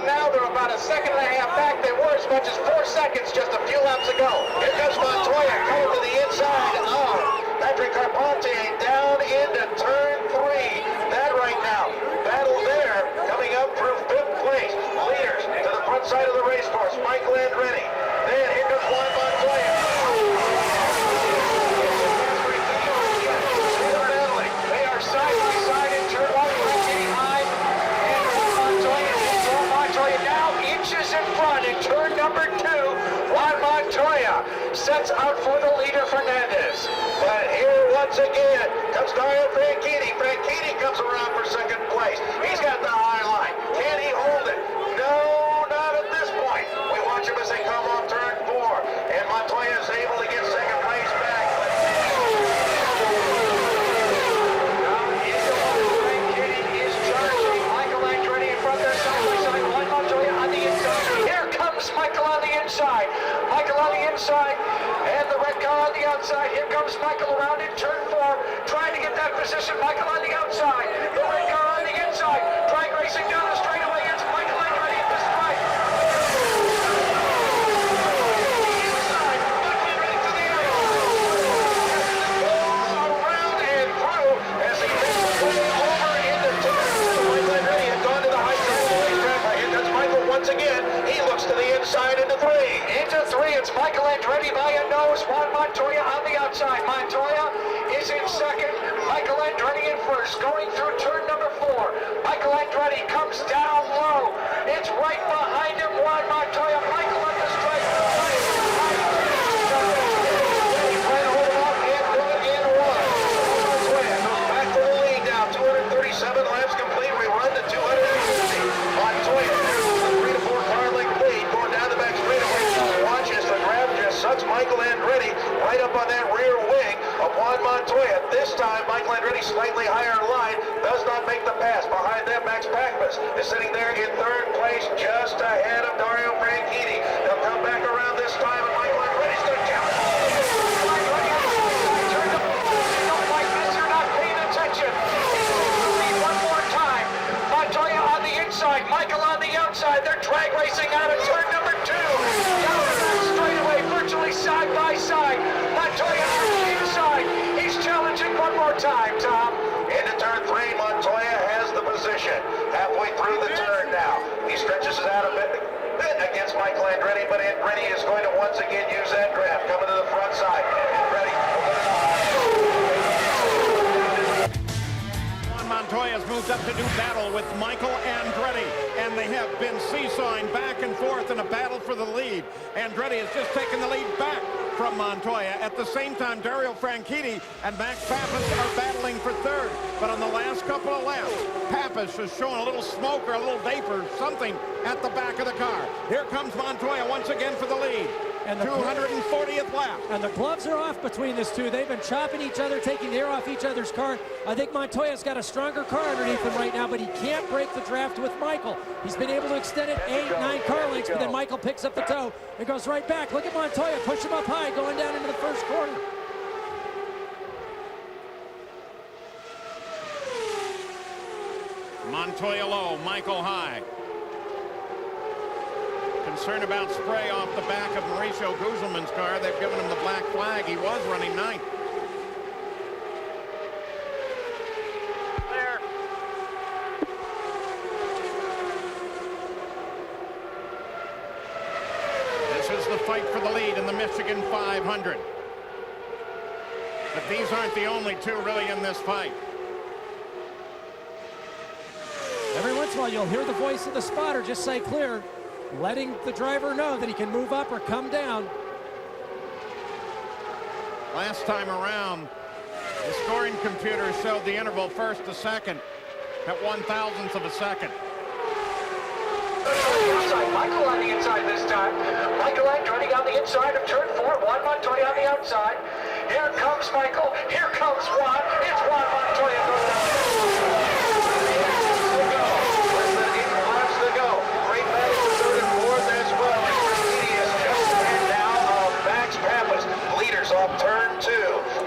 Speaker 1: Now they're about a second and a half back. They were as much as 4 seconds just a few laps ago. Here comes Montoya coming to the inside of Patrick Carpentier down into turn 3. That right now, battle there coming up through 5th place. Leaders to the front side of the racecourse, Michael Andretti. Then here comes Juan Montoya. They are side by side in turn 1. Now inches in front in turn number 2. Juan Montoya sets out for the leader, Fernandez. But here once again comes Dario Franchitti. Franchitti comes around for 2nd place. He's got the high line. Can he hold it? No, not at this point. We watch him as they come off turn 4. And Montoya is able to get 2nd place back. Franchitti is charging. Michael Andretti in front there, side by side. Juan Montoya on the inside. Here comes Michael on the inside. Michael on the
Speaker 13: inside, and the red car on the outside. Here comes Michael around in turn 4, trying to get that position. Michael on the outside, the red car on the inside, drag racing down the straightaway. It's Michael Andretti at the stripe. Again, he looks to the inside into 3. Into 3, it's Michael Andretti by a nose. Juan Montoya on the outside. Montoya is in second. Michael Andretti in first. Going through turn number 4. Michael Andretti comes down low. It's right behind him. Juan Montoya. Michael at the stripe. Trying to hold him off and do it in 1. Montoya goes back to the lead now. 237 laps complete. We run to 250. Montoya. Sucks Michael Andretti right up on that rear wing of Juan Montoya. This time, Michael Andretti slightly higher in line, does not make the pass. Behind them, Max Pappas is sitting there in 3rd place, just ahead of Dario Franchitti. They'll come back around this time, and Michael Andretti's going to count. Don't like this, you're not paying attention. One more time. Montoya on the inside, Michael on the outside. They're drag racing out of turn number 2. Virtually side by side. Montoya inside. He's challenging one more time, Tom. Into turn 3, Montoya has the position. Halfway through the turn now. He stretches it out a bit against Michael Andretti, but Andretti is going to once again use that draft. Coming to the front side. Andretti.
Speaker 2: Montoya has moved up to do battle with Michael Andretti, and they have been seesawing back and forth in a battle for the lead. Andretti has just taken the lead back from Montoya. At the same time, Dario Franchitti and Max Pappas are battling for 3rd. But on the last couple of laps, Pappas is showing a little smoke or a little vapor, something at the back of the car. Here comes Montoya once again for the lead. And the 240th lap.
Speaker 3: And the gloves are off between these two. They've been chopping each other, taking the air off each other's car. I think Montoya's got a stronger car underneath him right now, but he can't break the draft with Michael. He's been able to extend it 8-9 car lengths, but then Michael picks up the toe and goes right back. Look at Montoya, push him up high, going down into the first corner.
Speaker 2: Montoya low, Michael high. Concern about spray off the back of Mauricio Guzman's car. They've given him the black flag. He was running 9th.
Speaker 13: There.
Speaker 2: This is the fight for the lead in the Michigan 500. But these aren't the only two really in this fight.
Speaker 3: Every once in a while, you'll hear the voice of the spotter just say clear, letting the driver know that he can move up or come down.
Speaker 2: Last time around, the scoring computer showed the interval 1st to 2nd at 1/1000th of a second.
Speaker 13: Michael on the inside this time. Michael Andretti on the inside of turn 4. Juan Montoya on the outside. Here comes Michael. Here comes Juan. It's Juan Montoya goes down. Off turn 2.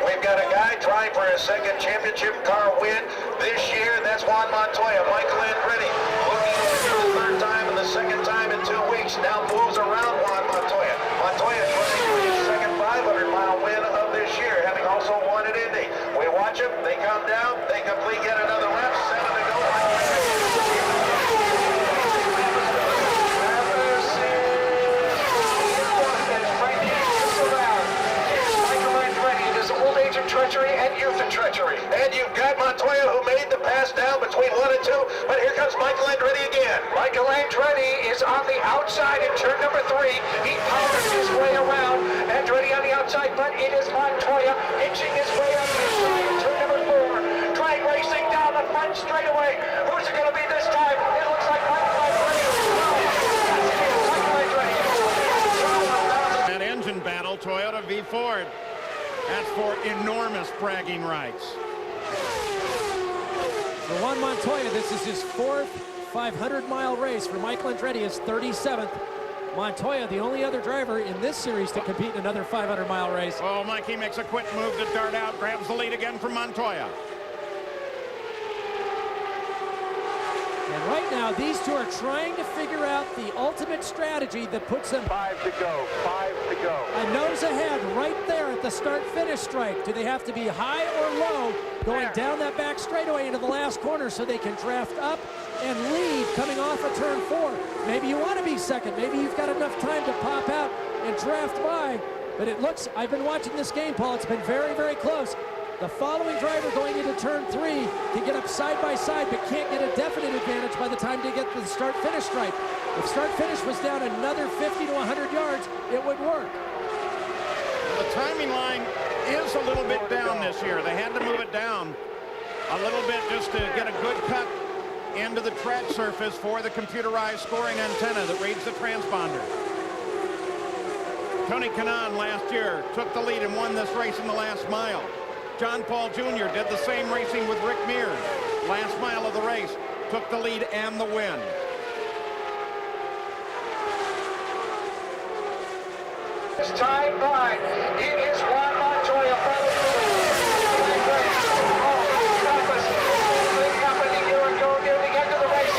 Speaker 13: We've got a guy trying for his 2nd championship car win this year. That's Juan Montoya. Michael Andretti looking for the 3rd time and the 2nd time in 2 weeks. Now moves around Juan Montoya. Montoya's running for his 2nd 500-mile win of this year, having also won at Indy. We watch them. They come down. They complete yet another lap. 7 to go. Treachery and youth and treachery. And you've got Montoya who made the pass down between 1 and 2, but here comes Michael Andretti again. Michael Andretti is on the outside in turn number 3. He powers his way around. Andretti on the outside, but it is Montoya inching his way up inside in turn number 4. Drag racing down the front straightaway. Who's it going to be this time? It looks like Michael Andretti.
Speaker 2: That engine battle, Toyota v Ford. That's for enormous bragging rights.
Speaker 3: For Juan Montoya, this is his 4th 500-mile race. For Michael Andretti, his 37th. Montoya, the only other driver in this series to compete in another 500-mile race.
Speaker 2: Oh, Mikey makes a quick move to dart out, grabs the lead again from Montoya.
Speaker 3: And right now, these two are trying to figure out the ultimate strategy that puts them
Speaker 1: 5 to go, 5 to go.
Speaker 3: a nose ahead right there at the start-finish stripe. Do they have to be high or low going down that back straightaway into the last corner so they can draft up and lead coming off of turn 4? Maybe you want to be second. Maybe you've got enough time to pop out and draft by. But it looks, I've been watching this game, Paul. It's been very, very close. The following driver going into turn 3 can get up side by side, but can't get a definite advantage by the time they get to the start-finish stripe. If start-finish was down another 50 to 100 yards, it would work.
Speaker 2: The timing line is a little bit down this year. They had to move it down a little bit just to get a good cut into the track surface for the computerized scoring antenna that reads the transponder. Tony Kanaan last year took the lead and won this race in the last mile. John Paul Jr. did the same racing with Rick Mears. Last mile of the race, took the lead and the win.
Speaker 10: It's time by. It is Juan Montoya following the lead. Something happened a year ago near the end of the race.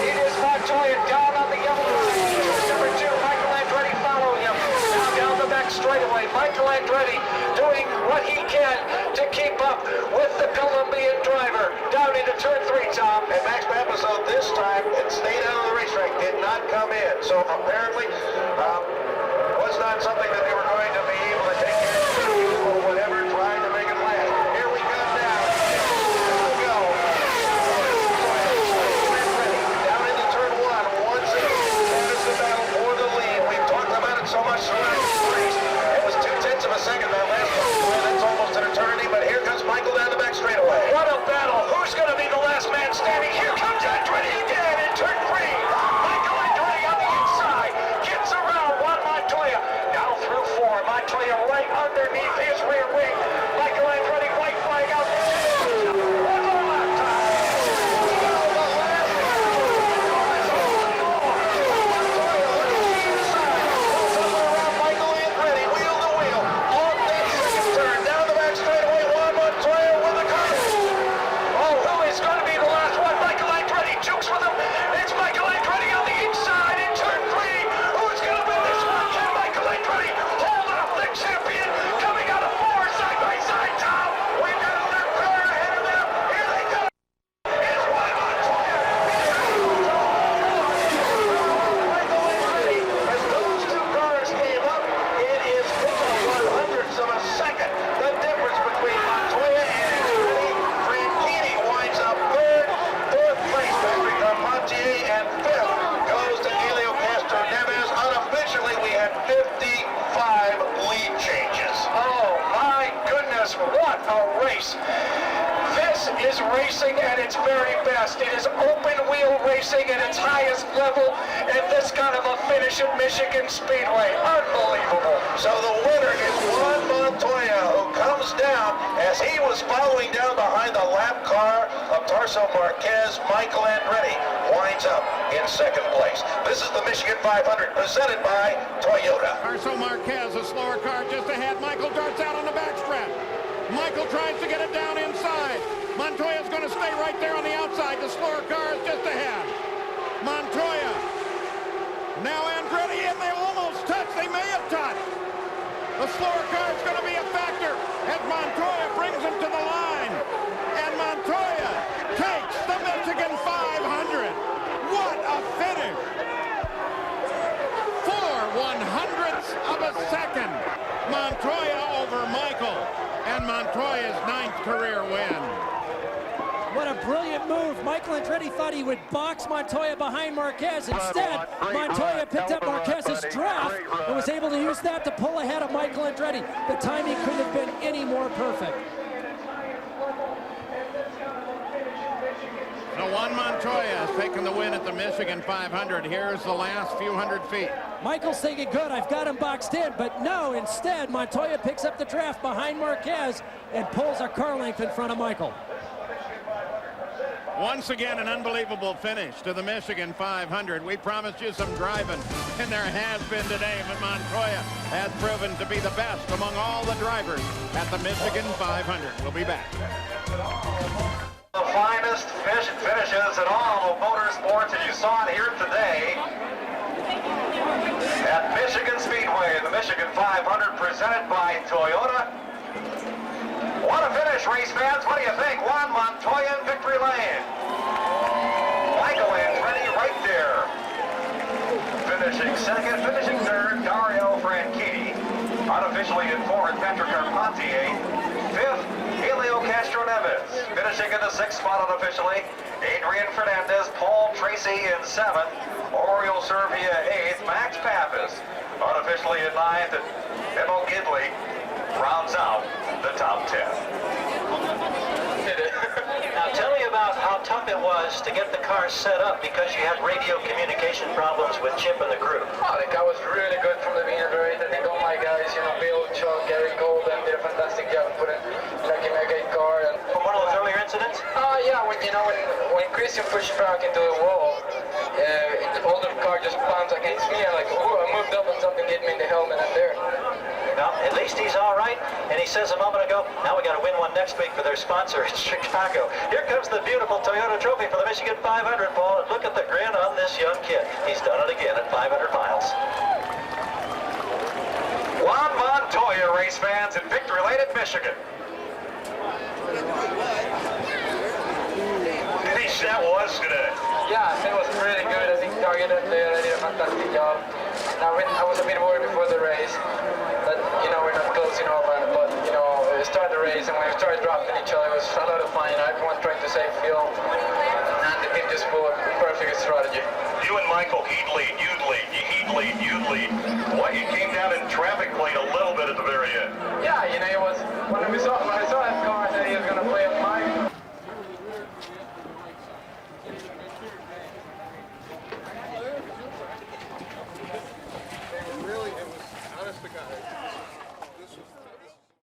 Speaker 10: It is Montoya down on the yellow line. Number 2, Michael Andretti following him. Now down the back straightaway. Michael Andretti doing what he can to keep up with the Colombian driver. Down into turn 3, Tom.
Speaker 13: And Max Pappas, this time, it stayed out of the racetrack, did not come in. So apparently, was not something that they were going to be able to take care of or whatever, trying to make it last. Here we come now. Here we go. Down into turn 1. Once again, that is the battle for the lead. We've talked about it so much throughout this race. It was 0.2 of a second that last one. Well, that's almost an eternity, but here comes Michael down the back straightaway.
Speaker 10: What a battle. Who's going to be the last man standing? Here comes Andretti again in turn 3. Michael Andretti on the inside. Gets around Juan Montoya. Now through 4. Montoya right underneath his rear wing. Michael Andretti white flag out. One more lap time.
Speaker 13: Michael Andretti, wheel to wheel, on that second turn, down the back straightaway, Juan Montoya with a car.
Speaker 10: Oh, who is going to be the last one? Michael Andretti jukes with him. It's Michael Andretti on the inside in turn 3. Who's going to win this one? Can Michael Andretti hold off the champion? Coming out of 4 side by side, Tom. We've got another car ahead of them. Here they go. It's Juan Montoya.
Speaker 13: Michael Andretti, as those two cars came up, it is 1/100ths of a second. The difference between Montoya and Andretti. Franchini winds up third. Fourth place, Patrick Carpentier, and fifth goes to Helio Castro Neves. Unofficially, we had 55 lead changes.
Speaker 10: Oh, my goodness, what a race. This is racing at its very best. It is open wheel racing at its highest level, and this kind of a finish at Michigan Speedway. Unbelievable.
Speaker 13: So the winner is Juan Montoya, who comes down as he was following down behind the lap car of Tarso Marquez. Michael Andretti winds up in second place. This is the Michigan 500 presented by Toyota.
Speaker 2: Tarso Marquez, a slower car just ahead. Michael darts out on the backstrap. Michael tries to get it down inside. Montoya's going to stay right there on the outside. The slower car is just ahead. Montoya. Now Andretti, and they almost touched. They may have touched. The slower car is going to be a factor as Montoya brings him to the line. And Montoya takes the Michigan 500. What a finish. 4/100ths of a second. Montoya over Michael. And Montoya's 9th career win.
Speaker 3: What a brilliant move. Michael Andretti thought he would box Montoya behind Marquez. Instead, Montoya picked up Marquez's draft and was able to use that to pull ahead of Michael Andretti. The timing couldn't have been any more perfect.
Speaker 2: So Juan Montoya has taken the win at the Michigan 500. Here's the last few hundred feet.
Speaker 3: Michael's thinking, good, I've got him boxed in. But no, instead, Montoya picks up the draft behind Marquez and pulls a car length in front of Michael.
Speaker 2: Once again, an unbelievable finish to the Michigan 500. We promised you some driving, and there has been today, but Montoya has proven to be the best among all the drivers at the Michigan 500. We'll be back.
Speaker 1: The finest finishes in all of motorsports, and you saw it here today at Michigan Speedway, the Michigan 500 presented by Toyota. What a finish, race fans. What do you think? Juan Montoya in victory lane. Michael Andretti right there. Finishing second, finishing third, Dario Franchitti. Unofficially in fourth, Patrick Carpentier. Fifth, Helio Castroneves. Finishing in the sixth spot unofficially, Adrian Fernandez, Paul Tracy in seventh, Oriol Servia eighth, Max Pappas. Unofficially in ninth, and Memo Gidley rounds out the top 10.
Speaker 15: Now tell me about how tough it was to get the car set up because you had radio communication problems with Chip and the crew.
Speaker 16: Oh, the car was really good from the beginning of the race. I think all my guys, Bill, Chuck, Gary Golden did a fantastic job putting making a great car. And
Speaker 15: from one of those earlier incidents?
Speaker 16: Yeah, when Christian pushed back into the wall, the older car just bounced against me, and I moved up and something hit me in the helmet, and there.
Speaker 15: Well, at least he's all right, and he says a moment ago, now we got to win one next week for their sponsor in Chicago. Here comes the beautiful Toyota trophy for the Michigan 500, Paul. Look at the grin on this young kid. He's done it again at 500 miles.
Speaker 1: Juan Montoya, race fans, in victory lane at Michigan. Finish that was today.
Speaker 16: Yeah, it was really good. I think Target up there did a fantastic job. Now, I was a bit worried before the race that, we're not closing off, but, we started the race, and when we started dropping each other, it was a lot of fun. Everyone trying to save fuel, and the team just pulled a perfect strategy.
Speaker 1: You and Michael, he'd lead, you'd lead, he'd lead, you'd lead. What, you came down in traffic lane a little bit at the very end.
Speaker 16: Yeah, it was, when I saw that car, I said he was going to play up mine.